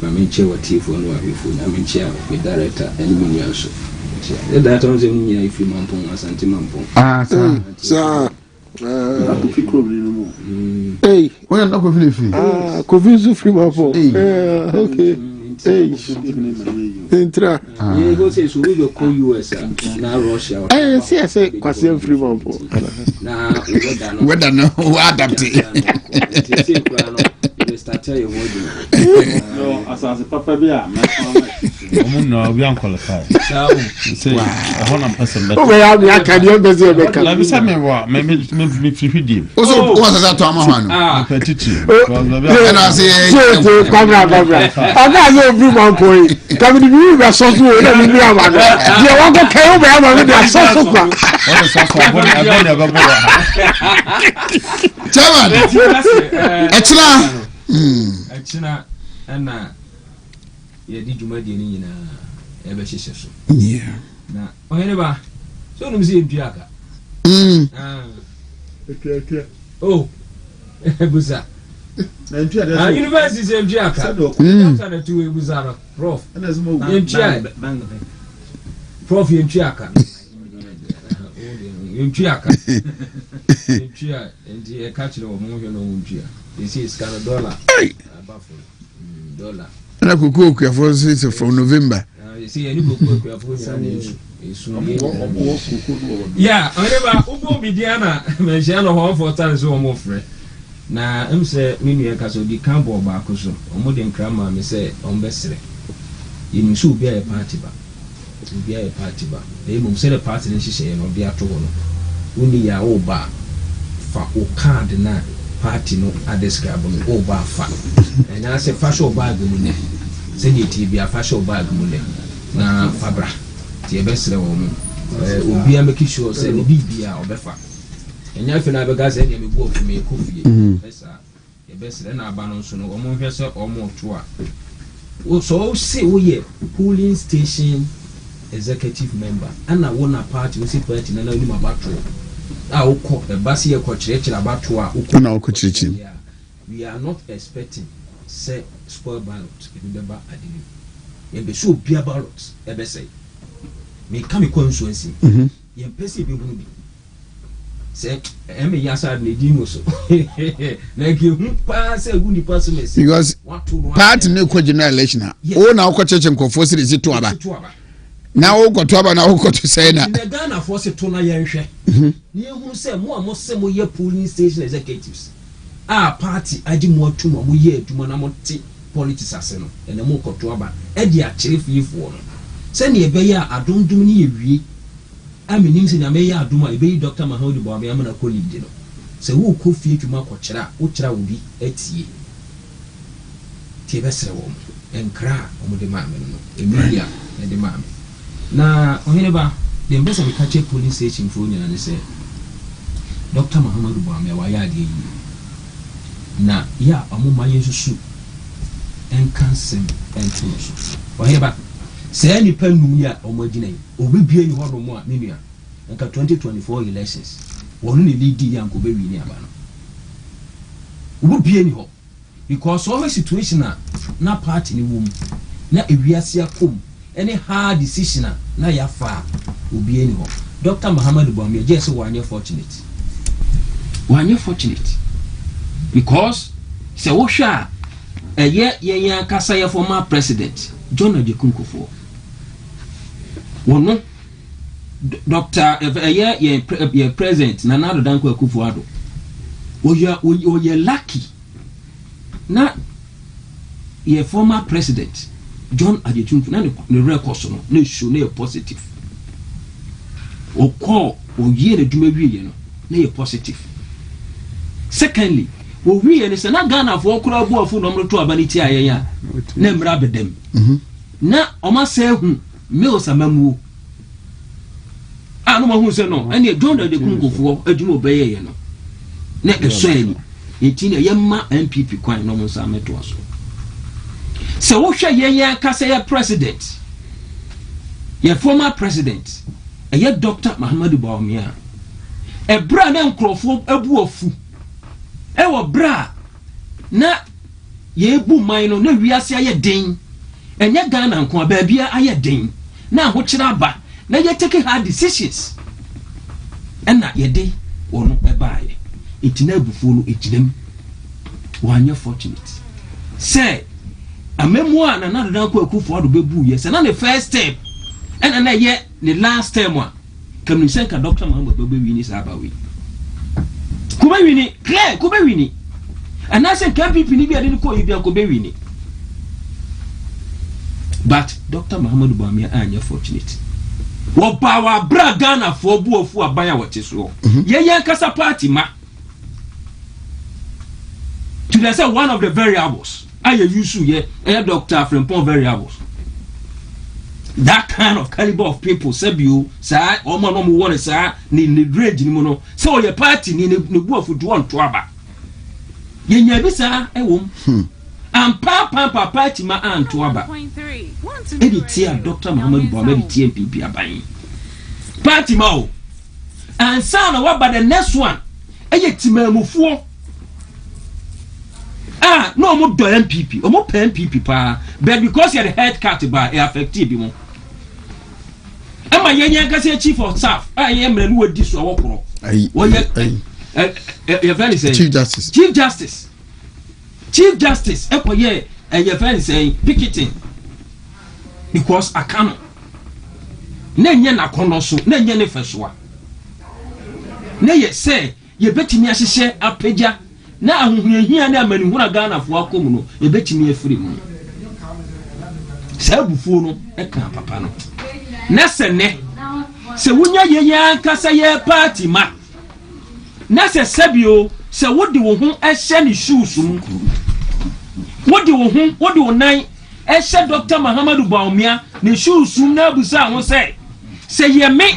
mamenche watifo no ahwefo na menche a director enemy nyaso the director no say nya ifi mampon asante mampon sa hey when not go free Kovizu free mampon okay hey entra ye go say so we go call US na Russia say kwase free mampon na whether no adapt start your word no as papa be a no we are qualified say honam person better we are we can you be say make la be say me wa me free deal also was that to amahanu petiti and say so camera aga yo free mampon come the we be so so na me be amado je wa go kai o be amado dey so so kwa what is so so abon go chairman Achina ana ye di juma de ni nyina e be hyehyɛ so na Oheneba so no mzi empiaka oh buza na empia university se empiaka doctor na tu buza no prof prof empiaka empiaka ndi e catch no mo hwe no empia this is kind of dollar dollar na kuku for from November you see any kuku for yeah Oheneba ubo bidiana mention no ho for time so mo frɛ na em sɛ menu ka so di kan bo ba ko so omo de nkra ma me sɛ on besere yini so obi a party ba e mo sɛ the party ne hyehyɛ no bi ato ho no uni ya o ba fa o card na party no a describe no o ba fa and I say fashion bag mu ne say the TV a fashion bag mu ne na fabra ti e besre wo mu obi a make sure say ne bibia obefa enya fe na be ga say ne me bu ofu me kofie esa e besre na aba no so no omo hwe say omo to a so say wo ye polling station executive member ana wona party wo say party na ni mabato uko basi ye ko chirechira abato a uko na uko chirichi we are not expecting say spoil ballot in the ba adini ye be so bia ballot e be say me ka me constituency ye pesi be hunu bi say em yasa na di no so na ke hu pa say hu ni pass me say because party no ko general election o na uko cheche nkofo siri to aba na wo ko to aba na wo ko to say na the Ghana force to na ye hwe ni ehun say mo amose mo ye polling station executives party adi mo to mo ye aduma na mo ti politics ase no ene mo ko to aba e di a kire fifo no say ne ebe ya adondum ni ye wie aminim se na me ya aduma ebe Dr. Muhammadu Bawumia amana ko lead no say wo ko fie twuma ko kira wo kira wo bi atie ti be sere wo enkra o mo de ma me no emilia e de ma me na Oheneba the embassy we catch police station for nyina ne say Dr. Muhammadu Bawumia wa ya de yi na ya amuma yesusu enkansem entoso Oheneba say ni panum ya omagina yi obi bia ni hodo mo a menua nka 2024 elections wonu ne lead ya nko be wi ni aba no obi bia ni ho because all situation na party ni wom na ewiase akom any hard decision na ya fa obi eni ho Dr. Muhammad Bawumia just one fortunate because se wo hwa ye kasa ye former president John Adekunkwofo wono Dr. ye president Nana Addo Dankwa Akufo-Addo oye lucky na ye former president John Adekunkwofo na ne record no na show na positive o call o ye na duma wiye no na ye positive. Secondly, wo wiye ne se na Ghana fo kura bu afu no mroto abaniti ayeya na mra bedem na oma se hu me osamamu anu ma hu se no ene John Adekunkwofo adwuma obeye ye no na eso ani enti na yemma MPP kwan no mo sa meto aso se wo hwe ye kasa ye president ye former president ye Dr. Muhammad Bawumia e bra na nkrofo abu afu e wo bra na ye bu man no na wiase aye den enye Ghana nko abia aye den na ho kira ba na ye take hard decisions na ye de wono e baaye itina abufu no ejinem wanye fortunate say amemu a na Nana Dankwa Akufo-Addo bebu ye say na the first step and na ye the last term one communication ka Dr. Muhammad Bawumia ni sabawi kubewini clear kubewini and I say KPP ni bia de ko yibia kubewini but Dr. Muhammad Bawumia anya fortunate wo ba wa bra Ghana fo bu ofu abaya wote so ye kasa party ma to say one of the variables I use ye Dr. Frimpong variables that kind of caliber of people sebio sa o ma no mo won sa ni range ni mo no so your party ni bu afu do on to aba ye nya bi sa e wom am pa party ma an to aba editia Dr. Muhammad Bawumia TMPP aban party ma o and sa na wa ba the next one eye timamufuo no mo do MPP o mo pe MPP pa but because you the head cut ba e affected bi mo ama yenye ka say chief of staff ye mra no wadi so wokoro wo ye very say chief justice e ko ye very say picketing because akano na nye na kono so na nye ne fesoa na ye say ye betimi ahyehye apagya na ahuhia na amani huna Ghana fo akom no ye betimi afiri mu sabufu no e kan papa no na se wunya ye kasa ye party ma na se sabio se wodi wo hu ehye ne shoes mu wodi wo nan ehye Dr. Muhammad Bawumia ne shoes mu na abusa ho se ye me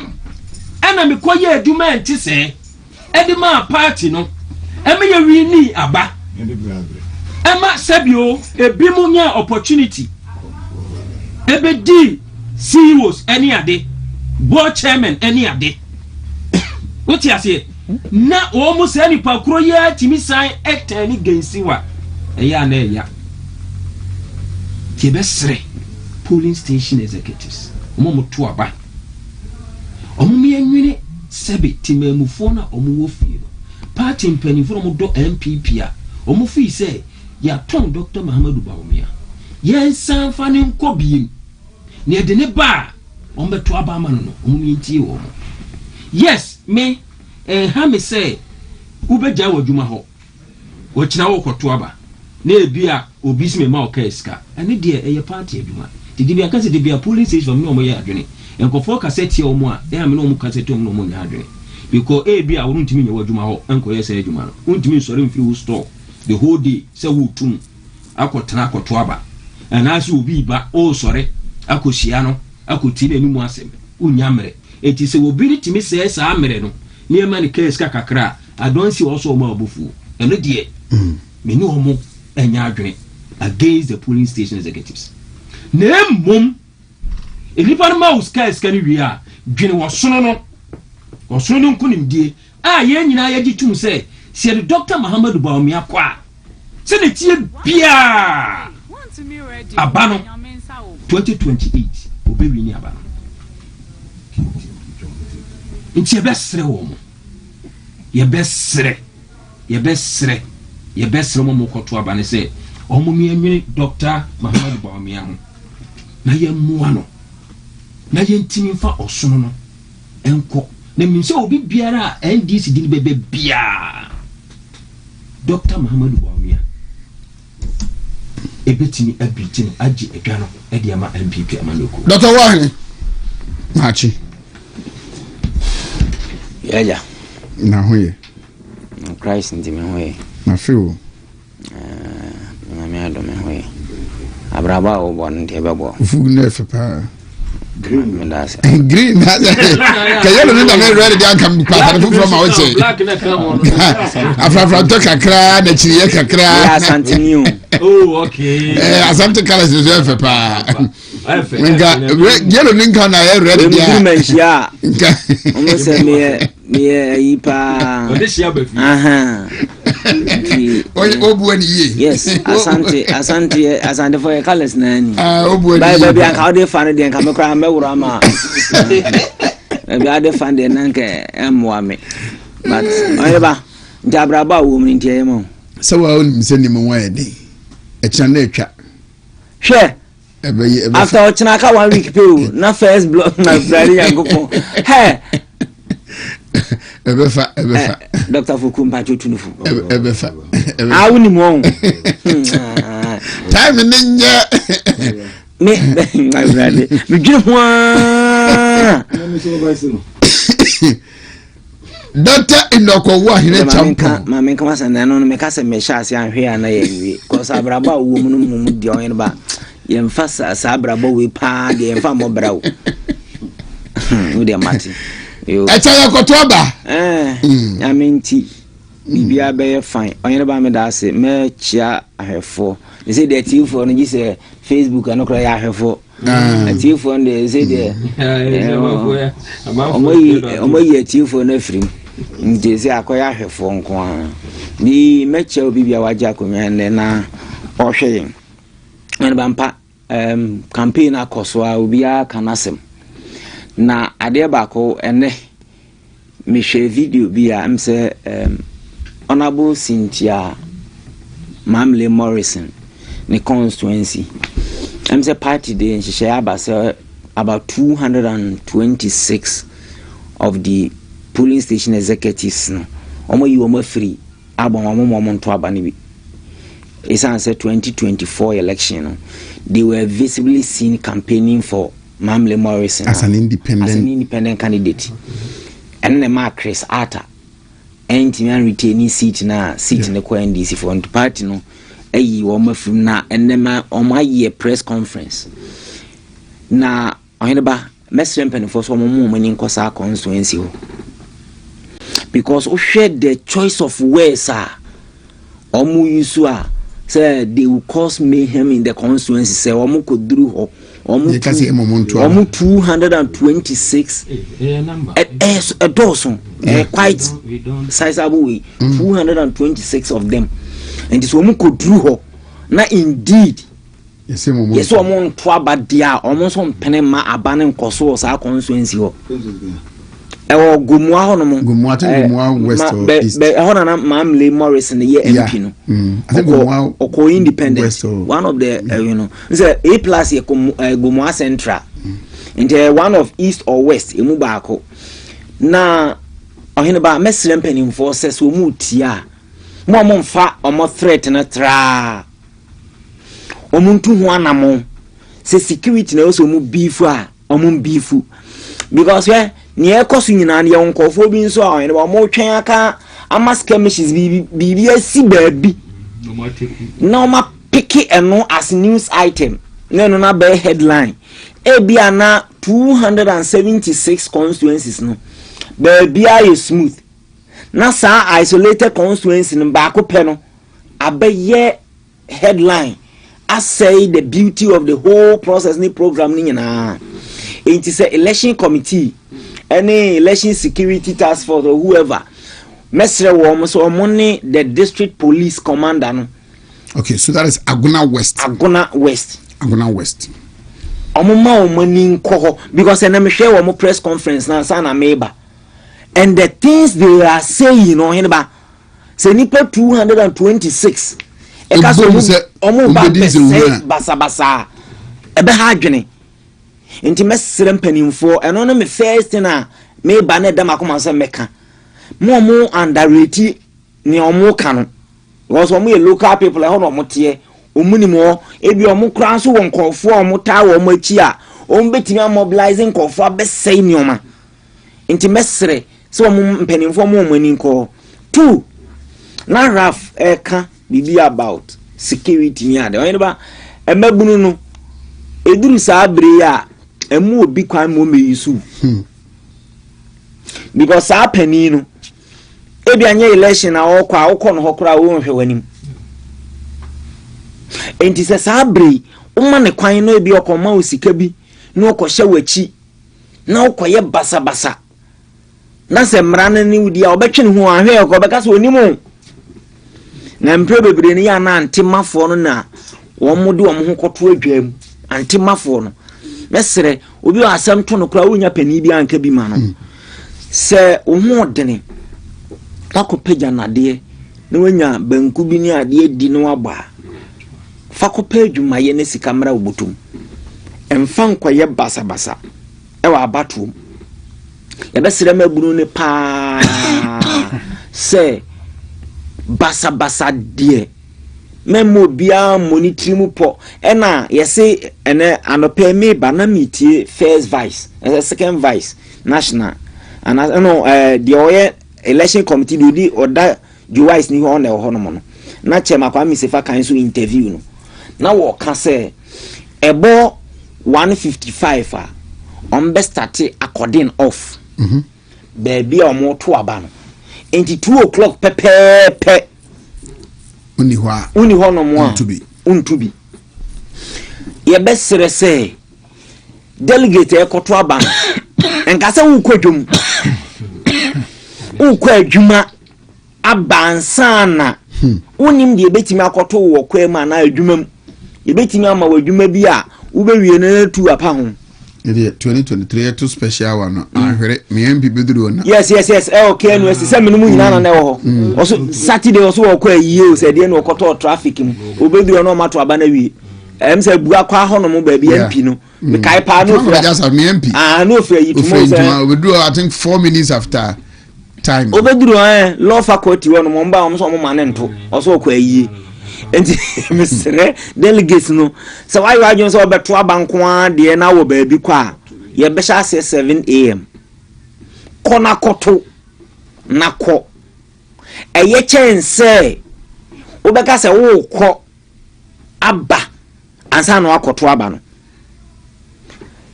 ana me koye aduma enti se edima party no eme ye wini aba ema sabio ebimu nya opportunity ebedi CEOs any ade board chairman any ade what you say na almost any pakro ya timi sign act any gensiwa eya na eya kebesre polling station executives omo to aba omo me anwini sebe timamufo na omo wo fie party mpanifo omo do MPP a omo fi say ya ton Dr. Muhammad Bawumia yen san fa ne nkobiem ne de ne ba on beto aba ma no omo yintie wo yes me ha me say ubeja wadwuma ho wo kina wo kwoto aba na ebia obi sime ma okeska ene de eye party adwuma didi bia kase de bia police station me omo ye adwene enkofo kaseti omo a e ame no omo kaseti omo no omo nya adwene because ebia wo ntimi nya wadwuma ho enko ye say adwuma no untimi sori mfiri wo store the whole day say wo tum akotena akwoto aba anase obi ba o sori akosia no akotile ni mu asem unyamre eti se wo biri timi se sa amre no ne ma ne case kakakra adonsi wo so omo abufu eno de me ni omo enya adwene against the polling station executives na mum enipa ma uska ska ni wi a dwene wo sono no nkunimdie a ye nyina ye gitum se the Dr. Muhammad Bawumia kwa sɛ ne tie bia abano 2028 obewi ni abano nti yɛbɛsrɛ wɔ mo yɛbɛsrɛ mo kɔto abane sɛ ɔmo mienwene Dr. Mahamadu Bawumia ho na yɛmmoa no na yɛntimi mfa ɔsono no ɛnkɔ na mmim sɛ obi biara a NDC di bɛbɛ biara Dr. Mahamadu Bawumia ebetini abitini agye adwa no ɛde ama MPP amanoko Dr. Wahene Machi Yaja na hoye Christ ndi me hoye na feel na me ado me hoye abraba o bon ndi bebo fugu na fepa green that's green kayelo nda me ready dey come pa from my way afra to kakra na chiriye kakra ya santiniu oh okay asante kala se fepa nga yelo ninka na ready dey mentia omo se me yipa aha obuani ye yes asante for colors nani obuani bye bye anka de fan de anka me kra me wura ma be ade fan de nanka emwa me but oyeba ntabraba wo mu ntie mo se wa onim se nim wa ede e kira na etwa hwe after ochina ka 1 week pe o na first block na Friday yankoko he ebefa Dr. Fukumpa chotunufu ebefa awuni mo time ninja me my brother me dwe ho Dr. Inoko Wahene champion mama nka masana no me ka se me sha ase anhwe ana ye nwie cause abraba wo mu no mu de on ba ye mfa sa abraba we pa de ye mfa mo brawo wo de mati Etaya kotoba amenti bibia be fine onye ba me da se me chia ahefo they say the TV no say Facebook anokra ya ahefo TV no they say the omoyi TV no afrim nje say akoya ahefo nko a ni me chia bibia waje akonwa ne na ohwe yen ba mpa campaign akoso a obia kanasem na ade baako ene me share video bi a am say honorable Cynthia Mamle Morrison ne constituency am say party dey in share about 226 of the polling station executives no omo yi omo free abon omo nto abane bi it's answer 2024 election no they were visibly seen campaigning for Mamle Morrison as an independent candidate and the mark Chris Arthur and retaining seat in the NDC for the party no ayi wo mafim na enema omaye press conference na Oheneba mesrempen for so mo mani nkosa constituency ho because we share the choice of words omu yusu say they will cause mayhem in the constituency say omu koduru ho omu 226 a dozen quite sizable way 226 of them and this omu koduru ho na indeed yes omu nto abadia omu so mpene ma abane nkoso sa constituency ho ewo gumua ho no mo gumua west or east ho na Mamle Morrison ye MP no I think gumua oko independent one of the you know say A+ ye gumua central into one of east or west emu baako na Oheneba mesrem penim forces wo mu tia mo mfa omo threat na tra omuntu ho anamo se security na so mu beefu a omo beefu because ni ekosu nyina ne yonkofo bi nso a ne ba mo twen aka ama skirmishes bibi asi baabi no ma pick eno as news item no na be headline e bia na 276 constituencies no baabi a smooth na sa isolated constituency no ba ko pe no abaye headline as say the beauty of the whole process ni program ni nyina it is a election committee any election security task force or whoever mesre wo so money the district police commander no Okay, so that is Aguna West. Aguna West. Aguna West. Omuma omani nko because enam hwe wo press conference na sana meba. And the things they are saying Oheneba say nipa 226 e ka so omu ba basa ebe ha adwene enti mesere mpanimfo eno no me first na me ba na dem akoma se meka mo underrate ni omu ka no because omu local people e ho no mote omuni mo ebi omu kran so won nkofo omu ta wo mo achi a omu betimi mobilizing nkofo abesai ni oma enti mesere so omu mpanimfo mo omani nko 2 na raf eka bibi about security ni ade Oheneba emabunu no eduru sabre ya emu obi kwan mo meyisu because sa pani no ebi anya election na okọ no hokora wo nhwe wanim enti se sabre umma ne kwan no ebi okọ ma osika bi na okọ hye wachi na okọ ye basa na se mra na ni wudi a obetwe ne ho ahwe okọ beka so onimu na mpre bebre ni ya na antemafo no na wo mode wo ho koto adwam antemafo no mesere obi asem to no kura wonya pani bi anka bi ma no se wo ho dene takopeja na de na wonya banku bi ni ade di no aba fakope adwumaye ne sika mra obotum emfa nkwaye basa e wa abatom ya besere mabunu ne pa se basa die memo bia monitri mu po ena yese ene anope me ba na metie first vice second vice national and no the oye election committee di oda juwise ni ho na ho no na chema kwa misefa kan so interview no na wo ka se ebo 155 a on be start according off baby omo to aba no enti 2 o'clock pepe uni ho no mo untubi ye besere se delegate e koto aba no enka se wo kwadwum wo kwadwuma abansana unim de betimi akoto wo kwema na adwumam ye betimi ama wadwuma bi a wo bewie na tu apa ho 2023 to special one ahwere me MP beduru na yes okay no se me no nyina na ho also Saturday also wo kwa yie se de na okoto traffic mu obeduru na mato aba na wie em se bu akwa ho no mo ba bi MP no me kai pa no for just me MP no for yi to mo se obeduru I think 4 minutes after time obeduru law faculty wo no mo mba mo so mo mane nto also kwa yie enti mesere delegates no se why you ajo so obeto abanko de na wo ba bi kwa ye be sha 7 am kona koto na ko eye chense obeka se wo ko aba ansa no akoto aba no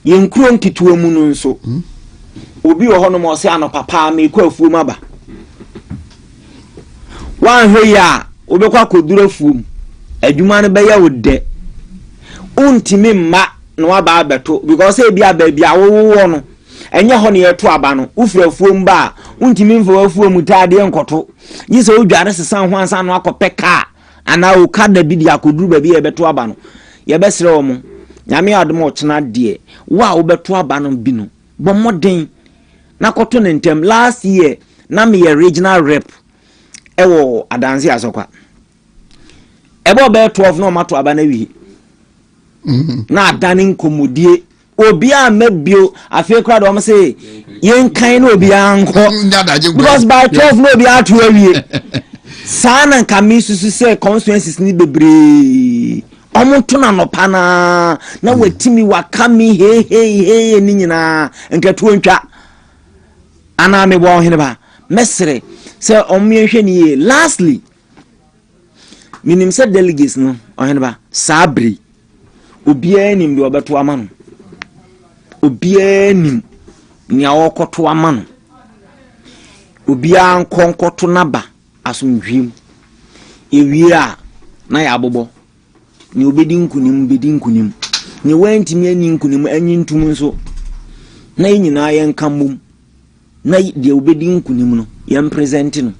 ye nkuro nkituwa mu no nso obi wo hono mo se anopapa me kwa afuom aba wan hwe ya obekwa kodura fuom adwuma no beya wode untimi mma no aba abeto because e bia ba bia wo no enye ho ne yeto aba no ufura fuom ba untimi mfa fuom taade enkoto yise odware sesan ho ansa no akopeka ana o kada bi dia koduru ba bi e beto aba no ye besere wo mo nyame adom ochena de wa wo beto aba no bi no bo moden na koto ne ntem last year na me regional rep ewo adansi asokwa ebo be 12 no mato aba na wi na adani nkomodie obi a mabio afi kra do am say yen kan na obi anko because by 12 no obi atu awie sana nkami susu say constituencies ni bebre omuntu na no pana na watimi wakami he ni nyina nkatu ntwa ana me bo Oheneba mesre say omyehwe ni lastly minim se delegates no Oheneba sabri obiya nim de obeto ama no obiya nim ni awokoto ama no obiya nkonkoto naba asomdwim ewie a na ya abobo ni obedi nkunim ni wantimi ani nkunim anyi ntum nso na nyina ye nkamum na de obedi nkunim no ye present no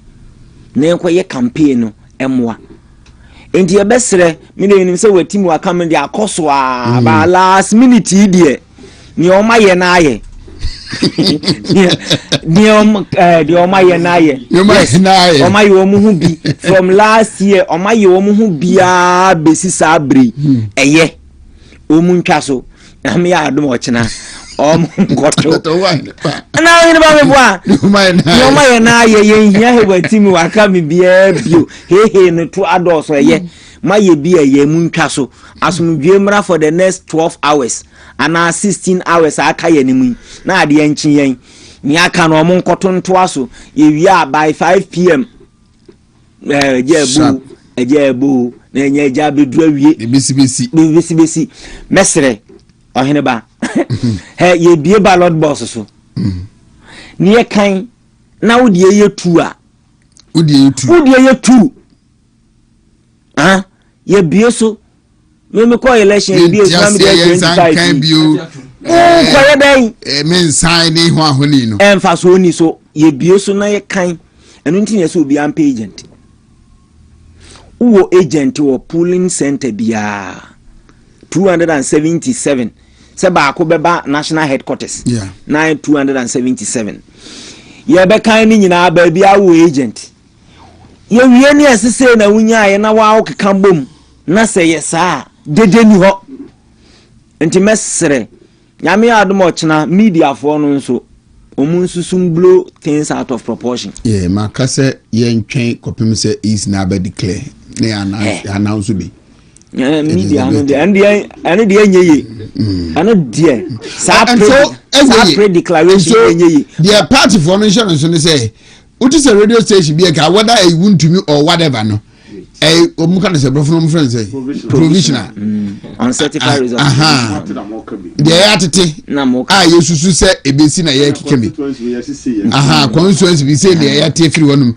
na enkoye campaign no emwa enti ye besere me de nim se watim wa kam de akoso a ba last minute die ni o ma ye na aye ni o ma ye na aye o ma ye o mu hu bi from last year o ma ye o mu hu bia besi sabri eye o mu ntwa so am ya adom o chena o mu goto na yin ba me bua ni o ma ye na aye ye hia he watim wa kam bia bio he no to adoso eye ma ye bia ye mu ntwa so asumdwe mra for the next 12 hours ana 16 hours aka ye nimu na ade enchi yen ni aka no mo nkoto ntoa so ye wi by 5 pm ejebu na enye eja bedu awie bisi mesre Oheneba he ye bie ballot box so ni ye kan na wodi ye 2 a wodi ye 2 ah ye bie so me call election be Islam dey 25 kwa dey men sign ni ho ahoni no emfa so ni so ye bie so na ye kan enu ntin so obi ampa agent uwo agent wo polling center bia 277 se ba ko beba national headquarters na 277 ye be kan ni nyina ba bia wo agent ye wie ni asese na wunya ye na wa okeka bom na se yesa dede ni ho enti mesere nyame adom ochena media for no nso omun susum blow things out of proportion makase ye ntwen kopim se is na ba declare ne announce bi media no de and de anyeye ano de sa pre declaration anyeye the party formation so ne say what is a radio station be ka whether a Wontumi or whatever no omuka na se brofo no friend say provisional uncertified result de atete na mo yesusu se ebesi na ye kekemi constituency be say de ya te free one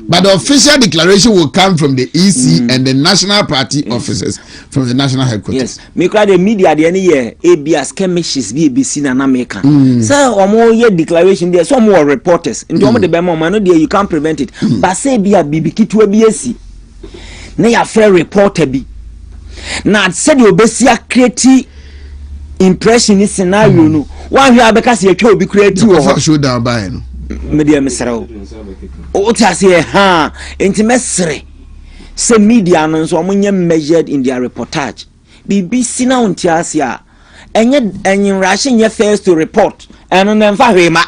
but the official declaration will come from the EC and the national party officers from the national headquarters. Yes, me cry the media de any year ABS chemists be ebesi na America so omo ye declaration there some more reporters and omo de be mo no there you can't prevent it but say bia bibikitu abi esi na ya fair reporter bi na said obesi a create impression in scenario no one hwe abeka se atwa obi create wo show down by no media mesrew o ti ase ha enti mesre se media no so omunye measured in their reportage BBC na unti ase a enye rashe nye first to report eno na mfa hwema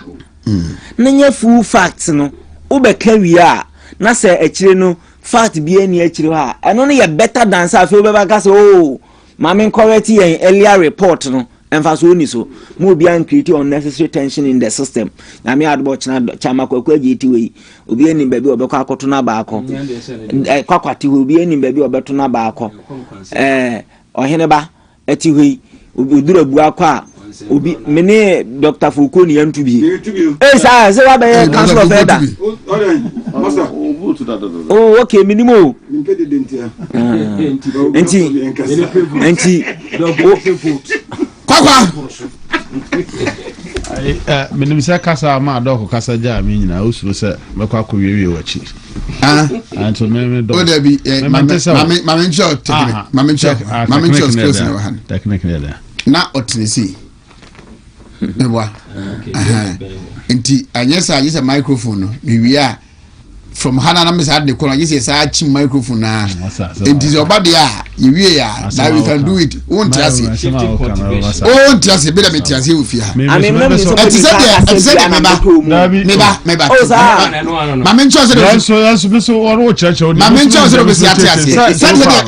na nye full facts no ubeka wi a na se akire no fact bi eni akire ha eno no ye better than say fe be baka say oh mama correct yen earlier report no emfaso ni so mo bi an create unnecessary tension in the system na me adbo chama kwakwa giti we obi eni ba bi obekọ akoto na ba akọ kwakwati we obi eni ba bi obeto na ba akọ Oheneba eti we odura bu akọ a obi mene Dr. Foucault ni yantu bi sa se wa be council of elder oh okay minimum enti kwakwa menim se kasa ma doko kasa ja me nyina usuro se mekwa akọwiewie wachi anto me do o da bi mama ncho skills na han technique na na otinisi beba enti anyesa microphone no wiya from hana na mesa de kono yesi sa chi microphone na enti zo bade a yiwie ya that we can do it won't just be the metiase ofia enti say meba mama ncho so oro church mama ncho so be atiase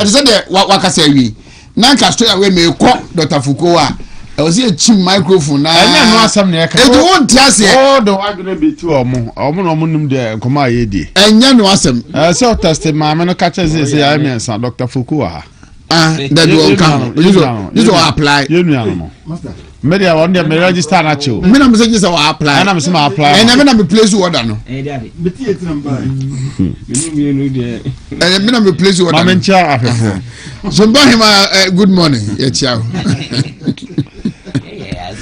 say de wakasa wi na nka story we me ko Dr. Foucault a I was here chim microphone na anya no asam na yaka e do won tiase do agre be ti omo no num de nkoma ye di anya no asam so test ma me no catch say I mean san Dr. Foucault ha that you won't come you do apply you know master media won dey me register na chill me na me say you apply na me say ma apply and me na me place order no beti etinam ba me no dey and me na me place order ma me ncha afefo so mbahima good morning ya ciao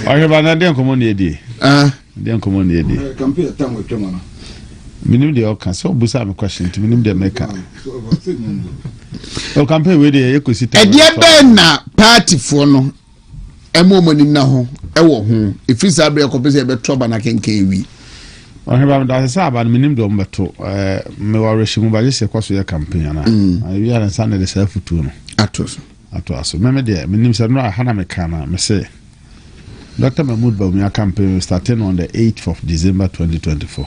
Oheneba na den komo na edi den komo na edi campaign tango twema na minim de oka so busa me question to minim de meka o campaign we dey ekosita e dey ben na party for no emo monim na ho e wo ho e free sabre ekopese e be troba na kenken wi Oheneba da se aba no minim do mbeto me wa reshimu ba je se kwaso ye campaign na wi ara nsa na de sa futu no ato me de minim se no ha na me kana me say Dr. Mahmoud Bawumia campaign starting on the 8th of December 2024.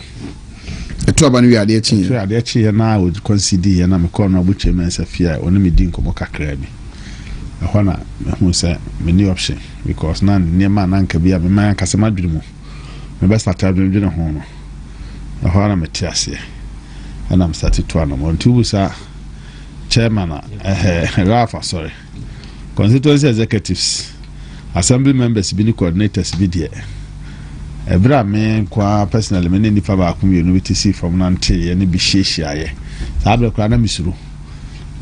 Eto aba no wi ade echi. So ade echi na wo consider na me call na bu chairman Safia oni me din komo kakra bi. Ehona me hu say me ni option because na niema na nka bia me man kasema dwumu. Me be start dwumu na ho no. Ehona me tiase. And I'm started to no on two sa chairman Rafa sorry. Constituency executives assembly members bi ni coordinators bi there ebra me kwa personally me ni fa ba akum you TC from nante ye ni bi hyehyia ye sabe kwa na misuru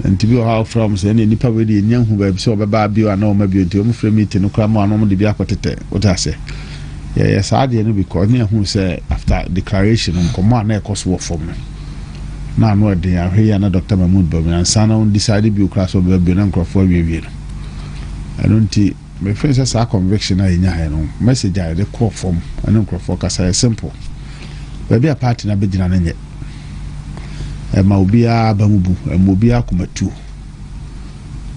nti bi how from say ni nipa we di nyanhu ba bi so ba bi wa na o ma bi nti o mu frame meeting no kwa ma no mo de bi akotete what I say yeah saade no because ni hu say after declaration nkomo na ekoso from na no de ahwe ya na Dr. Mahmoud Bawumia sana on decide bi okra so ba bi na nkrofo wie no I don't think my friends has a conviction in your message. I the call from an uncle for Casa simple. Baby a party na bedina nenye. E maubia bamubu, e mobia kumatu.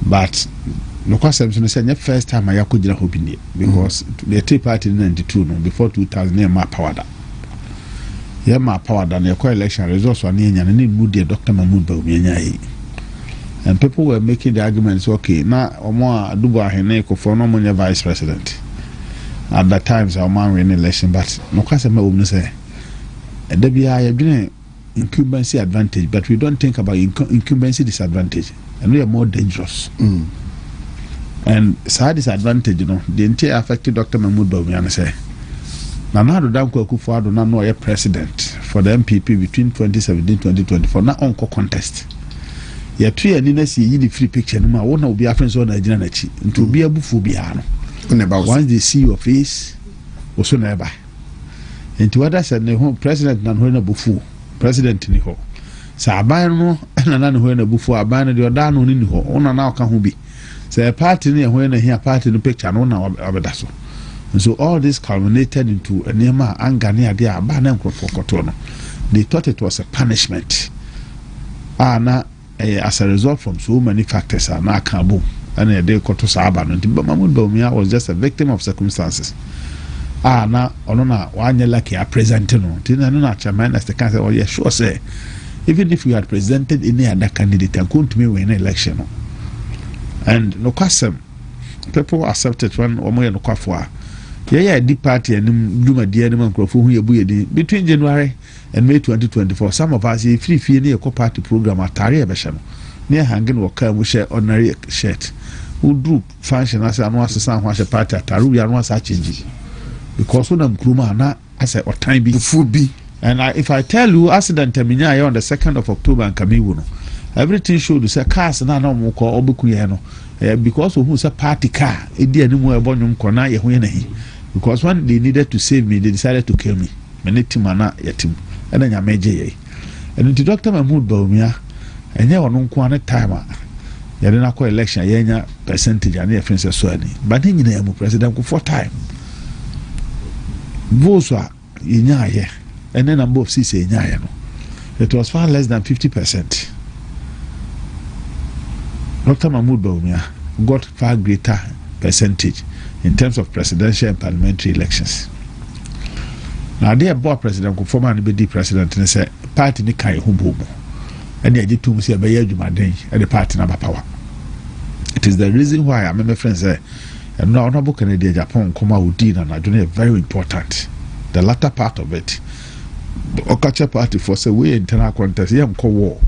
But no question say the first time I could not hope in because the tea party in 92 no before 2000 near my power that. Yeah, my power than your election results were near and need moody Dr. Mahmoud Bawumia. And people were making the arguments, okay, now Omo Aduba Heneko for no money vice president. At that time, our man win election, but no question me say. There be a incumbency advantage, but we don't think about incumbency disadvantage, and we are more dangerous. And side disadvantage, you know, the entire affected Dr. Mahmoud Bawumia say. Now do Danko Akufo-Addo na no president for the MPP between 2017-2024 na onko contest. Ya tu ya ni na si yi the free picture no ma wona obi afenso so na agina na chi nti obi abufu bia no once they see your face also na eba nti wada said ne ho president na ho na bufu president ni ho sa aban no na ho na bufu aban no de oda no ni ho ona na aka ho bi say party ni ho na here party no picture no na obeda so. So all this culminated into a nema angane ade aba na nkrofo koto no. They thought it was a punishment as a result from so many factors na akabu and they koto saaba no. Mahmoud Bawumia was just a victim of circumstances na ono na wanye like a present no tina no na chairman as the council. Oh yeah, sure say even if we had presented any other candidate and couldn't win an election no. And no question people accepted when omo no kwafo yeah the party and duma dia no nkrofo hu yebu yedi between January and May 2024 some of us free near party program atare e be hye no near hanging wo ka mu share ordinary shirt who group function as an assistant ho hye party atare we are no as change because when am kruma na as a time be food be. And if I tell you accident terminia on the 2nd of October and Kamiwu no everything showed say cars na mo ko obeku ye no because of who say party car e dia ni mu ebonyum ko na ye ho ye na hi because when they needed to save me they decided to kill me menetimana yatim ena nyameje ye and Dr. Mahmoud Bawumia enye wono nko an time yede na ko election yenya percentage and reference so ani but nyina ya mu president ko for time vosa yenya ye and then number of seats yenya ye no it was far less than 50%. Dr. Mahmoud Bawumia got far greater percentage in terms of presidential and parliamentary elections. Now, they bought President Kufuor and be president and say party ni kai humbo, and they did to say by Jumaden and the party number power. It is the reason why I my friends say, and now no book in Japan come out and I do very important. The latter part of it, the Okacha party for say we internal contest, yam ko war.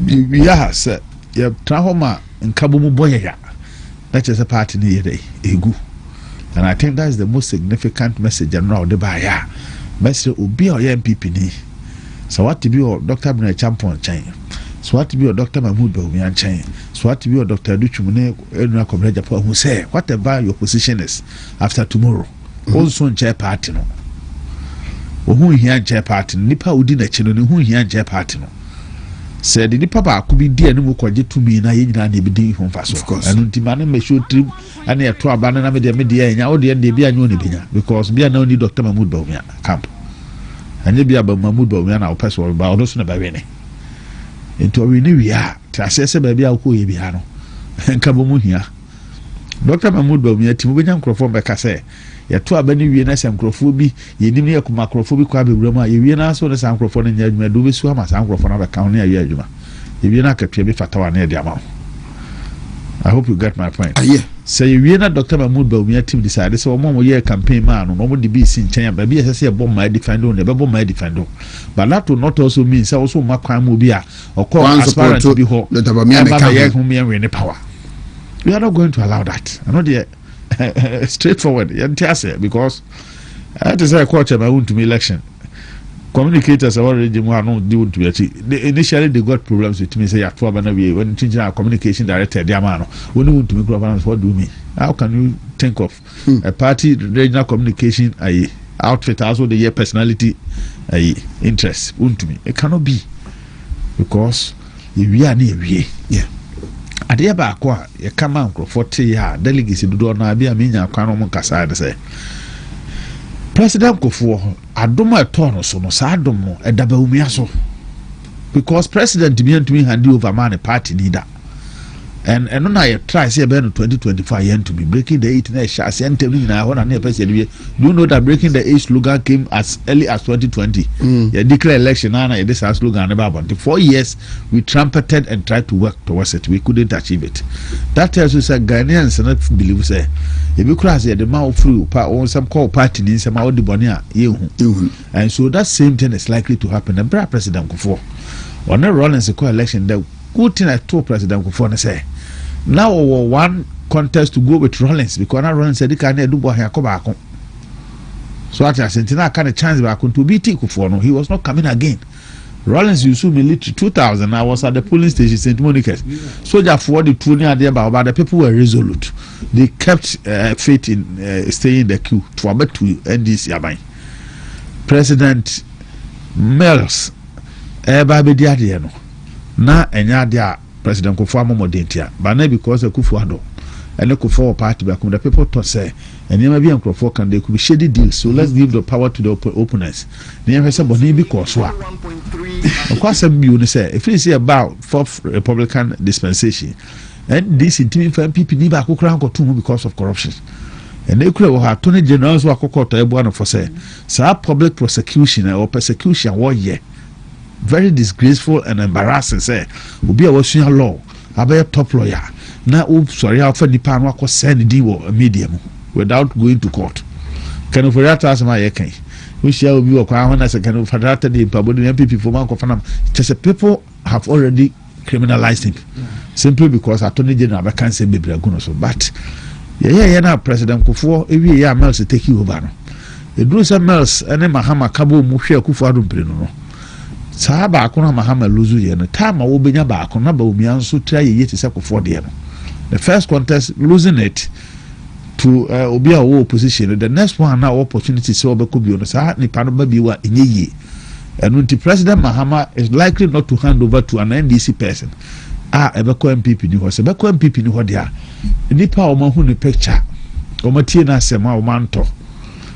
Yeah, sir. Yeah, Trahoma and Kabumu Boya. That is a party near the Egu. And I think that is the most significant message around the Baya. Message will be our MPP ni. So what to be your Dr. Bune Champon chain. So what to be your Dr. Mahmoud Bawumia chain. So what to be your Dr. Duchumune Edna Comrade Japan who say whatever your position is after tomorrow. Also in chair party no. Who here chair party nipa udi na chino ni who here chair party no. said the papa could be dear no kwaje to me na yina na be di ho fa so anu ntima na me show trim ana ya to abana na me de nya wo de bia anyo ne benya because bia na ni Dr. Mahmoud Bawumia camp anye bia ba Mahmoud Bawumia na opese ba ono so na ba we ne ento we ni wi a ta sese ba bia ko ye bia no nka bo mu hia Dr. Mahmoud Bawumia timo benya nkrofo be ka se ya to abani wie na se nkrofo bi ye nim ne yakuma nkrofo bi kwa be wura mu a ye wie na so na sa nkrofo na nya adwuma do be su ama sa nkrofo na be ka ne awie adwuma ye wie na katwe bi fatawa na de ama. I hope you get my point. Yeah. So you na Dr. Mahmoud Bawumia team decide so mo ye campaign man no mo de be sin chen ba bi say bomb my defend on be bomb my defend on, but that will not also mean say also ma kwan mo bi a okọ aspirant to be ho let about me me power. We are not going to allow that. I know the straightforward because that is a quarter my Wontumi election. Communicators are already more no deal to be initially they got problems with me say ya to abana we when changing our communication director their man when you want to make problems what do me how can you think of a party regional communication outfit also the year personality interest Wontumi it cannot be because we are near we yeah ade ba akwa ye kama nkrofo ya delegates dodo na bia menya akwa no kasa de say President Kofo adom eto no so no sa adom no edaba umia so because president bi antumi hand over man party leader and no na ye try say be no 2025 yen to be breaking the 8 na sha say ntem na ho na na person do you know that breaking the 8 slogan came as early as 2020 ye declare election na ye this slogan na about 4 years we trumpeted and tried to work towards it we couldn't achieve it. That tells us that Ghanaians not believe say if you cross the mouth through on some call party in some out the bonia and so that same thing is likely to happen. The brand President Kofo on a Rollins election the good thing I told President Kofo say now one contest to go with Rollins because now Rollins said he can't do what he come back. So at Sentina kind of chance back to beat Kofo no he was not coming again. Rollins used to military 2000 I was at the polling station St. Monica's soldier for the two near there but the people were resolute they kept faith in staying in the queue to about to end this yabai. President Mills baby dia no na enya dia President Kofo amomodentia but na because Kofo ado and Kofo party back the people to say and never be Kofo can they could be shady deals so let's give the power to the opponents never say boni because wa of course you say if you say about fourth Republican dispensation and this intimate for people ni ba kokran ko too because of corruption and they could have Attorney General so akokota ebuano for say public prosecution or persecution war year very disgraceful and embarrassing say obi a wasua law abaya top lawyer na sorry how for nipa no akọ send di wo media mu without going to court can of that as my yekan we share obi wo kwa na say can of that the pabodi MPP for man ko fanam just people have already criminalized him simply because Attorney General be can say bebre aguno so but yeah na President Kofo ewie ya Mills take over no eduru say Mills ene Mahama kabo mu hwe Akufo Addo mpire no saa ba akona Mahama luzu ye no time wo benya ba akona ba omia nso try ye te say Kofo de no the first contest losing it to obi a opposition the next one now opportunity say obeko bi no saa nipa no ba bi wa enye ye and the President Mahama is likely not to hand over to an NDC person ebeko MPP ni ho se ebeko MPP ni ho dia nipa o ma hu ni picture o ma tie na asema o ma nto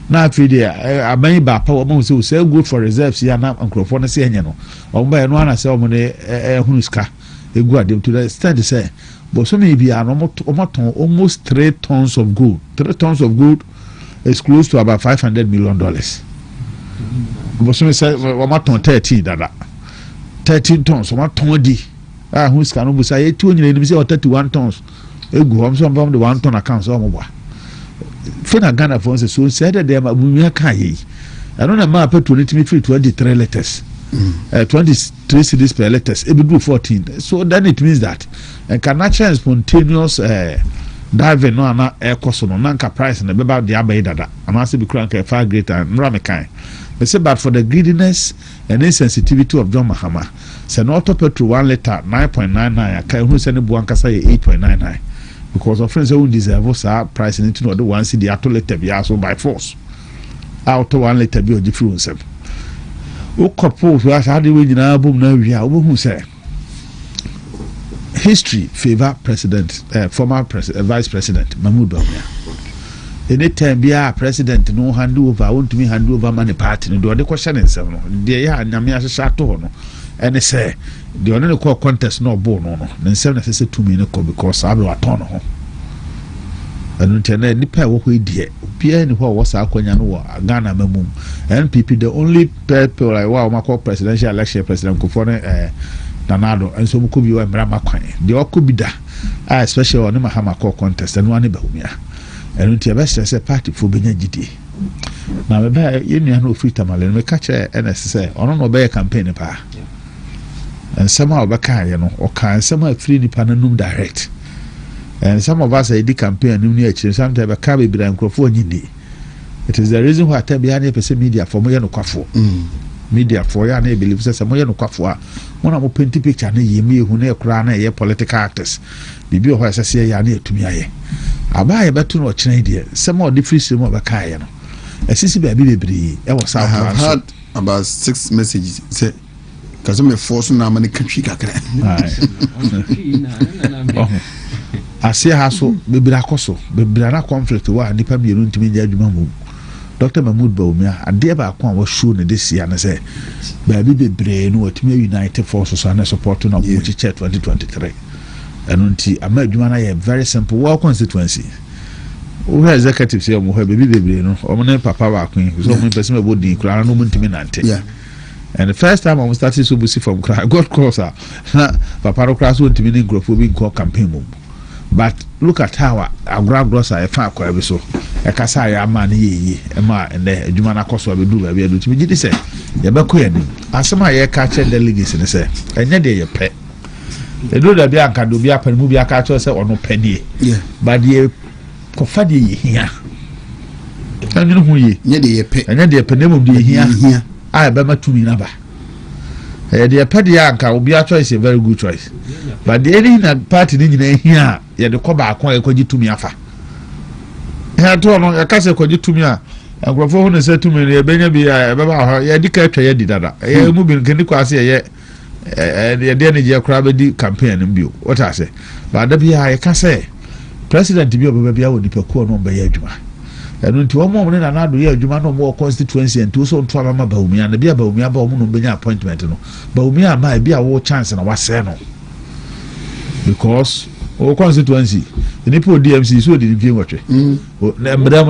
na afide aban ba pa o ma hu say good for reserves ya na nkrofo no se enye no o ba ye no ana se o mo ne hunu ska egu adem to the extent say but so maybe almost 3 tons of gold. 3 tons of gold is close to about $500 million. But so say we 13 dada 13 tons we ton di who's can no say 2 nyina say 31 tons egu hom so the 1 ton account so mo boa fena Ghana for say so say that dem abumia kan yi I don't know ma petrol it me free 23 liters 23 cedis per liters it do 14 so then it means that and can natural and spontaneous diving no na air cost no nanka price na beba the abai dada and also be crank far greater nramekan they say but for the greediness and insensitivity of John Mahama say no auto petrol 1 liter 9.99 akai hu say ne bu ankasa 8.99 because of friends who deserve sa price into no the 1 cedi auto liter be so by force auto 1 liter be o difference o couple so as how the way na boom na wi a wo hu say history favor president former vice president Mahmoud Bawumia. Anytime be a president no hand over Wontumi hand over money party no do the question in some no dey ya nyame ahyehyɛ to no and say the only call contest no ball no then say say 2 minutes because I will turn ho and ntena nipa wo hɔ die bia ni hɔ wɔ sa akwanya no wɔ Ghana mamum NPP the only people like wow makɔ presidential election president Kufo Nanado and so mukubi wa mrama kwan de okubi da especially on Mahama call contest and one Bawumia and ntia best say party for benya gidi na me ba ye nua no free tamale me ka che NS say ono no be campaign pa and somehow be kan ye no o kan somehow free ni pananum direct and some of us dey campaign nim ni akire sometimes be ka be bira nkrofo nyindi it is the reason why time behind person media for mo ye no kwafo media for ya na believe say mo ye no kwafo a mona mo paint picture na yemi ehu na ekura na ye political actors bibi o ho asese ya na etumi aye abaye beto no kire de some of the free stream of akaye no asisi ba bi bebri e was I have had about 6 messages say cuz me force na mani katwi kakra asia haso bebra koso bebra na conflict wa nipa bienu ntimi nya adwuma mu Dr. Mahmoud Bawumia ade ba kwa wo show ne this year na say ba bi bebre no watimi united forces so na support na mo chiche 2023 enunti ama adwuma na ye very simple wa constituency we executive say mo ha be bebre no o ne papa ba kwen so mo person be din kura no mo ntimi nante and the first time I started so busi from cry God cross papa ro cross ntimi ni grofo bi ko campaign mo. But look at how a grab grosser a far quite so a cassa ya man ye ma and the Jumana Cosso will do be able to be say Yabakuan as some I catch delegates in the say and yet they pet the do the Bianca do be up and move your catcher or no penny but ye cofadi here and you know who ye ye pet and yet the penum be here I bema to me number. The Pedianca will be a choice, a very good choice. But the any party in here, yet the Coba acquire to me afa. Here to a castle could to me. And Grafon said to me, Benjamin, I declare ye did that. A moving can you say yet? The Denny Crabby campaign in view. What I say, but the be I can say, President to be a baby, I would be a poor number yet. And until one moment and another year, you no more constituency and two so travel Bawumia and the beer Bawumia Bawumu Benya appointment. Bawumia might be a war chance and a was seno because all constituency the Nipo DMC so didn't feel what Madame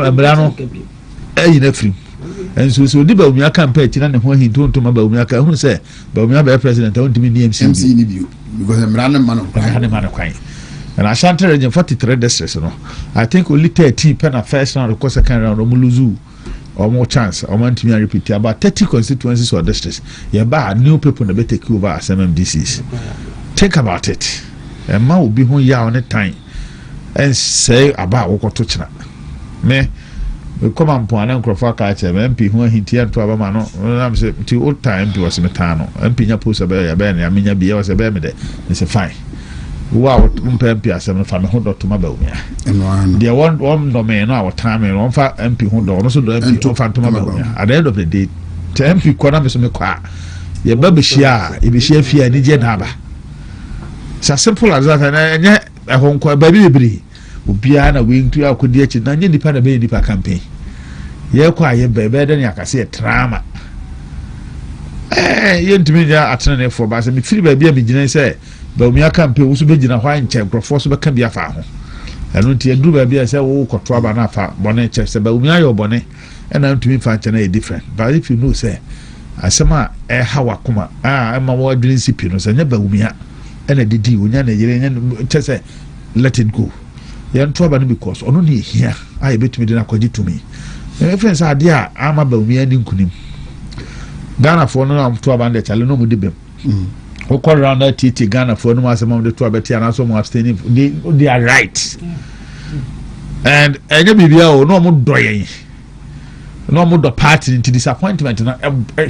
and so the Bawumia campaign and when he told to my Bawumia who say Bawumia be president, I want to be DMC because I'm random man of crying. And I shan't region 43 districts, I think only 30 pen a first round, of course, I can round Omuluzu or more chance. I want to repeat about 30 constituencies or districts. Yeah, bad new people in the better Cuba as MMDCs. Think about it. And man will be home ya on a time and say about what to me. We come on point and Crawford catcher, MP who he tier to a man. I'm saying to old time to was Metano, MP Napus a bear, I mean, a beer was a bear. It's a fine. Wow, MP as a family hold to my Bawumia. And they want one domain our time and one fat MP hold on also the MP to Phantom Bawumia. At the end of the day, to MP Quanam is a qua. Your baby share, if you share fear, and Jen Haba. It's as simple as that, and yet a home call baby Ubiana wing to our Kudiach, and you depend a baby campaign. You're quiet, baby, then I can see a drama. You to me, at for Bass and free baby, I say. Bawumia campaign wo so be gina hwan nche nkrofo so be ka bia fa ho enu nti edu ba bia say wo kotwa ba na fa bone che say Bawumia yo bone ena ntumi fa nche na e different but if you know say asema e hawa kuma ma wo adwin sipi no say nya Bawumia ena didi onya na yire nya che say let it go ya ntwa ba no because ono na ehia ai betumi de na kwaji to me friends ade a ama Bawumia ni nkunim Ghana for no am to ba nde chale no mu de bem we call around that TT Ghana for no matter among the two abeti and also more abstaining. They are right. And any BBO no more doing. No more the party into disappointment.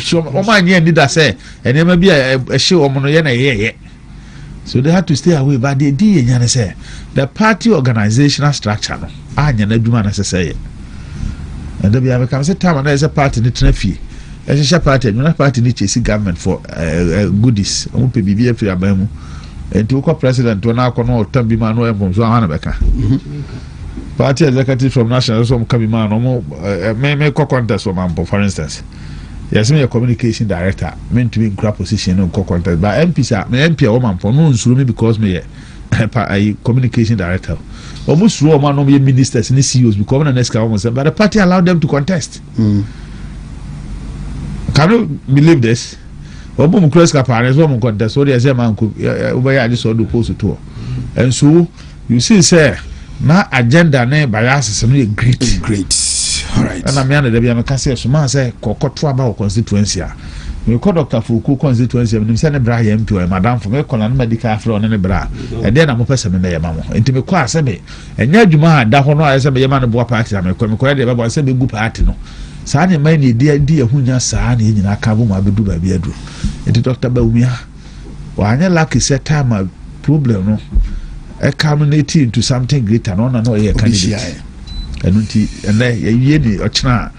Show my near need I say, and there may be a show on Monoyana. So they had to stay away, but they did and say the party organizational structure. I never do man as I say. And then we have come say time and there's a party in the Trefi. As a party, no party need to see government for goodies. I won't be free about and to president to now come out tambi man no from so Hanabeka. Party executive from national some come man no me contest for instance. Yes, me a communication director meant to be in crap position no contest but MP me MP woman for no nsuru me because me a communication director. Almost raw man no ministers and CEOs because na next almost but the party allowed them to contest. Can you believe this? Obo cross parents wo contest so they say man ko obaya ade so do post to. And so you see say na agenda na bias is no great. All right. And I'm here to be a case so man say kokoto about constituency. Me call Dr. Fuku constituency me say na bra ya MP o madam for me call na medical afro na ne bra. E dey na mo pese me ya mamo. Enti me kwa say me enya adwuma ada ho no ayese me yema no boa party na me kwa dey be say be gu party no. Saa ne man di ehunya saa ne nyina ka bo ma bedu ba bi adu. Enti Dr. Bawumia wa anya lucky set time problem no e culminate into something greater no no e candidate. Enunti ene ye ni ochina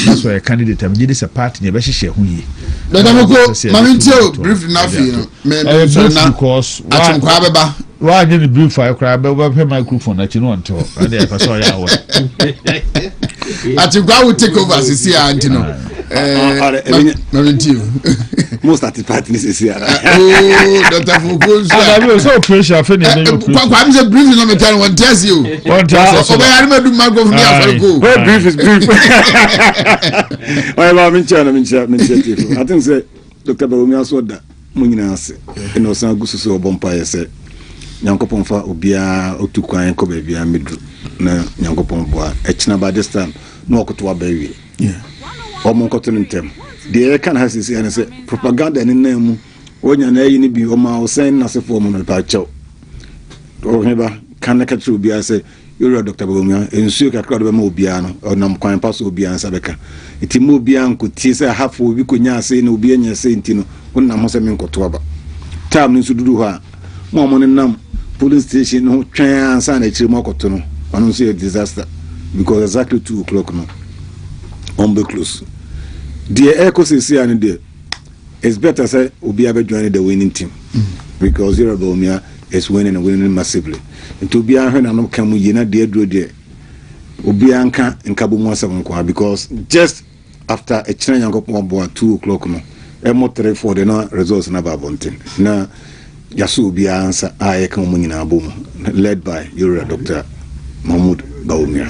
that's why a candidate am give this a party ne be hihye ho yi. Dadamoko mamintio brief na fi no me na because achenkwa beba wa nye ni brief fa kra be we microphone na chi no onto and e fa so ya wo. Achenkwa will take over sisi anti no. Mamintio most at the party is here. Oh, Dr. Fuku. I so pressure for the kwa am say brief no me tell one tell you. One tell so be ari me do microphone ya go. Well brief is brief. Why ba me I think say Dr. Bawumia so da mo nyina ase. E no san gususu obompa ye say Nyankopon fa obia otukwan ko ba bia medru na Nyankopon boa e china by this time no okoto abawie. Yeah. Omo nkoto ntem. The can has is and say propaganda in name onya na yi ni bi o ma o sen na se for mo pa chaw. Oheneba kan na ka tru bi say you Dr. Bawumia ensuo kakra do be ma obia no onam kwan pa so obia nsa beka. Iti mo obia nkotie say hafo obi konya ase na obi anya se ntino wonnam ho se me nkoto aba. Tam ni so dudu ho a mo nam police station no twan ansa na chiri mo koto no ono so a disaster because exactly 2 o'clock no on be close. The ecosystem and the it's better say Obi Abe join the winning team because Bawumia is winning and winning massively. And to be a hen and come yina dear do there Obi Anka and Kabu Mwasa because just after a China board 2 o'clock no emotere for the no results na babontin na yasu Obi answer I come munina boom led by Dr. Mahmoud Bawumia.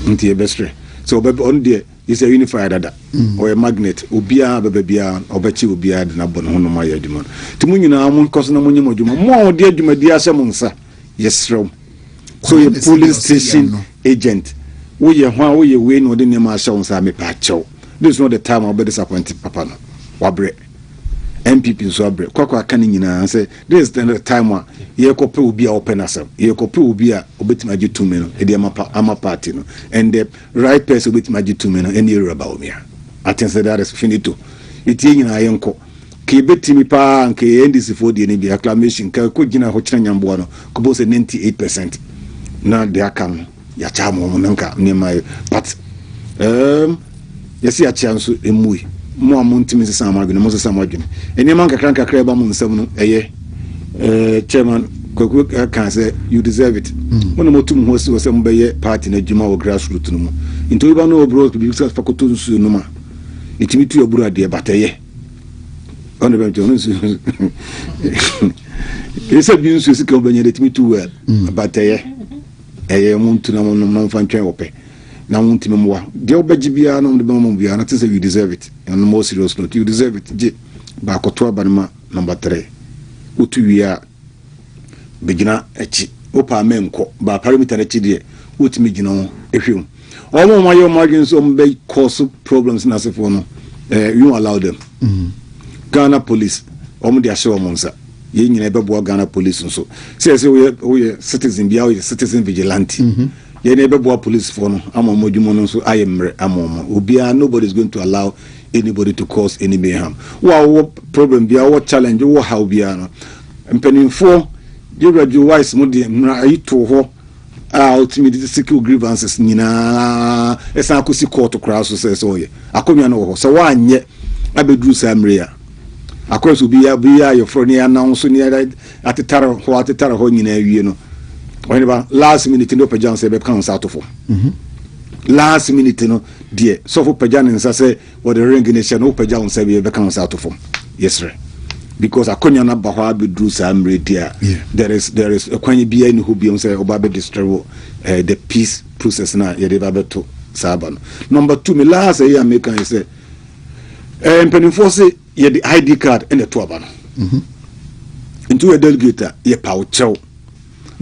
Nti ebestre so be on there is a unified data or a magnet obia bebia obechi obia de na bon ho no ma ya dwuma timu nyina mo koso na monye modwuma mo de adwuma di asem nsa yes rom so a police station agent wo ye ho a wo ye we no de ne ma asha nsa me pa chew this is not the time I'll be disappointed papa no wabre MPP so abre kwakwa aka nyina say this is the time wa ye kope obi a open asem ye kope obi a obetima agi 2 million e dey ama party no and the right person obetima agi 2 million any area about me I think that is finito iti nyina yenko ke betimi pa nke NDC for the ni acclamation ka ko gina ho kyerɛ nyambo no ko bo say 98% na de aka no ya cha mo nka ne mai but yesi a chance emui mo amuntimi se sama adwene mo se sama adwene eni man kakra ba mo nsam no eye chairman kwaku kan say you deserve it mo no motum ho se mo be party na djuma wo grassroots no mo into ba no bro bi se fakoto nsu no ma itimi tu oburu ade bateye on the bench on nsu ese bi nsu se ka obanya de itimi tu well bateye eye mo ntu na mo no fa ntwen wope na wonti memwa de obaji bia no de mama bia na say you deserve it and more serious note you deserve it je ba koto abanma number 3 utu wia begina echi opa menko ba parameter na chi de utimi gina ho ehwem omo mayo margin so mbe cause problems na sefo no you allow them Ghana police omo de ashe omo nsa ye nyina bebo Ghana police nso say we citizen bia we citizen vigilante ye ne bebo police for no amomo dwumo no so ayemre amomo obia nobody is going to allow anybody to cause any mayhem wo problem bia wo challenge wo how bia no mpanimfo you wise mo de mra ito ho ultimately secure grievances nyina esa akosi court cross so say so ye akonwa no ho so wanye abedru samre ya akɔs obi ya your friend ya announce ni atetare ho nyina awie no Oheneba last minute no pagyan say be kan sa atofo last minute no de so for pagyan nsa say what the ring in no pagyan say be kan sa atofo yes sir because akonya na ba ho abedru sa amre dia there is akwanya bia ni ho bia say oba be destroy the peace process na ye de ba beto saba no number 2 me last year make can say mpenifo say ye the ID card and the to aba no into a delegate ye pauchew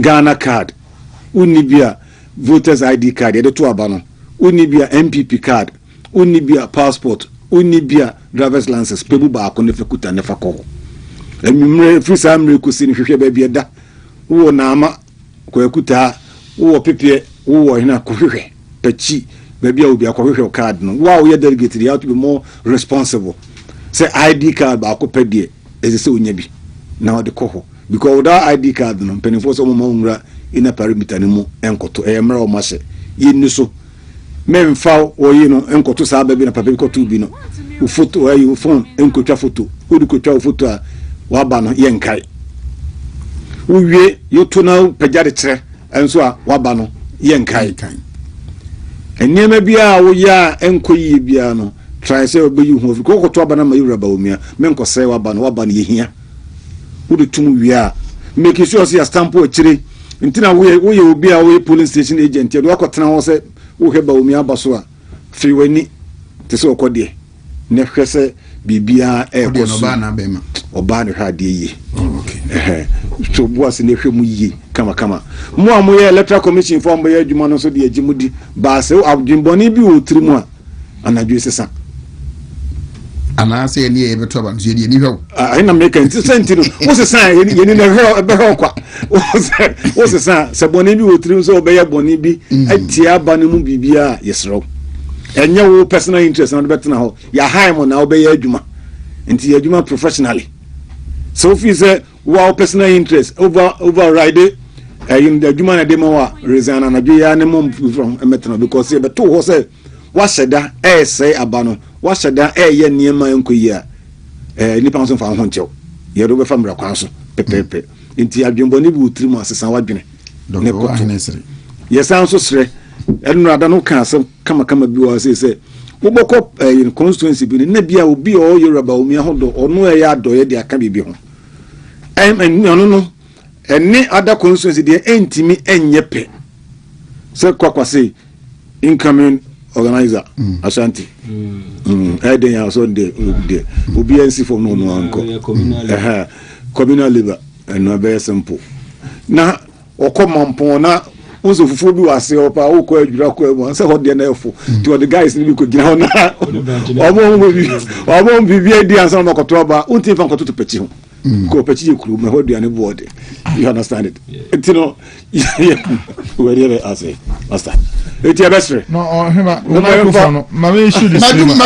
Ghana card unibia voters ID card ye the to aba no unibia MPP card unibia passport unibia driver's license pebu ba akone fekuta ne fakọ emimre frisa amre kusi ni hwehwe ba bia da wo na ama kwakuta wo pepie wo hina kohwehwe pachi ba bia obi akohwehwe card no wow ye delegate you have to be more responsible say ID card ba akopedie ezese onya bi na ode koho because without ID card no penifo so mo nwura ina perimeter ni mu enkoto emra o mahye yini so memfa oyi no enkoto sa ba bi na papa bi koto bi no u photo ayi phone enkotwa photo odi kotwa photo a waba no yenkai uwie yoto na pagade kire enso a waba no yenkai enema bia wo ya enkoyi bia no try say obeyi hu ofi kokoto aba na ma yuraba omia menko say waba no yehia odi tum wie a make sure say stamp o kire ntina wo ye obi a wo police station agent e do akotena ho say wo heba omia baso a fi wani te say okode ne hwese bibia e ko so oba na bema oba ne hwa de yi so boas ne hwemu yi kama mo amoye electoral commission form boye adwuma no so de agimudi ba se abdinboni bi o trimu a anadwe sesa ana se ni e beto ba nso de ni hwe ina make it sentino wo sesa yeni na hwe be hwe kwa wo sesa se boni bi o trimu so obeye boni bi atia ba ne mu bibia yesro enye wo personal interest na betena ho ya haimo na obeye adwuma nti adwuma professionally so if is wow personal interest override in the adwuma na de ma wa resign na dwe ya ne mom from emetena because e beto ho say wa sheda say abano wa sheda ye niema enkoyi a nipa so fa ho nchew ye do be famra kwan so pepepe nti adwumbo ni bi utirimu asesa wadwene ne ko yesan so sre enu ada no kan asem kama bi wa say woboko in constituency bi na bia obi o Yoruba omi ahodo ono ya adoye de aka bibi ho no eni ada constituency de entimi enyepe se kwakwase incoming organizer Ashanti eden ya so de obi NC from no anko communal labor eno be simple na okomampo na uzo fufu bi wase opa wo ko adwura ko emu se ho de na efo to the guys ni bi ko gina ho na omo bi edi ansa na koto ba unti fa koto to pechi ho ko pechi ekuru me ho duane board you understand it you know where I say master it your best no hima microphone ma we should this microphone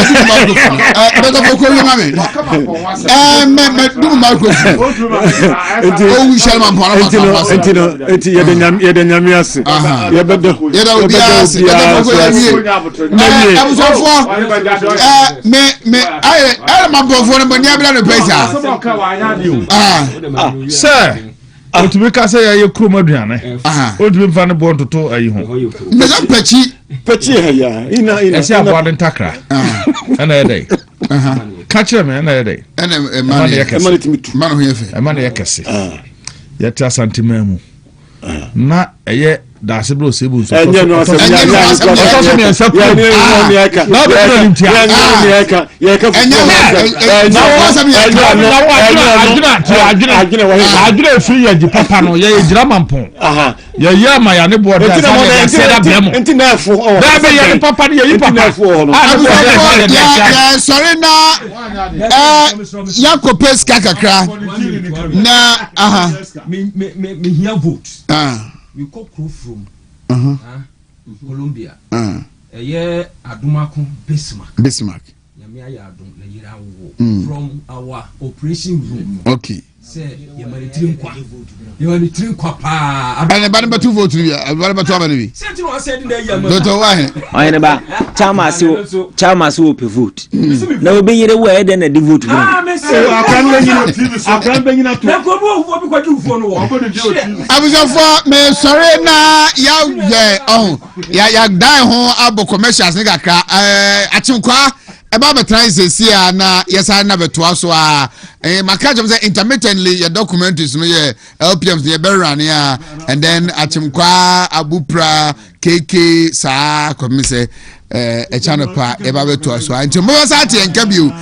better for call mama me do microphone oh we shall man pona enti ye de nyame ase ye bedo obi ase me I man bofo no mani abira no pesa sir Wontumi ka say ya krom aduane wontumi mfa ne bon toto ayi ho me za pechi ya ina esi abode ntakra ana yedai ka kire me ana yedai ana man ho yefe emane yakese yete asantema mu na eye da se bro sebu so enye no se ya se ya ni aka na be no ntia ni aka ya ka na wa se ajina free ya papa no ye gira mampon ya ya ma ya ne board ya se da bemo enti na fo da be ya papa ni ya papa na fo no ya sorry na ya ko peska kakra na me here vote we go from Colombia yeah Adumako Bismarck nyame ayadom na yira wo from our operation room. Okay. Say yemani trinkwa pa. Ane ba ne tu vote ni ya, ba tu abani bi. Say ti no say na yamani. Dr. Wahine. Oheneba chama si ope vote. Na obi yire wo e de na di vote. Ah, me say akran benyina to. na ko bo wo bi kwaju ufo no wo. Abusafo me sorry na ya die ho abo commercials ni kakra achinkwa eba betransesi a na yesa na betoa so a maka jam say intermittently your documentaries no ye LPMs ye berane a and then achinkwa abupra KK sa komise channel pa eba betoa so anti mo sa tie nka bio